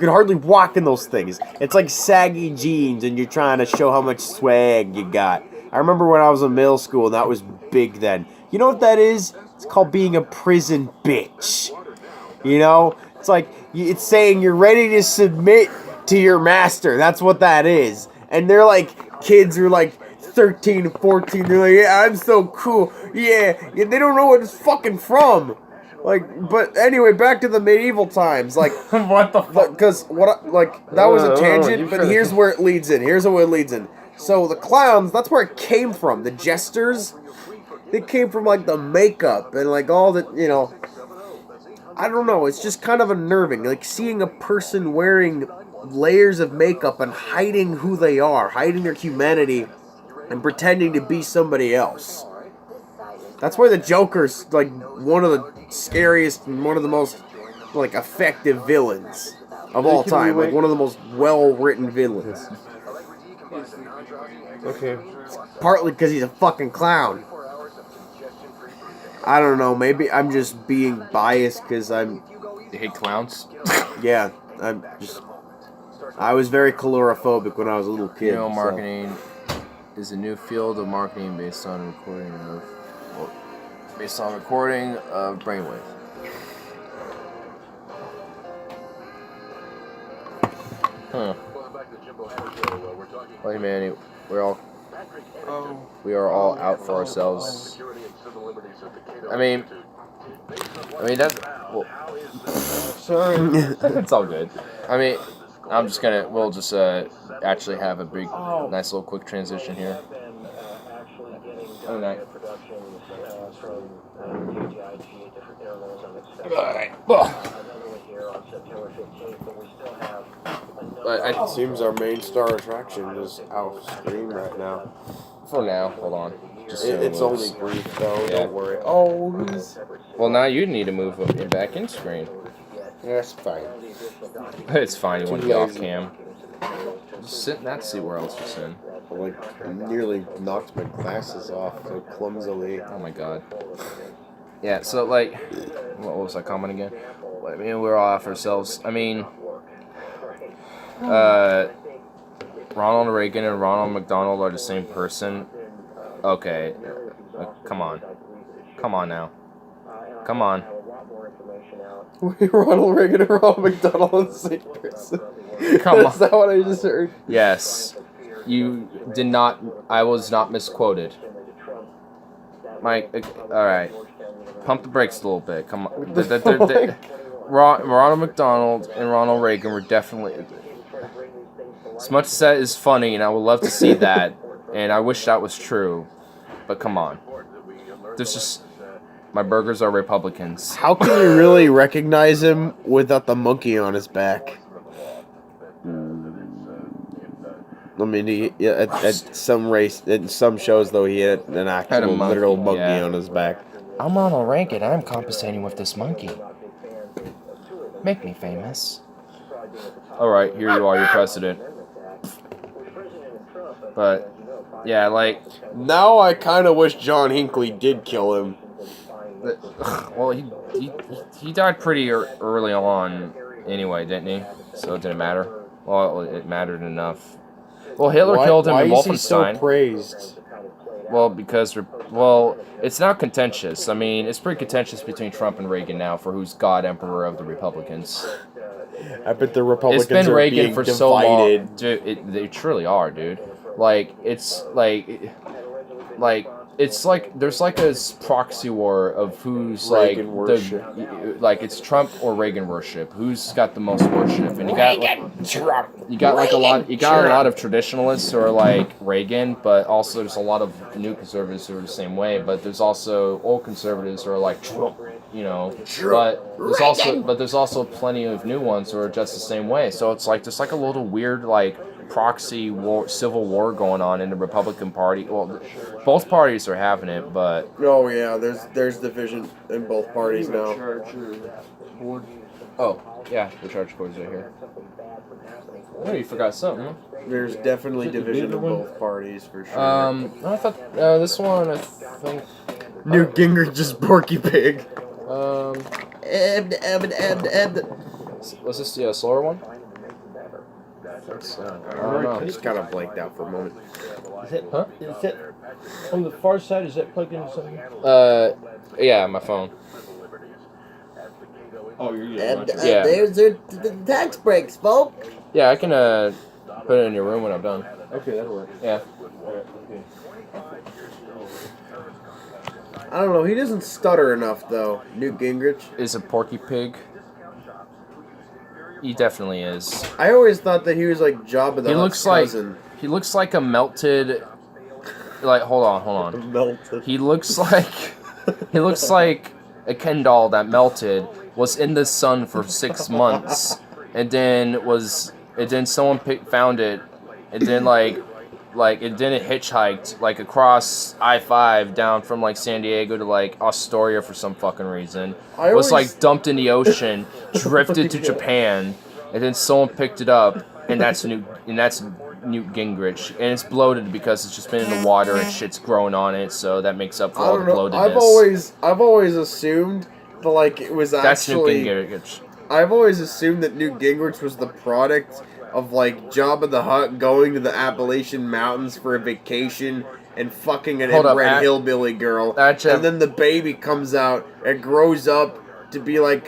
hardly walk in those things. It's like saggy jeans and you're trying to show how much swag you got. I remember when I was in middle school and that was big then. You know what that is? It's called being a prison bitch. It's like, it's saying you're ready to submit to your master. That's what that is. And they're like, kids who are like 13, 14. They're like, yeah, I'm so cool. Yeah, they don't know what it's fucking from. Like, but anyway, back to the medieval times. Like,
What the fuck?
because that was a tangent, but here's where it leads in. Here's where it leads in. So the clowns, that's where it came from. The jesters, they came from like the makeup and like all the, I don't know. It's just kind of unnerving. Like seeing a person wearing layers of makeup and hiding who they are, hiding their humanity, and pretending to be somebody else. That's why the Joker's like one of the scariest and one of the most like effective villains of all time. Like one of the most well-written villains.
Okay.
Partly because he's a fucking clown. I don't know. Maybe I'm just being biased because
You hate clowns?
yeah, I was very calorophobic when I was a little kid.
Email
so-
marketing is a new field of marketing based on recording of brainwave. Huh. Hey man, we are all out for ourselves. I mean that's well. Sorry, it's all good. I mean, we'll just actually have a big, nice little quick transition here. Alright.
It seems our main star attraction is off screen right now.
For now, hold on. Just so
It's
it
only
moves.
brief though.
Yeah.
Don't worry. Oh,
Well, now you need to move it back in screen.
that's fine.
It's fine. You want to get off
lazy.
cam. Just sit in that seat where else you're sitting.
I nearly knocked my glasses off so clumsily.
Oh my god. Yeah. So like, what was that comment again? I mean, we're all off ourselves. I mean, Ronald Reagan and Ronald McDonald are the same person. Okay. Come on. Come on now. Come on.
Ronald Reagan and Ronald McDonald are the same person.
Come on.
Is that what I just heard?
Yes. You did not. I was not misquoted. Mike, alright. Pump the brakes a little bit. Come on. Ronald McDonald and Ronald Reagan were definitely. As much as that is funny, and I would love to see that, and I wish that was true, but come on. There's just. My burgers are Republicans.
How can you really recognize him without the monkey on his back? I mean, at some shows though, he had an actual
monkey,
literal monkey
yeah.
on his back.
I'm Ronald Reagan. I'm compensating with this monkey. Make me famous. All right, here you are, your president.
But yeah, like,
Now I kind of wish John Hinckley did kill him.
well, he died pretty early on anyway, didn't he? So it didn't matter. Well, it mattered enough. Well, Hitler killed him in
Why is he so
Wolfenstein.
praised?
Well, because it's not contentious. I mean, it's pretty contentious between Trump and Reagan now for who's God Emperor of the Republicans.
I bet the Republicans
It's been
are
Reagan
being
for
divided.
so long, dude. They truly are, dude. Like it's like there's like a proxy war of who's
Reagan
like
worship.
like it's Trump or Reagan worship. Who's got the most worship? And you got a lot of traditionalists who are like Reagan, but also there's a lot of new conservatives who are the same way. But there's also old conservatives who are like Trump, you know. But there's also plenty of new ones who are just the same way. So it's like there's like a little weird like proxy war, civil war going on in the Republican Party. Well, both parties are having it, but
Oh yeah, there's division in both parties now.
oh yeah, the charge cord's right here. Oh, you forgot something.
There's definitely division in both parties for sure.
I thought this one. I think.
Newt Gingrich is Porky Pig.
Was this the slower one? I don't know.
I just kind of blanked out for a moment.
Is it on the far side? Is that plugged into something?
Yeah, my phone.
Oh, you're using
Yeah.
There's the tax breaks, folks.
Yeah, I can put it in your room when I'm done.
Okay, that'll work.
Yeah.
Okay.
I don't know. He doesn't stutter enough though. Newt Gingrich.
Is a Porky Pig. He definitely is.
I always thought that he was like Jabba the Hutt's cousin.
He looks like a melted. Like hold on.
Melted.
He looks like a Ken doll that melted, was in the sun for 6 months, and then someone found it, and then it hitchhiked like across I-5 down from like San Diego to like Astoria for some fucking reason. Was like dumped in the ocean, drifted to Japan, and then someone picked it up, and that's Newt Gingrich, and it's bloated because it's just been in the water and shit's growing on it, so that makes up for all the bloatedness.
I've always assumed that like it was
That's
actually.
Newt Gingrich.
I've always assumed that Newt Gingrich was the product of like Jabba the Hutt going to the Appalachian Mountains for a vacation and fucking an inbred hillbilly girl, and then the baby comes out and grows up to be like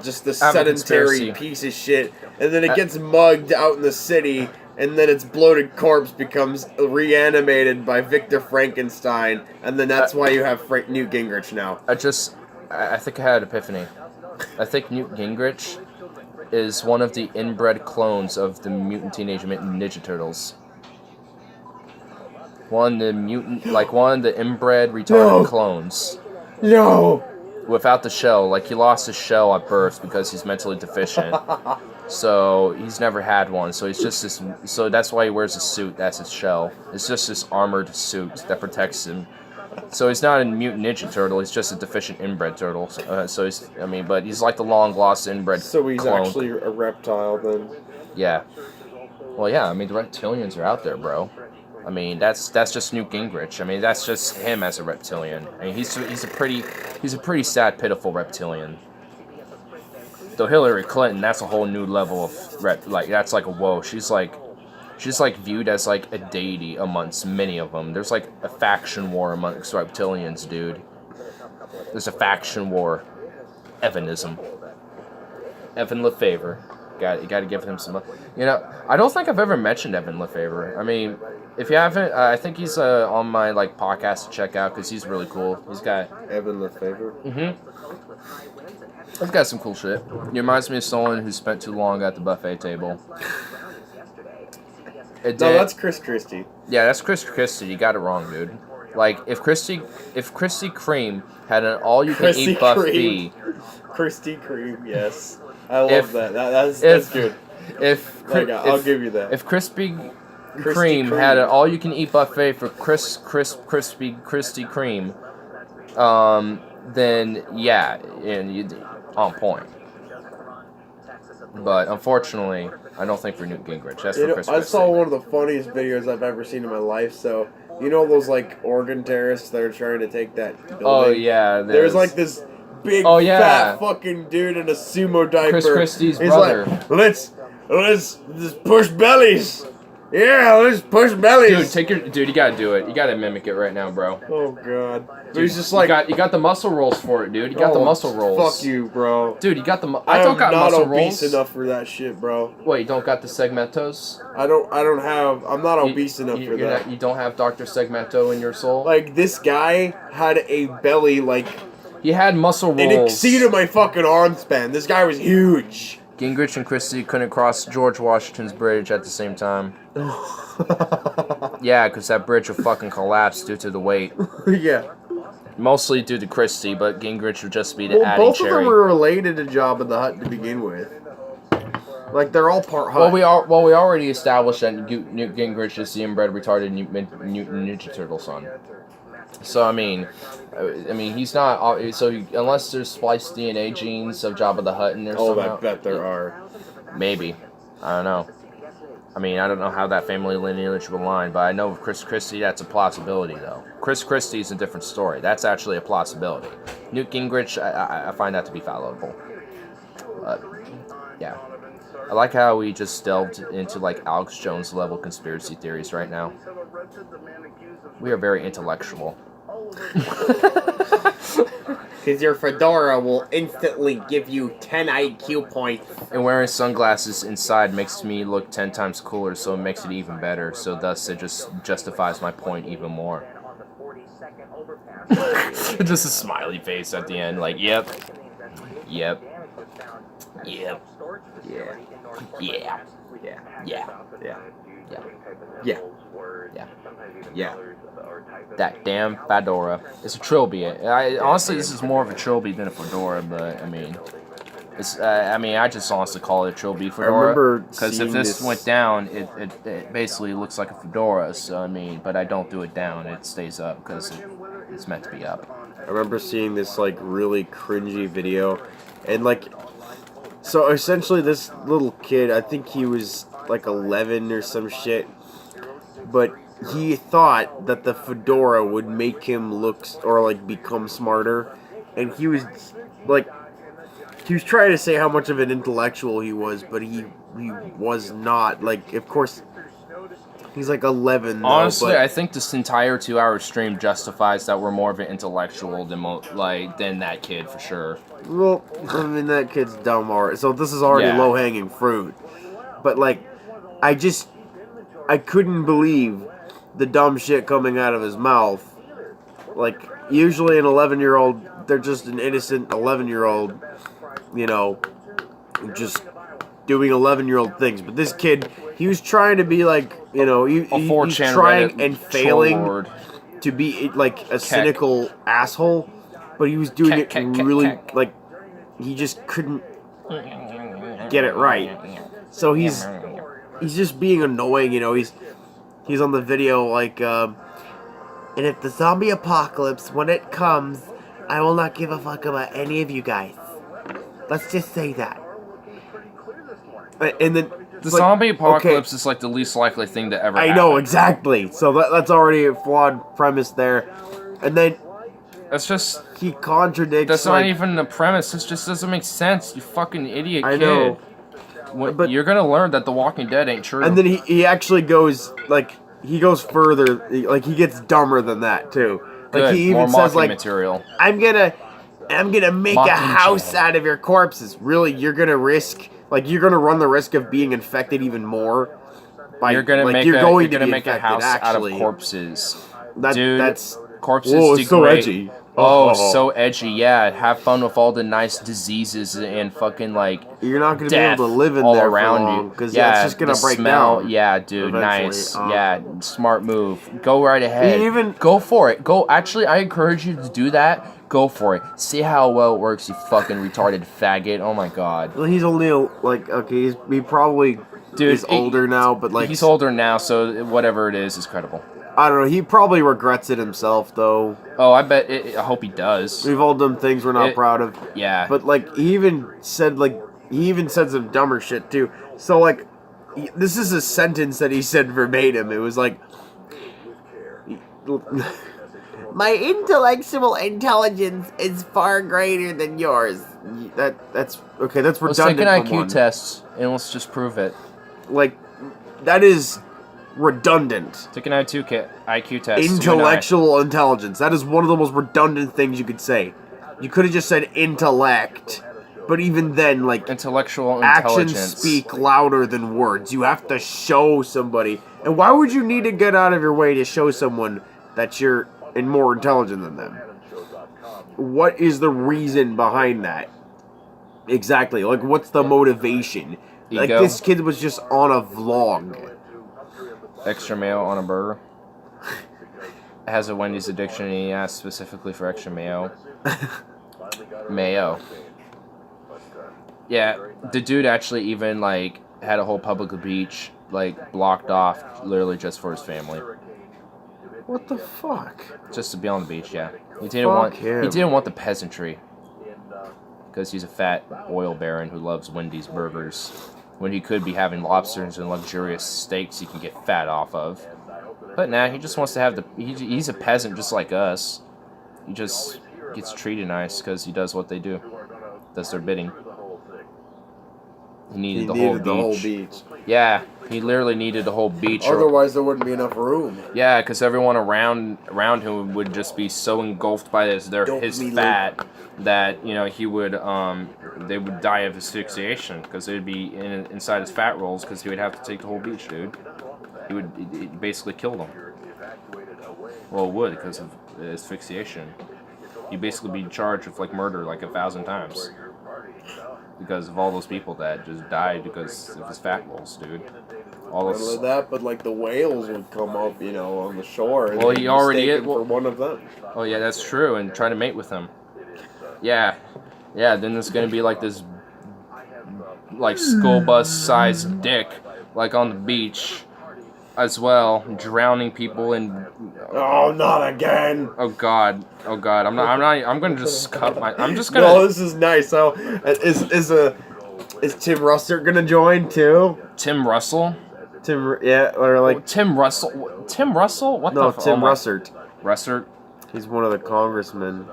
just a sedentary piece of shit, and then it gets mugged out in the city, and then its bloated corpse becomes reanimated by Victor Frankenstein, and then that's why you have Newt Gingrich now.
I think I had an epiphany. I think Newt Gingrich is one of the inbred clones of the Mutant Teenage Ninja Turtles. One of the inbred retarded clones.
No!
Without the shell, like he lost his shell at birth because he's mentally deficient. So he's never had one. So he's just this. So that's why he wears a suit. That's his shell. It's just this armored suit that protects him. So he's not a mutant ninja turtle. He's just a deficient inbred turtle. But he's like the long lost inbred.
So he's
clone.
actually a reptile then.
Yeah. Well, yeah. I mean, the reptilians are out there, bro. I mean, that's just Newt Gingrich. I mean, that's just him as a reptilian. I mean, he's a pretty sad, pitiful reptilian. Though Hillary Clinton, that's a whole new level of that's like a whoa. She's like viewed as like a deity amongst many of them. There's like a faction war amongst reptilians, dude. There's a faction war. Evanism. Evan LeFevre. You got to give him some. You know, I don't think I've ever mentioned Evan LeFevre. I mean, if you haven't, I think he's on my like podcast to check out because he's really cool. He's got
Evan LeFevre.
He's got some cool shit. He reminds me of someone who spent too long at the buffet table.
No, that's Chris Christie.
Yeah, that's Chris Christie. You got it wrong, dude. Like if Krispy Kreme had an all-you-can-eat buffet.
Krispy Kreme, yes. I love that. That's good. I'll give you that.
If Krispy Kreme had an all-you-can-eat buffet for Krispy Kreme, then yeah, and you on point. But unfortunately, I don't think for Newt Gingrich. That's
You
for
know,
Chris
I
Christie.
saw one of the funniest videos I've ever seen in my life. So, you know those like Oregon terrorists that are trying to take that building?
Oh yeah,
There's like this big fat fucking dude in a sumo diaper.
Chris Christie's
He's
brother.
like, let's just push bellies. Yeah, let's push bellies.
Dude, you gotta do it. You gotta mimic it right now, bro.
Oh god. But
Dude,
he's just like,
you got the muscle rolls for it, dude. You got the muscle rolls.
Fuck you, bro.
Dude, you got the.
I
don't
am
got
not
muscle
obese
rolls.
enough for that shit, bro.
Wait, you don't got the segmentos?
I'm not obese enough for that.
You don't have Dr. Segmento in your soul?
Like, this guy had a belly, like,
he had muscle rolls.
it exceeded my fucking arm span. This guy was huge.
Gingrich and Christie couldn't cross George Washington's bridge at the same time. Yeah, because that bridge would fucking collapse due to the weight.
Yeah.
Mostly due to Christie, but Gingrich would just be the
Well,
adding
both
cherry.
of them were related to Jabba the Hutt to begin with. Like, they're all part Hutt.
Well, we already established that Newt Gingrich is the inbred retarded Mutant Ninja Turtle son. So I mean, he's not. So unless there's spliced DNA genes of Jabba the Hutt in there somehow.
I bet there are.
Maybe. I don't know. I mean, I don't know how that family lineage will align, but I know with Chris Christie, that's a possibility, though. Chris Christie's a different story. That's actually a possibility. Newt Gingrich, I find that to be fallible. But, yeah. I like how we just delved into, like, Alex Jones level conspiracy theories right now. We are very intellectual.
Because your fedora will instantly give you 10 IQ points.
And wearing sunglasses inside makes me look 10 times cooler, so it makes it even better. So thus, it just justifies my point even more. Just a smiley face at the end, like, yep. Yep. Yep.
Yeah.
Yeah.
Yeah.
Yeah.
Yeah.
Yeah.
Yeah.
Yeah.
Yeah.
That damn fedora. It's a trilby. Honestly, this is more of a trilby than a fedora, but I mean, it's. I just honestly call it a trilby fedora because if this went down, it basically looks like a fedora. So I mean, but I don't do it down; it stays up because it's meant to be up.
I remember seeing this, like, really cringy video, and, like, so essentially this little kid, I think he was, like, 11 or some shit, but he thought that the fedora would make him look, or, like, become smarter, and he was, like, he was trying to say how much of an intellectual he was, but he was not, like, of course, he's, like, 11, though,
Honestly,
but
I think this entire 2-hour stream justifies that we're more of an intellectual than that kid, for sure.
well, I mean, that kid's dumb already, so this is already
Yeah.
low-hanging fruit, but, like, I couldn't believe the dumb shit coming out of his mouth. Like, usually an 11-year-old, they're just an innocent 11-year-old, you know, just doing 11-year-old things. But this kid, he was trying to be like, you know, he's trying and failing to be like a cynical asshole, but he was doing it really, like, he just couldn't get it right. So he's just being annoying, you know, he's on the video like, and if the zombie apocalypse, when it comes, I will not give a fuck about any of you guys. Let's just say that. And then
The zombie apocalypse is like the least likely thing to ever happen.
I know, exactly. So that's already a flawed premise there. And then
That's just...
he contradicts.
That's
like,
not even the premise. This just doesn't make sense, you fucking idiot kid.
I know.
But you're gonna learn that The Walking Dead ain't true.
And then he actually goes, like, he goes further. Like, he gets dumber than that, too. Like,
Good,
he even
more
says, like,
material.
I'm gonna make a house out of your corpses. Really, you're gonna risk, like, you're gonna run the risk of being infected even more. By,
You're gonna
like,
make
you're
a,
going
you're
to
gonna
be
make a
infected,
house
actually.
out of corpses.
Dude, that's
corpses
whoa, it's so
degrade.
edgy.
Oh, so edgy, yeah. Have fun with all the nice diseases and fucking, like,
you're not gonna
death
be able to live in
all
there
around
for long,
you.
because
Yeah,
it's just gonna
the
break
smell,
down.
yeah, dude,
eventually.
nice. Yeah, smart move. Go right ahead.
Even
go for it. Go. Actually, I encourage you to do that. Go for it. See how well it works, you fucking retarded faggot. Oh my god.
well, he's only like, okay, he probably is older now, but like
he's older now, so whatever it is credible.
I don't know. He probably regrets it himself, though.
Oh, I bet. I hope he does.
We've all done things we're not proud of.
Yeah.
But like, he even said some dumber shit too. So like,
this is a sentence that he said verbatim. It was like,
My intellectual intelligence is far greater than yours.
that's okay. That's
Let's take
redundant.
an
for
IQ
one.
test and let's just prove it.
Like, that is redundant.
Take an IQ test. you and I.
Intellectual intelligence. That is one of the most redundant things you could say. You could have just said intellect. But even then, like,
Intellectual
actions
intelligence.
speak louder than words. You have to show somebody. And why would you need to get out of your way to show someone that you're more intelligent than them? What is the reason behind that? Exactly. Like, what's the motivation? Like,
Ego.
this kid was just on a vlog.
Extra mayo on a burger. Has a Wendy's addiction and he asked specifically for extra mayo. Mayo. Yeah, the dude actually even, like, had a whole public beach, like, blocked off literally just for his family.
What the fuck?
Just to be on the beach, yeah. He didn't
Fuck
want
him.
he didn't want the peasantry. Because he's a fat oil baron who loves Wendy's burgers. When he could be having lobsters and luxurious steaks he can get fat off of. But nah, he just wants to have the... He's a peasant just like us. He just gets treated nice because he does what they do. Does their bidding. He needed, the whole beach. Yeah, he literally needed the whole beach.
Otherwise, there wouldn't be enough room.
Yeah, because everyone around him would just be so engulfed by his fat that, you know, he would they would die of asphyxiation because they'd be inside his fat rolls because he would have to take the whole beach, dude. It basically kill them. Well, it would because of asphyxiation. You'd basically be charged with like murder like 1,000 times. Because of all those people that just died because of his fat rolls, dude. All
Not
those.
only that, but like the whales would come up, you know, on the shore. And
Well,
they'd
he
be
already
mistaken
is- well-
for one of them.
Oh yeah, that's true, and try to mate with him. Yeah, then there's gonna be like this, like school bus sized dick, like on the beach, as well, drowning people in.
Oh, not again!
Oh god, I'm gonna just cut my. I'm just gonna.
No, this is nice. So, is Tim Russert gonna join too?
Tim Russell.
Yeah, or like
Tim Russell. Tim Russell? What
no,
the?
Tim Russert.
Russert.
He's one of the congressmen.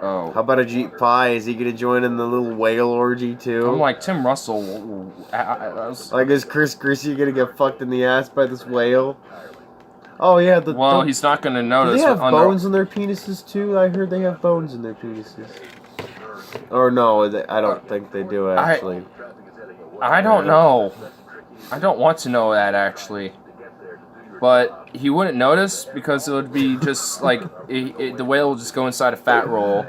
Oh.
How about a Jeep Pie? Is he gonna join in the little whale orgy too?
I'm like Tim Russell. I was,
Like, is Chris Christie gonna get fucked in the ass by this whale? Oh yeah,
well, he's not gonna
do
notice.
they have bones in their penises too? I heard they have bones in their penises. Or no, I don't think they do actually.
I don't know. I don't want to know that actually. But he wouldn't notice because it would be just like the whale will just go inside a fat roll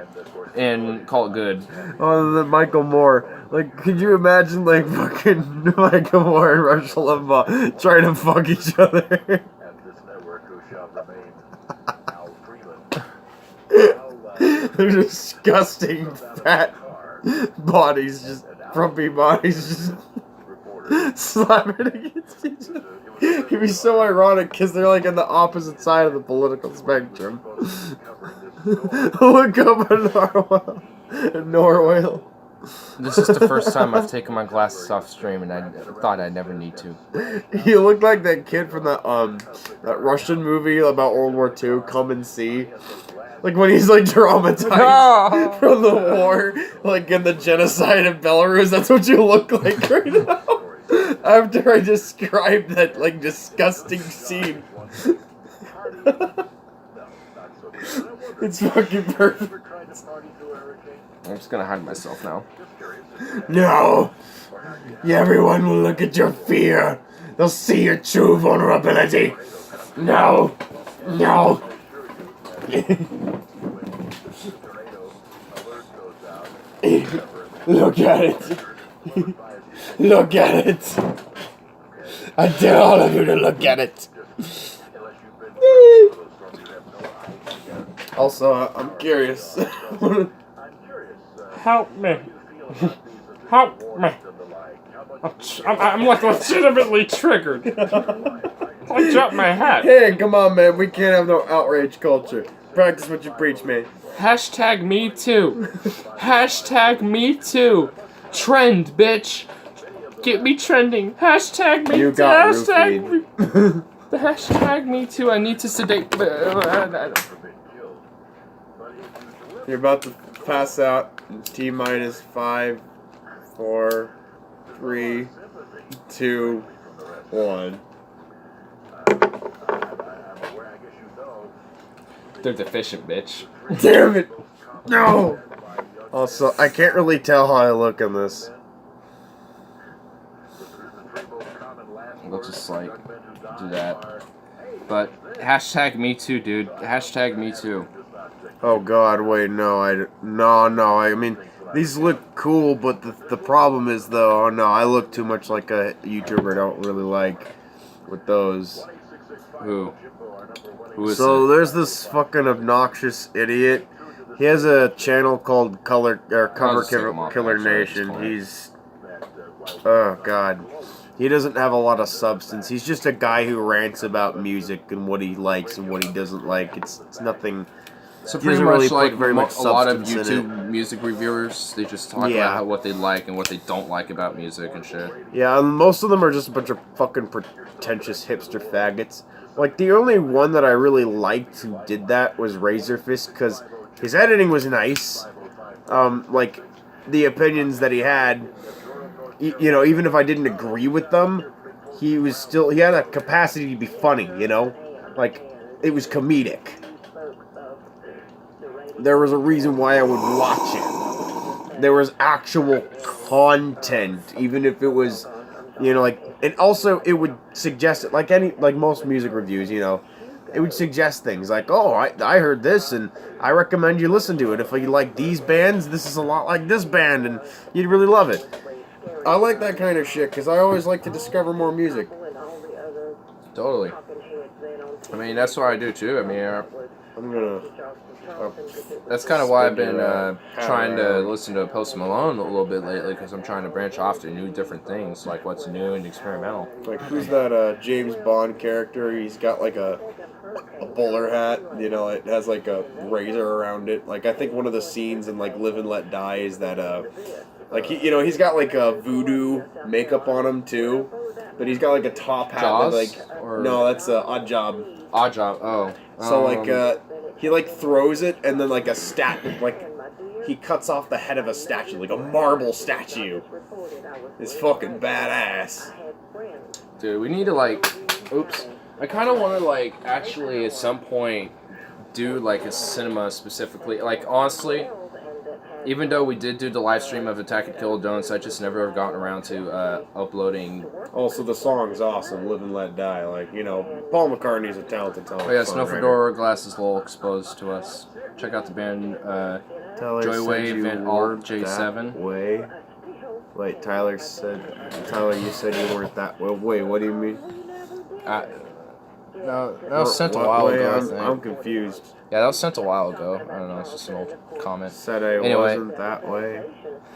and call it good.
Oh, the Michael Moore. Like, could you imagine, like, fucking Michael Moore and Rush Limbaugh trying to fuck each other? They're disgusting fat bodies, just frumpy bodies, just slapping against each other. It'd be so ironic because they're like on the opposite side of the political spectrum. Look up at Norway.
This is the first time I've taken my glasses off stream, and I thought I'd never need to.
You look like that kid from that Russian movie about World War II, Come and See. Like when he's like traumatized from the war, like in the genocide in Belarus. That's what you look like right now. After I described that like disgusting scene. It's fucking perfect.
I'm just gonna hide myself now.
No! Everyone will look at your fear. They'll see your true vulnerability. No! No! Look at it. Look at it. I dare all of you to look at it. Also, I'm curious.
Help me. Help me. I'm like legitimately triggered. I dropped my hat.
Hey, come on, man. We can't have no outrage culture. Practice what you preach, man.
Hashtag me too. Hashtag me too. Trend, bitch.
Get me trending. Hashtag me.
You got
hashtag me.
roofied.
The hashtag me too. I need to sedate.
You're about to pass out. T minus 5, 4, 3, 2, 1.
They're deficient, bitch.
Damn it! No! Also, I can't really tell how I look in this.
We'll just like do that. But hashtag me too, dude. Hashtag me too.
Oh god, wait, no, I mean, these look cool, but the problem is, though, oh no, I look too much like a YouTuber I don't really like with those.
Who? Who is
So
it?
there's this fucking obnoxious idiot. He has a channel called Cover
just take him off,
Killer
actually, it's
Nation.
fine.
He's, oh god, he doesn't have a lot of substance. He's just a guy who rants about music and what he likes and what he doesn't like. It's nothing.
So
He
pretty
doesn't
much
really put
like
very much
a lot of
substance in
YouTube music reviewers, they just talk
Yeah.
about how, what they like and what they don't like about music and shit.
Yeah, and most of them are just a bunch of fucking pretentious hipster faggots. Like, the only one that I really liked who did that was Razorfist, because his editing was nice. Like, the opinions that he had, you know, even if I didn't agree with them, he had a capacity to be funny, you know? Like, it was comedic. There was a reason why I would watch it. There was actual content, even if it was, you know, like, and also it would suggest it, like most music reviews, you know, it would suggest things like, oh, I heard this and I recommend you listen to it. If you like these bands, this is a lot like this band and you'd really love it. I like that kind of shit because I always like to discover more music.
Totally. I mean, that's what I do too. I mean,
I'm gonna.
that's kind of why I've been trying to listen to Post Malone a little bit lately, because I'm trying to branch off to new different things, like what's new and experimental.
Like, who's that James Bond character? He's got like a bowler hat, you know, it has like a razor around it. Like, I think one of the scenes in like Live and Let Die is that like, he's got like a voodoo makeup on him too, but he's got like a top hat.
Jaws?
Like,
Or-
no, that's Odd Job.
Odd Job. Oh.
So like he like throws it and then like he cuts off the head of a statue, like a marble statue. It's fucking badass.
Dude, we need to like. Oops. I kind of want to like actually at some point do like a cinema specifically. Like honestly, even though we did do the live stream of Attack and Kill Donuts, I just never have gotten around to uploading.
Also, the song's awesome, Live and Let Die. Like, you know, Paul McCartney's a talented
Oh yeah, Snow
songwriter.
Fedora Glasses Lowell exposed to us. Check out the band
Tyler
Joywave
said you
and Alt
weren't
J7.
that way. Wait, Tyler, you said you weren't that way. Wait, what do you mean?
No, that was sent a
What
while
way?
ago, I think.
I'm confused.
Yeah, that was sent a while ago. I don't know, it's just an old comment.
Said I
Anyway.
wasn't that way.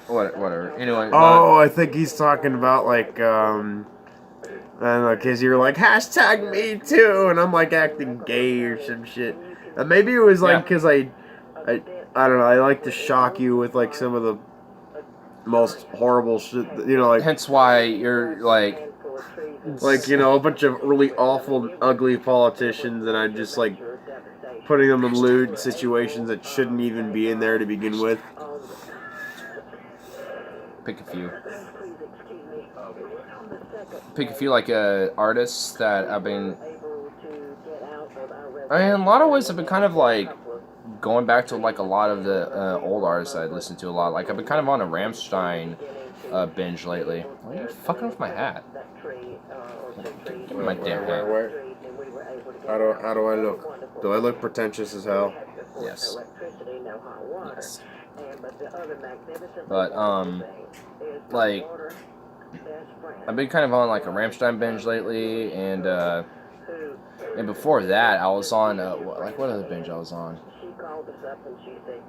Whatever. Anyway.
Oh, I think he's talking about like I don't know, cause you're like hashtag me too, and I'm like acting gay or some shit. And maybe it was like cause I don't know. I like to shock you with like some of the most horrible shit. You know, like
hence why you're like.
you know, a bunch of really awful, ugly politicians, and I'm just like putting them in lewd situations that shouldn't even be in there to begin with.
Pick a few. Pick a few like artists that I've been. I mean, in a lot of ways, I've been kind of like going back to like a lot of the old artists I listened to a lot. Like I've been kind of on a Rammstein binge lately. Why are you fucking with my hat? Give me my damn hat.
How do I look? Do I look pretentious as hell?
Yes. Yes. But like I've been kind of on like a Rammstein binge lately, and before that I was on what other binge I was on?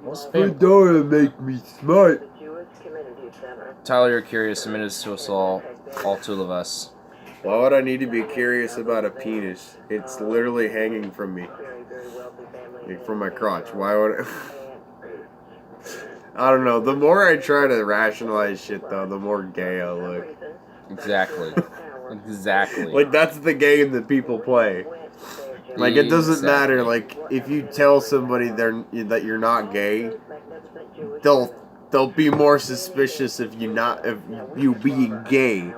What's the band?
Fedora make me smart.
Tyler, you're curious. Submit this to us all two of us.
Why would I need to be curious about a penis? It's literally hanging from me. Like, from my crotch. Why would I... I don't know. The more I try to rationalize shit, though, the more gay I look.
Exactly. Exactly.
Like, that's the game that people play. Like, it doesn't matter.
Exactly.
Like, if you tell somebody that you're not gay, they'll be more suspicious if you being gay.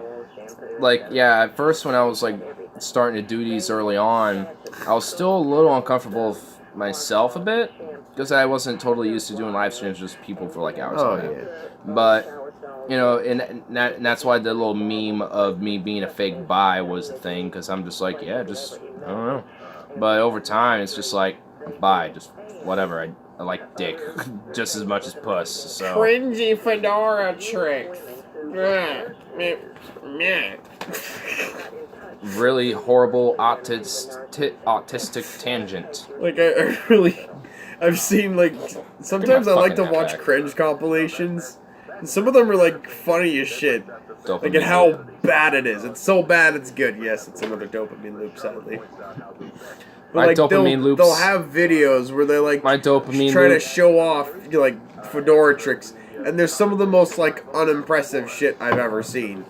Like, yeah, at first when I was like starting to do these early on, I was still a little uncomfortable with myself a bit because I wasn't totally used to doing live streams with people for like hours.
Oh
on end.
yeah.
But you know, and that's why the little meme of me being a fake bi was the thing, because I'm just like, yeah, just I don't know. But over time, it's just like bi, just whatever. I like dick just as much as puss. So
Cringy fedora tricks.
really horrible autistic tangent.
Like, I really, I've seen, like, sometimes I like to
fucking hat
watch
back.
cringe compilations, and some of them are, like, funny as shit. Like,
Dopamine
and how
loop.
bad it is. It's so bad it's good. Yes, it's another dopamine loop, sadly. But,
My
like,
dopamine loops-
they'll have videos where they're, like,
My dopamine
trying
loop.
to show off, like, fedora tricks, and there's some of the most, like, unimpressive shit I've ever seen.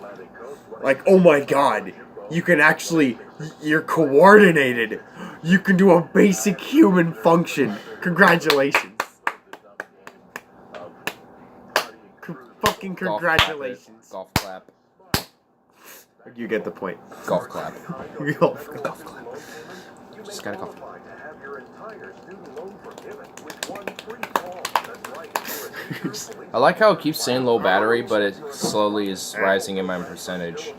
Like, oh my god, you can actually, you're coordinated. You can do a basic human function. Congratulations. Fucking
Golf clap it.
congratulations.
Golf clap.
You get the point.
Golf clap.
Golf.
Golf clap. Just gotta golf. I like how it keeps saying low battery, but it slowly is rising in my percentage.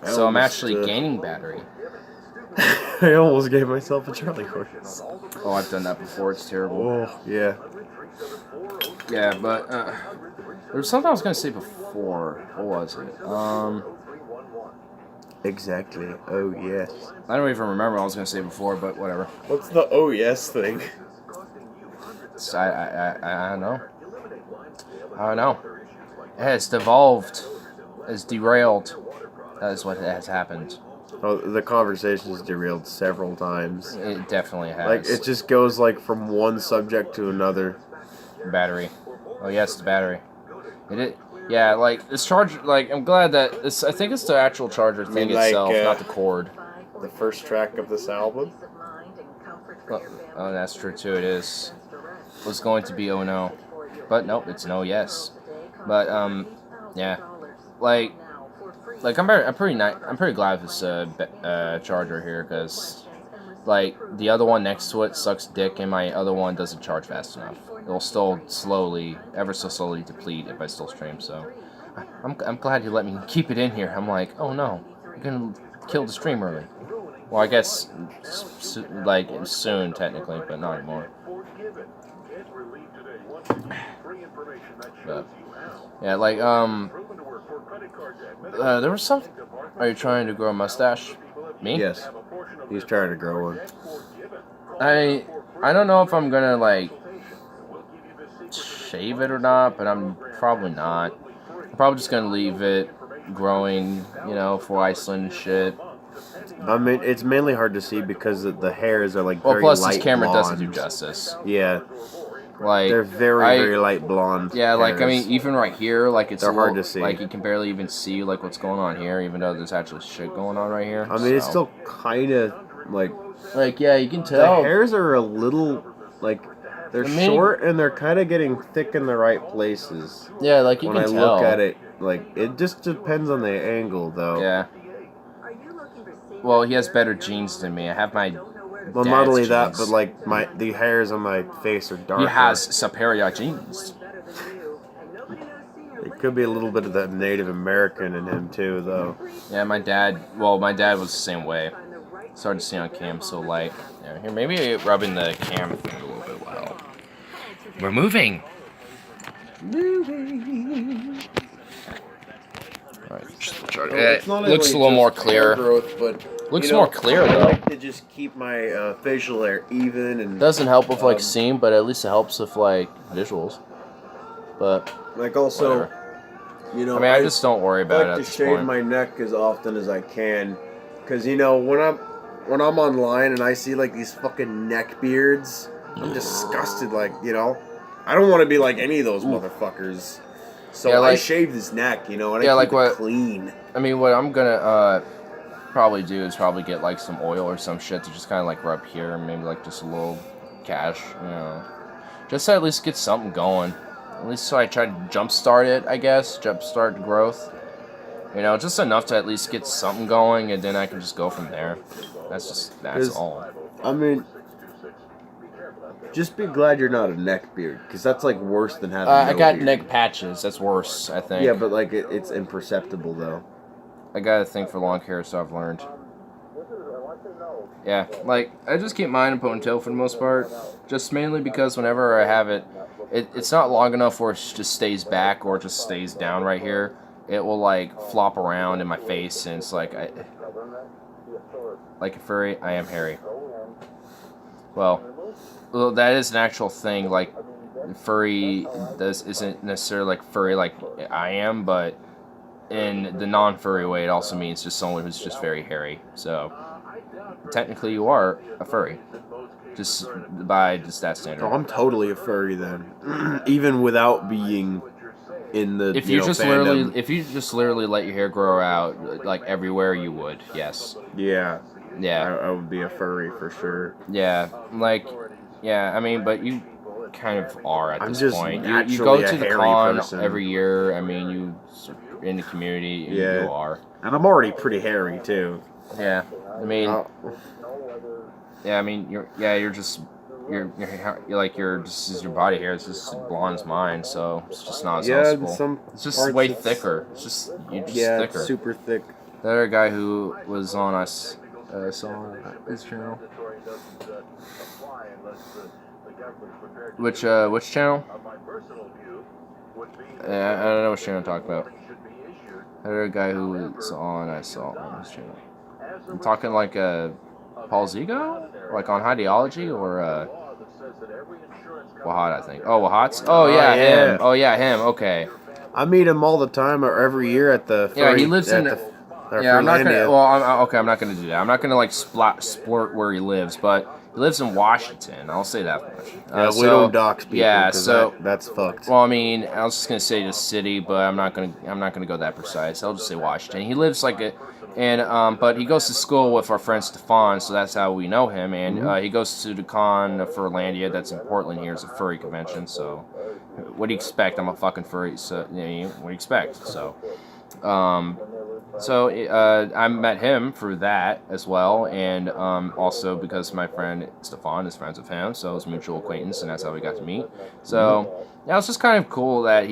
So I'm actually gaining battery.
I almost gave myself a Charlie horse.
Oh, I've done that before. It's terrible.
Oh, yeah.
Yeah, but there was something I was gonna say before. What was it?
Exactly. Oh, yes.
I don't even remember what I was gonna say before, but whatever.
What's the oh, yes thing?
So I don't know. I don't know. It has devolved. It's derailed. That is what has happened.
Oh, the conversation's derailed several times.
It definitely has.
Like, it just goes, like, from one subject to another.
Battery. Oh yes, the battery. Yeah, like this charger. Like I'm glad that this. I think it's the actual charger thing
like,
itself, not the cord.
The first track of this album?
Oh, that's true too. It is. Was going to be oh no, but nope, it's no yes. But yeah, like I'm pretty glad with this charger here, because like the other one next to it sucks dick, and my other one doesn't charge fast enough. It'll still slowly, ever so slowly deplete if I still stream. So I'm glad you let me keep it in here. I'm like, oh no, you're gonna kill the stream early. Well, I guess like soon technically, but not anymore. But yeah, like there was some. Are you trying to grow a mustache? Me?
Yes. He's trying to grow one.
I don't know if I'm gonna like shave it or not, but I'm probably not. I'm probably just gonna leave it growing, you know, for Iceland and shit.
I mean, it's mainly hard to see because the hairs are like
Well,
very
plus
light
this camera
blonde.
doesn't do justice.
Yeah,
Like
they're very light blonde.
Yeah, like I
hairs.
mean, even right here, like it's
They're
a
hard
little-
to see.
Like you can barely even see like what's going on here, even though there's actually shit going on right here.
I mean, it's
so.
still kind of like
yeah, you can
the
tell.
hairs are a little like they're
I mean-
short and they're kind of getting thick in the right places.
Yeah, like you
when
can
I
tell.
look at it, like it just depends on the angle, though.
Yeah. Well, he has better genes than me. I have my.
Well, not
dad's
only that,
genes.
but like the hairs on my face are darker.
He has superior genes.
It could be a little bit of the Native American in him too, though.
Yeah, my dad. Well, my dad was the same way. It's hard to see on cam, so light. Yeah, here, maybe rubbing the cam thing a little bit well. We're moving. Alright, just the chart. It looks a little more clear.
Growth, but
Looks
you know,
more clear
I
though.
like to just keep my facial hair even and
Doesn't help with like
Um,
seeing, but at least it helps with like visuals. But
like also,
whatever.
you know,
I mean, I just don't worry
I
about it
like
at
to
this
shave
point.
my neck as often as I can, because you know when I'm online and I see like these fucking neck beards, I'm disgusted. Like, you know, I don't want to be like any of those motherfuckers.
So
Yeah,
I
like-
shaved his neck, and I
Yeah,
keep
like
it
what-
clean.
I mean, what I'm gonna probably do is probably get like some oil or some shit to just kind of like rub here, and maybe like just a little cash, just to at least get something going. At least so I try to jumpstart it, I guess, jumpstart growth. Just enough to at least get something going, and then I can just go from there. That's all.
I mean, just be glad you're not a neck beard, because that's like worse than having.
I
no
got
beard.
neck patches. That's worse, I think.
Yeah, but like it's imperceptible though.
I got a thing for long hair, so I've learned. Yeah, like, I just keep mine in ponytail for the most part. Just mainly because whenever I have it, it's not long enough where it just stays back or it just stays down right here. It will, like, flop around in my face, and it's like, like a furry, I am hairy. Well, that is an actual thing. Like, furry isn't necessarily like furry like I am, but in the non-furry way, it also means just someone who's just very hairy. So, technically, you are a furry, just by just that standard.
Oh, I'm totally a furry then, even without being in the.
If you just literally let your hair grow out like everywhere, you would. Yes.
Yeah.
Yeah.
I would be a furry for sure.
Yeah. Like. Yeah. I mean, but you kind of are at
I'm
this
just
point. You
naturally
go
a
to the
hairy
con
person.
every year. I mean, you in the community.
Yeah.
You are.
And I'm already pretty hairy too.
Yeah. I mean.
Oh.
Yeah. I mean, you're just. You're like your body hair is just blonde as mine, so it's just not as noticeable. It's just way thicker. It's just thicker.
It's super thick.
The other guy who was on us saw on his channel. Which channel? I don't know which channel I'm talking about. The other guy who was on I saw on his channel. I'm talking like Paul Zigo? Like on ideology or Wahat, I think. Oh, Wahat's? Oh yeah, him. Oh yeah, him. Okay.
I meet him all the time or every year at the.
Yeah, he lives in. Yeah, I'm not gonna.
Furlandia.
Well, I'm not gonna do that. I'm not gonna like sport where he lives, but he lives in Washington. I'll say that much.
Yeah, we don't dox people.
Yeah,
'cause
so
that's fucked.
Well, I mean, I was just gonna say the city, but I'm not gonna go that precise. I'll just say Washington. He lives like but he goes to school with our friend Stefan, so that's how we know him. And he goes to the con for Furlandia, that's in Portland here. It's a furry convention. So, what do you expect? I'm a fucking furry. So, what do you expect? So, I met him for that as well, and also because my friend Stefan is friends with him, so it was mutual acquaintance, and that's how we got to meet. So, yeah, it's just kind of cool that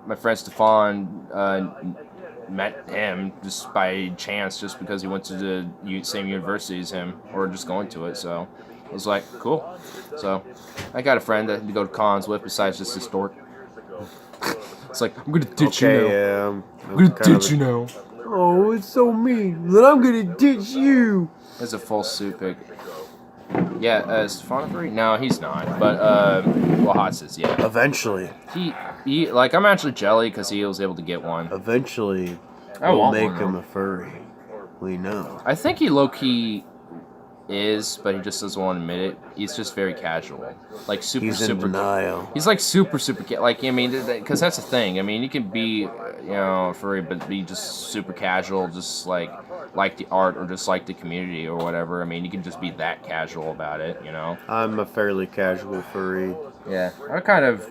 my friend Stefan met him just by chance, just because he went to the same university as him, or just going to it. So it was like cool. So I got a friend that to go to cons with besides just this dork. It's like I'm gonna ditch you now.
Yeah,
I'm gonna ditch you now.
Oh, it's so mean. Then I'm gonna ditch you.
That's a full suit pick. Yeah, Stefan free? No, he's not. But Wahat says yeah.
Eventually.
He like I'm actually jelly because he was able to get one.
Eventually,
I
we'll
want
make
one,
him
though.
a furry. We know.
I think he low-key is, but he just doesn't want to admit it. He's just very casual, like super.
He's in denial.
He's like super. Like I mean, because that's the thing. I mean, you can be furry, but be just super casual, just like the art or just like the community or whatever. I mean, you can just be that casual about it,
I'm a fairly casual furry.
Yeah, I've kind of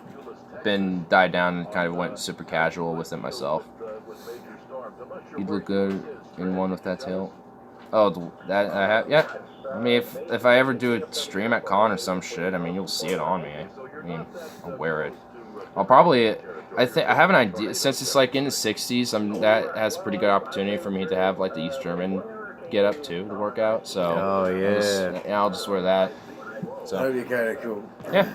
been died down and kind of went super casual with it myself. You'd look good in one with that tail. Oh, that I have. Yeah. I mean, if I ever do a stream at con or some shit, I mean, you'll see it on me. I mean, I'll wear it. I'll probably. I have an idea since it's like in the 60s. That has a pretty good opportunity for me to have like the East German get up too to work out. So.
Oh yeah.
I'll just wear that. So.
That'd be kind of cool.
Yeah.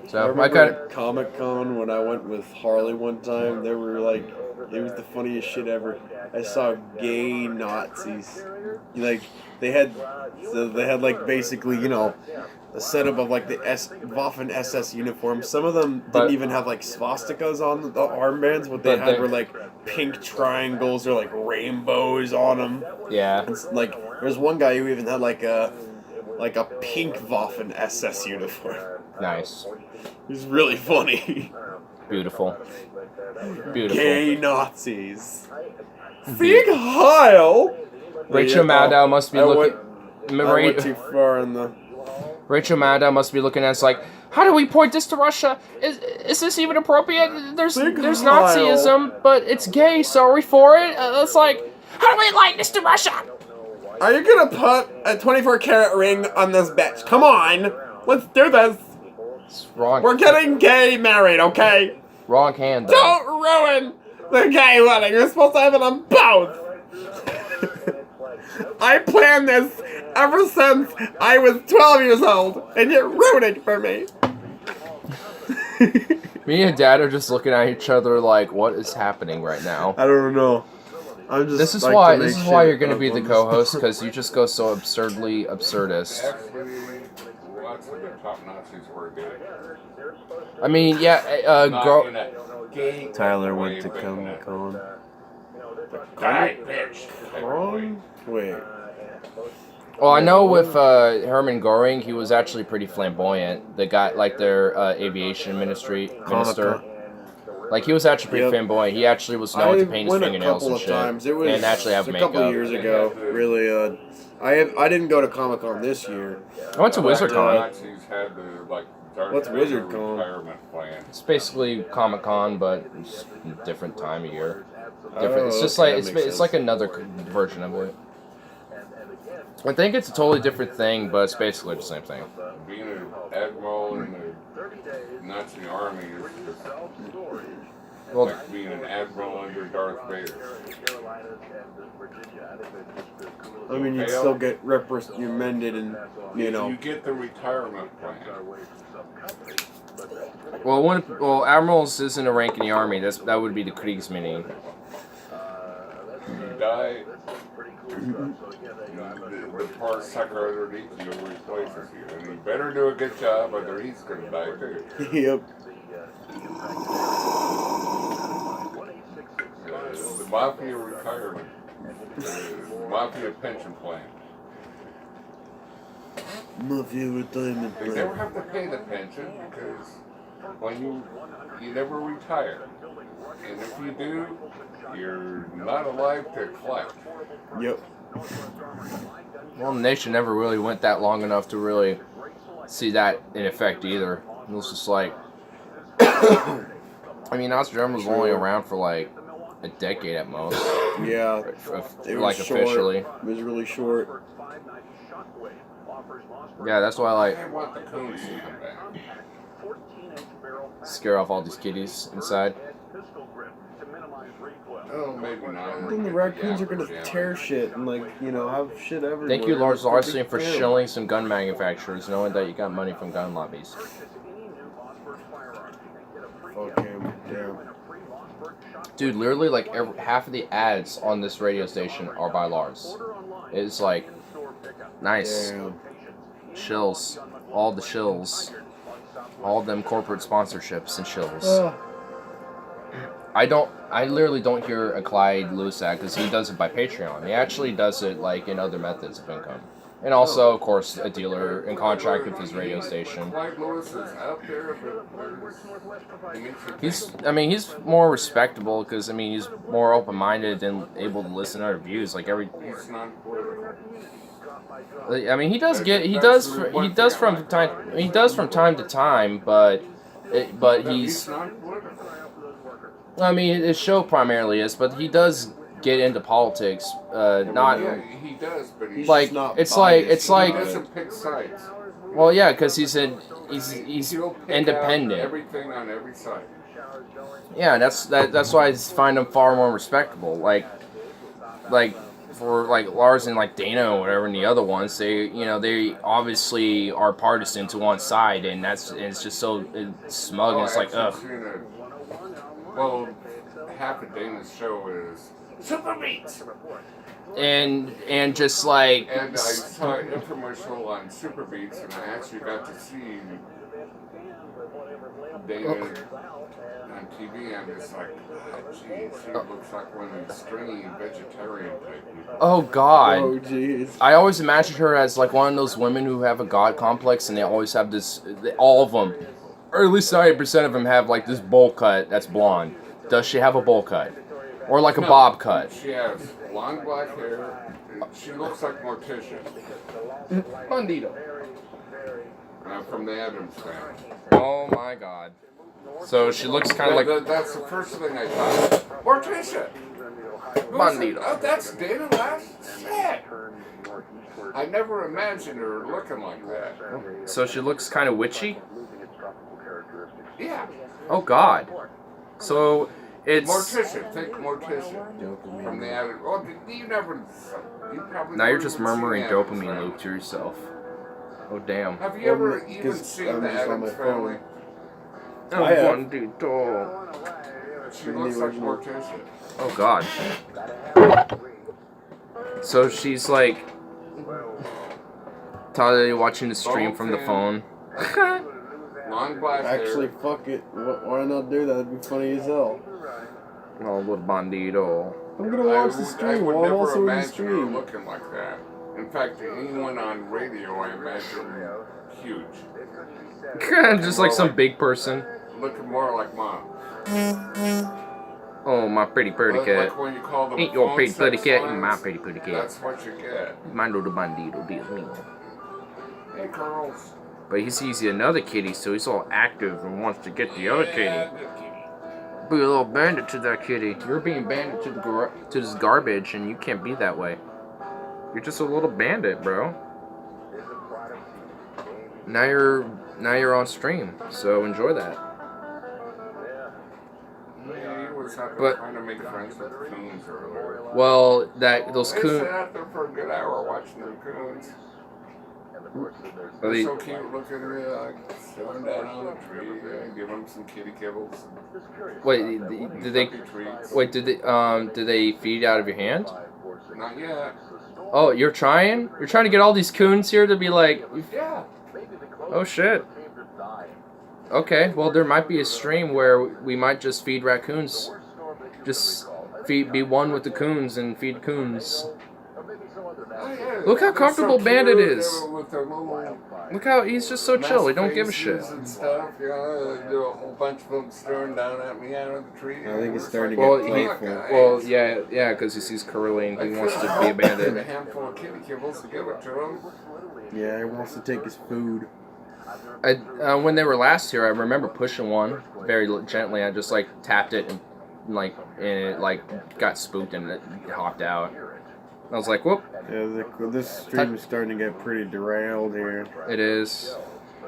So
I
I
remember
kind
at Comic-Con when I went with Harley one time, they were like, it was the funniest shit ever. I saw gay Nazis. Like, they had like basically, a setup of like the Waffen SS uniform. Some of them didn't even have like swastikas on the armbands. What they had were like pink triangles or like rainbows on them.
Yeah.
And, like, there's one guy who even had like a pink Waffen SS uniform.
Nice.
It was really funny.
Beautiful. Beautiful.
Gay Nazis. Sieg Heil!
Rachel Maddow must be looking.
I went too far in the...
Rachel Maddow must be looking at us like, how do we point this to Russia? Is this even appropriate? There's Nazism, but it's gay, so are we for it? It's like, how do we like this to Russia?
Are you gonna put a 24-karat ring on this bitch? Come on! Let's do this!
It's wrong.
We're getting gay married, okay?
Wrong hand, though.
Don't ruin the gay wedding! You're supposed to have it on both! I planned this ever since I was 12 years old, and you're ruining it for me!
Me and Dad are just looking at each other like, what is happening right now?
I don't know.
This is why you're going to be the co-host, because you just go so absurdly absurdist.
Actually, lots of the top Nazis were gay.
I mean, yeah,
Not in a gay
Tyler went
way,
to
but
Comic-Con.
Die, bitch.
Wait.
well, I know with Hermann Goring, he was actually pretty flamboyant. The guy, like their aviation minister. Like, he was actually pretty flamboyant. He actually was known to paint his fingernails and shit.
It was
and actually have
a
makeup.
couple of years ago. Really, I didn't go to Comic-Con this year.
I went to WizardCon.
Nazis had the, like, Darth
What's
Vader
WizardCon?
retirement plan.
It's basically Comic-Con, but it's a different time of year. Different.
Oh,
It's just
okay,
like
that
it's
makes sense.
like another version of it. I think it's a totally different thing, but it's basically the same thing.
Being an admiral in the Nazi army is just
Well,
like being an admiral under Darth Vader.
I mean, you'd still get reprimanded and, you know.
You get the retirement plan.
well, admirals isn't a rank in the army. That would be the Kriegsmarine.
You die, the part sucker underneath you replaces you. And you better do a good job, or he's going to die too.
Yep.
The Mafia retirement, Mafia pension plan.
Mafia retirement
They never have to pay the pension because when you never retire. And if you do, you're not alive to collect.
Yep.
Well, the nation never really went that long enough to really see that in effect either. It was just like, I mean, Nazi Germany was only around for like a decade at most.
Yeah. It
Like
was short.
officially.
It was really short.
Yeah, that's why I like
I want the coons to come back.
scare off all these kitties inside.
Oh, maybe not.
Then the raccoons are gonna tear shit and, like, you know, have shit everywhere.
Thank you, Lars
They're
Larson,
big
for
fans.
shilling some gun manufacturers, knowing that you got money from gun lobbies.
Fuck him. Yeah.
Dude, literally, like, half of the ads on this radio station are by Lars. It's like, nice.
Damn.
Shills. All the shills. All them corporate sponsorships and shills. I literally don't hear a Clyde Lewis ad because he does it by Patreon. He actually does it, like, in other methods of income. And also, of course, a dealer in contract with his radio station.
Clyde Lewis is out there, but
He's more respectable because, he's more open-minded and able to listen to other views. Like,
he's not political.
he does from time to time, but he's,
not political.
his show primarily is, but he does get into politics. Not
Yeah, he does, but he's
like
not
it's
biased.
like
he doesn't pick sides.
well, yeah, because he's
He'll pick
independent.
out everything on every side.
Yeah, that's why I find him far more respectable. Like for like Lars and like Dana or whatever, and the other ones, they obviously are partisan to one side, and it's just so smug. And it's like, ugh.
Well, half of Dana's show is Super Beats.
And just like,
And I saw an infomercial on Super Beats, and I actually got to see Dana on TV. I'm just like, jeez, she looks like one of these stringy vegetarian type people.
oh god.
Oh, jeez.
I always imagined her as like one of those women who have a god complex, and they always have all of them
or at least 90% of them have like this bowl cut that's blonde. Does she have a bowl cut? Or like a bob cut?
She has long black hair. She looks like Morticia.
Bandito.
From the Addams family.
Oh my god. So she looks kind of like...
That's the first thing I thought. Morticia!
Bandito.
Oh, that's Dana Lass? Shit! I never imagined her looking like that.
So she looks kind of witchy?
Yeah.
Oh god. So it's...
Morticia. Think Morticia. From the Addams... Oh, you never... You probably
Now you're just
never seen
murmuring
the Addams
dopamine
Family.
loop to yourself. Oh damn.
Have you ever even
'cause
seen
I'm
the
just on
Addams
my phone.
Family?
Oh,
I have.
Bandito.
She looks like Morticia.
Oh god. So she's like... Totally watching the stream from the phone.
Long black
Actually,
hair.
fuck it. Why not do that? That'd be funny as hell.
Oh, little Bandito.
I'm gonna watch the
I
stream
would
while I'm
never
also in the
imagine her
stream.
looking like that. In fact, anyone on radio, I imagine huge.
Just like some big person.
Looking more like Mom.
Oh, my pretty cat.
Like when you call them
Ain't your
phone
pretty
sex
cat,
lines,
my pretty cat.
That's what you get.
Mando the Bandito, Dios mío.
Hey, girls.
But he sees another kitty, so he's all active and wants to get the other kitty.
Yeah, good kitty.
Be a little bandit to that kitty. You're being bandit to to this garbage, and you can't be that way. You're just a little bandit, bro. Now you're on stream, so enjoy that.
Yeah, he was
But-
trying to make friends with coons earlier.
Well, those
They
coon.
sat out there for a good hour watching them coons.
Are
They're
they-
so cute looking at me, like sitting down on the tree, give them some kitty kibbles.
Wait, did they?
Puppy treats.
Wait, did they feed out of your hand?
Not yet.
Oh, you're trying? You're trying to get all these coons here to be like,
Yeah.
oh shit. Okay, well there might be a stream where we might just feed raccoons. Just be one with the coons and feed coons.
Oh, yeah.
Look how
They're
comfortable
so
Bandit
cute,
is.
with their little
Look how he's just so chill. He don't give a
faces
shit.
And stuff, you know, do a whole bunch of them staring down at me out of the tree.
I think it's starting to
Well,
get playful.
Well, yeah, because he sees Curly and he wants to be a
A
bandit.
handful of kitty kibbles to give it to him.
Yeah, he wants to take his food.
When they were last here, I remember pushing one very gently. I just like tapped it and it got spooked and it hopped out. I was like, whoop.
Yeah, this stream is starting to get pretty derailed here.
It is.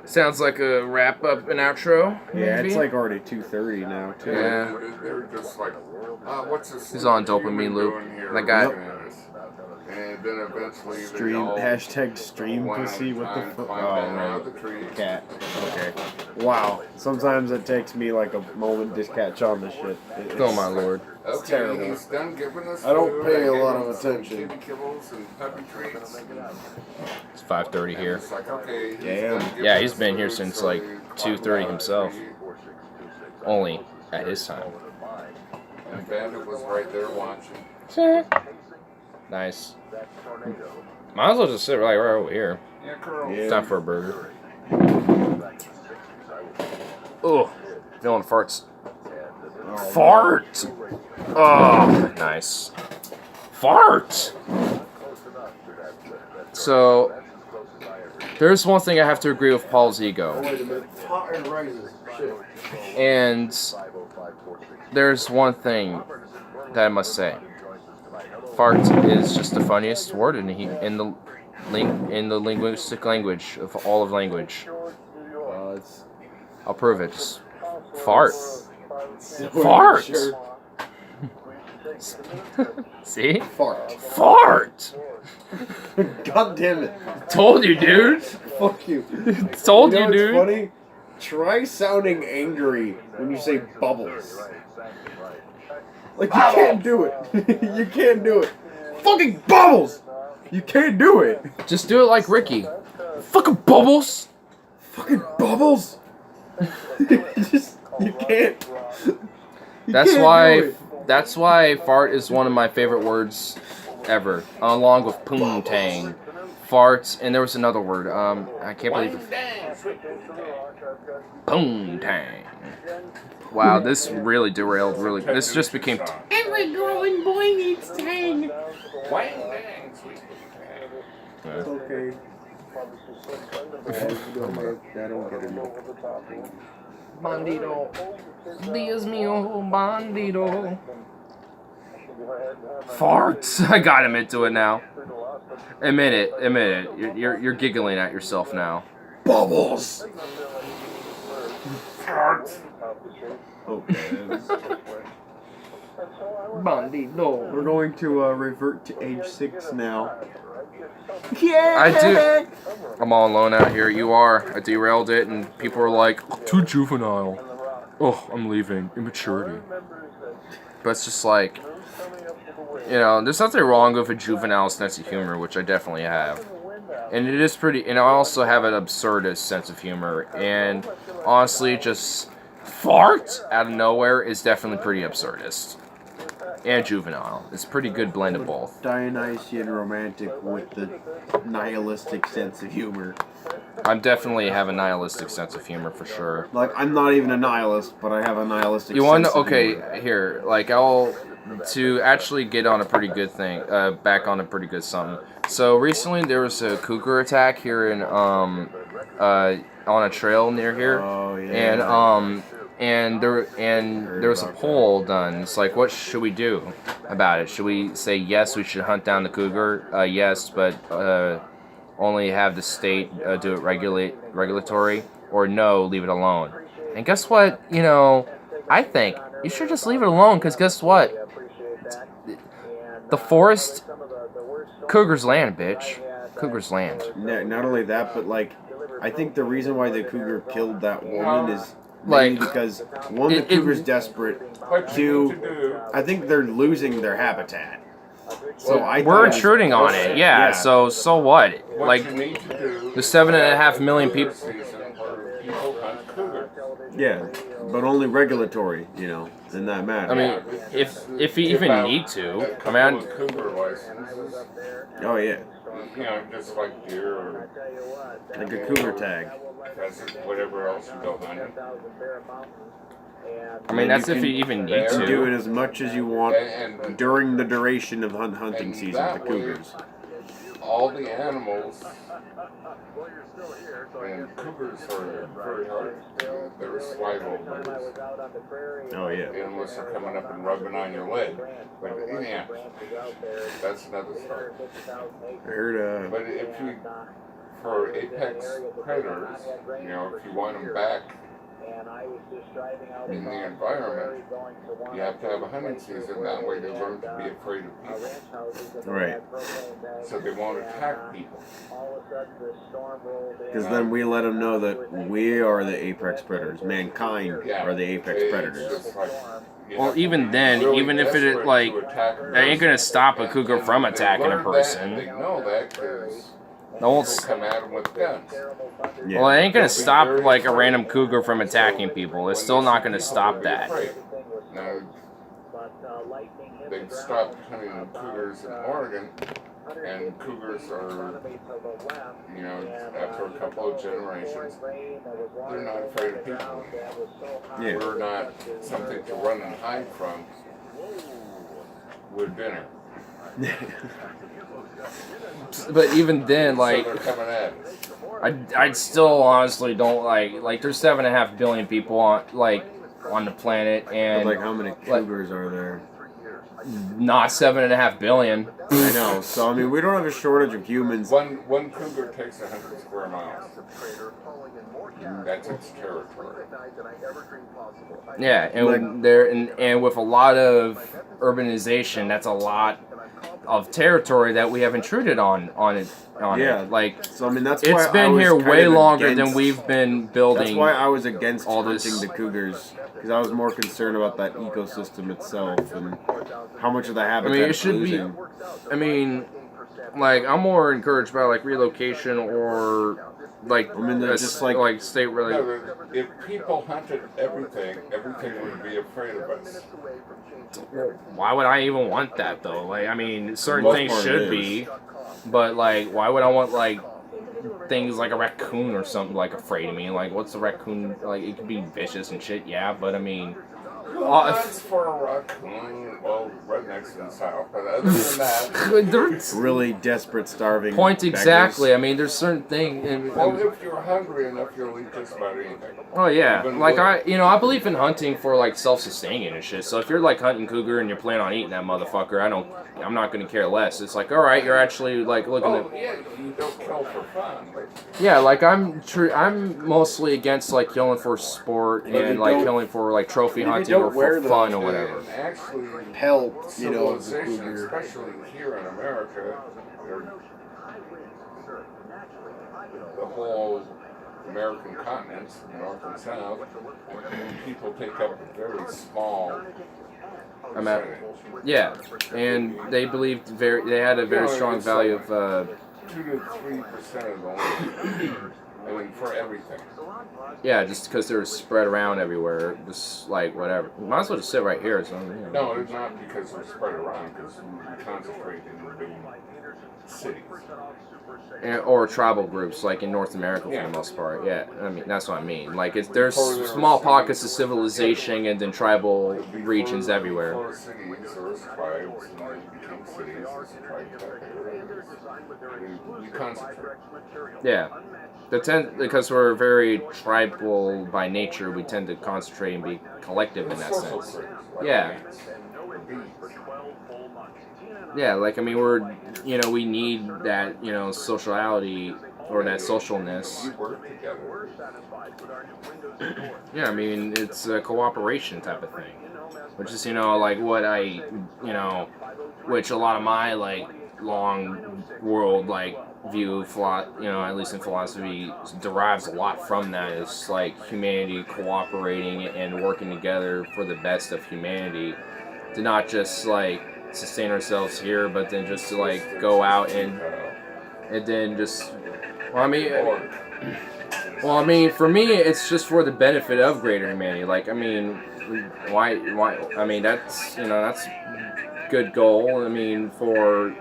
Sounds like a wrap up and outro.
Yeah,
maybe?
it's like already 2:30 now too.
Yeah.
They're just like, what's this?
He's on dopamine
human
loop.
doing here?
That guy-
And then eventually they
Stream
all
hashtag stream
one
pussy.
at a
What the
time
fuck?
climb
Oh
down out
right.
of the tree.
Cat. Okay. Wow. Sometimes it takes me like a moment to catch on to shit.
Oh my lord.
It's
Okay,
terrible.
he's done giving us
I don't
food.
pay a
gave
lot
him
of
some
attention.
kitty kibbles and puppy treats.
It's 5:30 here.
It's like, okay, he's
Damn.
done giving
Yeah, he's
us
been here
food,
since,
so
like,
he
2:30
climbed out of the
himself.
tree,
Only at his time.
And Bandit was right there watching.
Nice. Might as well just sit right over here.
Yeah, Curl.
Yeah.
Time for a burger. Oh, feeling farts. Fart! Oh, nice. Fart! So, there's one thing I have to agree with Paul's ego.
Wait a minute. Hot and rises. Shit.
And there's one thing that I must say. Fart is just the funniest word in the linguistic language of all of language.
It's
I'll prove it. Just fart.
so
Fart!
sure.
See?
Fart.
Fart!
God damn it.
Told you, dude.
Fuck you.
Told
You
you,
know
dude.
what's funny? Try sounding angry when you say bubbles. Like, you can't do it. You can't do it. Fucking bubbles! You can't do it.
Just do it like Ricky. Fucking bubbles.
Fucking bubbles! You can't. You
That's
can't
why.
do it.
That's why fart is one of my favorite words ever, along with poontang. farts, and there was another word. I can't believe it. Boom tang. Wow, this really derailed. Really, this just became.
Every growing boy needs tang.
It's okay. I don't get it.
Bandito. Dios mío, bandito. Farts. I got him into it now. Admit it. You're giggling at yourself now.
Bubbles. Farts. Okay.
Bandito.
We're going to revert to age 6 now.
Yeah.
I do. I'm all alone out here. You are. I derailed it, and people are like, too juvenile. Oh, I'm leaving. Immaturity. But it's just like, you know, there's nothing wrong with a juvenile sense of humor, which I definitely have. And it is pretty, and I also have an absurdist sense of humor. And honestly, just fart out of nowhere is definitely pretty absurdist. And juvenile. It's a pretty good blend of both.
Dionysian romantic with the nihilistic sense of humor.
I definitely have a nihilistic sense of humor for sure.
Like, I'm not even a nihilist, but I have a nihilistic
You
sense
want to,
of humor.
okay, here, like, to actually get on a pretty good thing, back on a pretty good something. So, recently there was a cougar attack here in, on a trail near here.
Oh, yeah.
And there was a poll done. It's like, what should we do about it? Should we say yes, we should hunt down the cougar? Yes, but only have the state do it regulatory, or no, leave it alone. And guess what? You know, I think you should just leave it alone, because guess what? The forest, cougar's land, bitch. Cougar's land.
Not only that, but like, I think the reason why the cougar killed that woman is
Like,
because one, the cougar's desperate. Two, I think they're losing their habitat. So I
we're
thought it was-
intruding on it, yeah. So what? Like,
you need to do
the 7.5 million people.
people hunt cougars.
Yeah, but only regulatory, you know, in that matter.
I mean, if you even need to, I mean,
Cougar licenses,
oh yeah,
you know, just like deer or
like a cougar tag.
pheasant, whatever else you go hunting.
I mean, that's if you even need
You can do it
to.
as much as you want
And
during the duration of hunting
And
season
that
with the cougars.
all the animals, and cougars are very hard. They're survival birds,
Oh yeah.
unless they're coming up and rubbing on your leg. But anyhow, that's another story.
I heard
But if you, for apex predators, you know, if you want them back in the environment, you have to have a hunting season. That way they learn to be afraid of people.
right,
So they won't attack people.
because then we let them know that we are the apex predators. Mankind
Yeah.
are the apex
It's
predators.
just like, you
Well,
have to
even
be
then,
really
even if it,
desperate
like,
to attack a
that ain't gonna
person.
stop a cougar
And
from
they
attacking a
learn that,
person.
They know that because
The whole
people come at them with guns.
Yeah.
Well, it ain't gonna stop like a random cougar from attacking people. It's still not gonna stop that.
Now, they've stopped hunting cougars in Oregon, and cougars are, you know, after a couple of generations, they're not afraid of people.
Yeah.
We're not something to run and hide from with dinner.
But even then, like,
So they're coming at us.
I still honestly don't like. There's 7.5 billion people on the planet,
But
and
like, how many cougars are there?
not 7.5 billion.
I know. So I mean, we don't have a shortage of humans.
One cougar takes 100 square miles. That's its territory.
Yeah, and
Like-
and with a lot of urbanization, that's a lot of territory that we have intruded on it.
Yeah.
Like,
So I mean, that's why
it's
I
been
was
here
kind
way
of
longer than
against-
we've been building.
That's why I was against
all
hunting
this-
the cougars, because I was more concerned about that ecosystem itself and how much of the habitat
it
is
should be-
losing.
I mean, like, I'm more encouraged by like relocation or like
I mean, they're just like-
state really.
No, if people hunted everything would be afraid of us.
Why would I even want that though? Like, I mean, certain
Most
things
part
should
it
be.
is.
But like, why would I want like things like a raccoon or something like afraid of me? Like, what's a raccoon like? It could be vicious and shit, yeah. But I mean,
That's for a raccoon. Well, rednecks in the south, but other than that,
Really desperate, starving.
point
beggars.
exactly. I mean, there's certain things.
well, if you're hungry enough, you'll eat just about anything.
Oh yeah,
Even
like
wood.
I believe in hunting for like self-sustaining and shit. So if you're like hunting cougar and you're planning on eating that motherfucker, I'm not gonna care less. It's like, all right, you're actually like looking at.
Oh, yeah, you don't kill for fun. But
Yeah, like I'm mostly against like killing for sport
But
and
you
like
don't-
killing for like trophy
if you
hunting
don't
or
wear
for
the-
fun or whatever.
and actually,
Pelt, you know, of the
civilization,
cougar.
especially here in America, the whole American continent, north and south, people take up a very small
I'm at,
percentage.
yeah, and they believed they had a very strong value of
2 to 3% of the land. I mean, for everything.
yeah, just because they're spread around everywhere, just like whatever. You might as well just sit right here. So you know.
No, it's not because we're spread around, because we concentrate in the big cities.
Or tribal groups like in North America for
Yeah.
the most part. Yeah, I mean that's what I mean. Like there's
Before there
small
was
pockets of
cities-
civilization and then tribal regions
Before-
everywhere.
Before cities, there was tribes, and then it became cities, there's tribes back there. We concentrate.
Yeah, because we're very tribal by nature. We tend to concentrate and be collective in that
Social
sense.
cities, like
Yeah.
ants or bees.
Yeah, like I mean we need that sociality or that socialness.
We work together.
Yeah, I mean it's a cooperation type of thing, which is like what which a lot of my like long world like view at least in philosophy derives a lot from that. It's like humanity cooperating and working together for the best of humanity, to not just like sustain ourselves here, but then just to like go out and then just well I mean for me it's just for the benefit of greater humanity. Like I mean why I mean that's that's a good goal. I mean for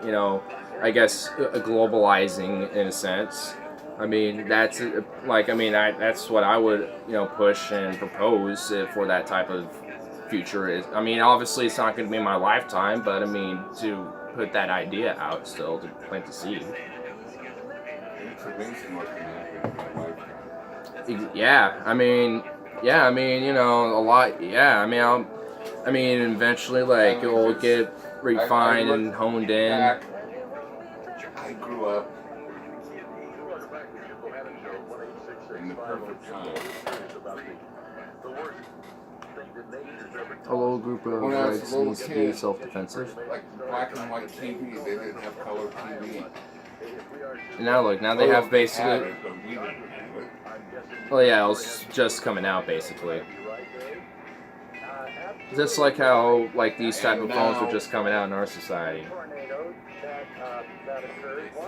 I guess globalizing in a sense. I mean that's that's what I would push and propose for that type of future is. I mean obviously it's not going to be in my lifetime, but I mean to put that idea out still, to plant the seed.
It's amazing what can happen in your lifetime.
Yeah, I mean a lot. Yeah, I mean eventually like it will get refined and honed in.
Back, I grew up in the perfect time.
A little group of
When I was
like
a little
needs to be
kid,
self-defensive.
Like black and white TV, they didn't have color TV.
And now look, now they
Well,
have
had
basically.
it, but we didn't have it.
Well, yeah, it was just coming out basically. Just like how like these type of phones were just coming out in our society.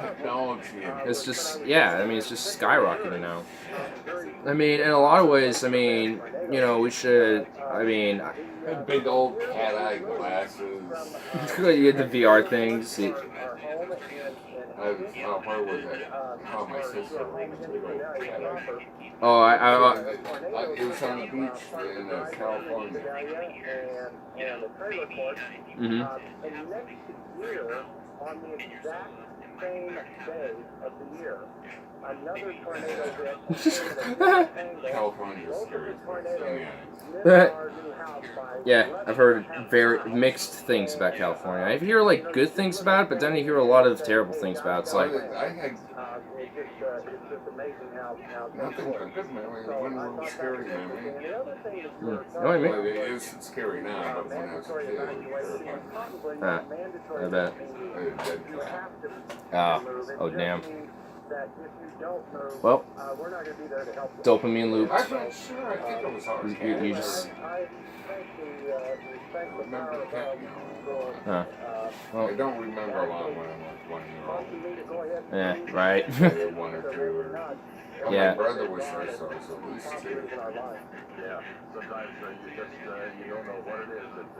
Technology.
It's just I mean it's just skyrocketing now. I mean in a lot of ways, I mean we should. I mean
And big old cat-eye glasses.
you get the VR things.
Where was it? Oh, my sister. Big old cat-eye.
Oh,
It was on the beach in California.
Mhm.
And next year, on the exact same day of the year, another tornado hit.
California is scary.
Yeah, I've heard very mixed things about California. I hear like good things about it, but then I hear a lot of terrible things about it. It's like
I had nothing but good memories. One real scary memory.
you know what I mean?
Well, it is scary now, but when I was a kid, it was terrifying.
I bet.
Dead cat.
Oh damn. Well, dopamine loop.
I'm not sure. I think it was our cat.
You just.
Remember the cat?
Huh.
I don't remember a lot when I was 1 year old.
Yeah, right.
Maybe 1 or 2. Well,
Yeah.
my brother was there, so it was at least 2.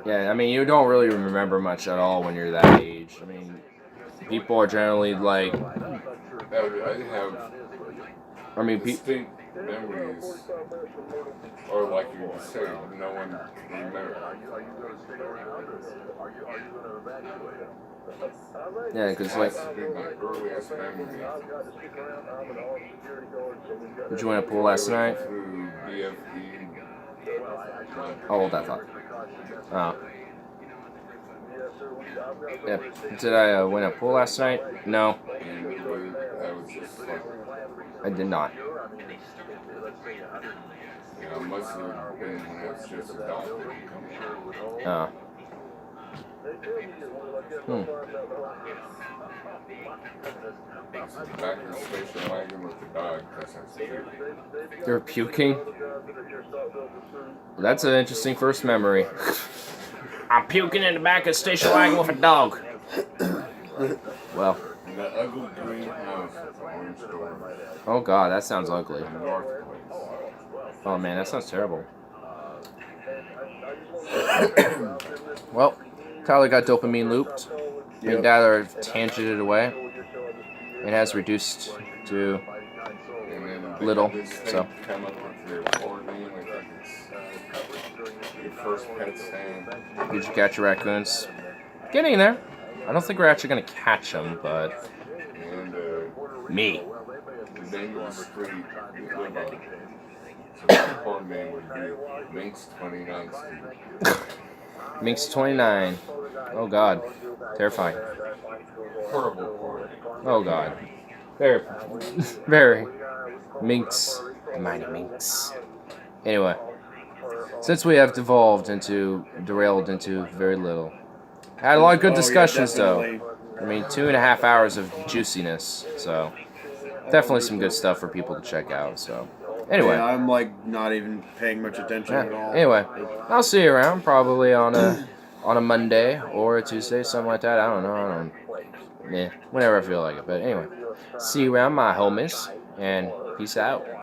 Yeah, I mean, you don't really remember much at all when you're that age. I mean, people are generally like,
I have
I mean,
distinct memories, or like you say, no one remembers.
yeah, because like,
Has to be my earliest memory.
did you win a pool last night?
Through BFE.
How old I thought. Oh. Yeah. Did I win a pool last night? No,
And I was just like,
I did not.
I must have been when I was just a doctor.
Oh.
Back in the station wagon with the dog, because I was puking.
You're puking? That's an interesting first memory. I'm puking in the back of the station wagon with a dog. Well.
And that ugly green house with the orange door.
Oh god, that sounds ugly.
North Place.
Oh man, that sounds terrible. Well, Tyler got dopamine looped. Me and Tyler tangented away. It has reduced to little, so.
Come up with your forward name, I think it's your first pet stand.
Did you catch your raccoons? Getting there. I don't think we're actually going to catch them, but...
And
Me.
the name of the street you live on. So the forward name would be Minx 29th Street.
Minx 29. Oh god. Terrifying.
Horrible forward.
Oh god. Very. Very. Minx. Mighty Minx. Anyway. Since we have derailed into very little. Had a lot of good discussions though. I mean, 2.5 hours of juiciness. So, definitely some good stuff for people to check out. So, anyway.
Yeah, I'm like not even paying much attention at all.
Anyway, I'll see you around probably on a Monday or a Tuesday, something like that. I don't know. Whenever I feel like it. But anyway, see you around, my homies, and peace out.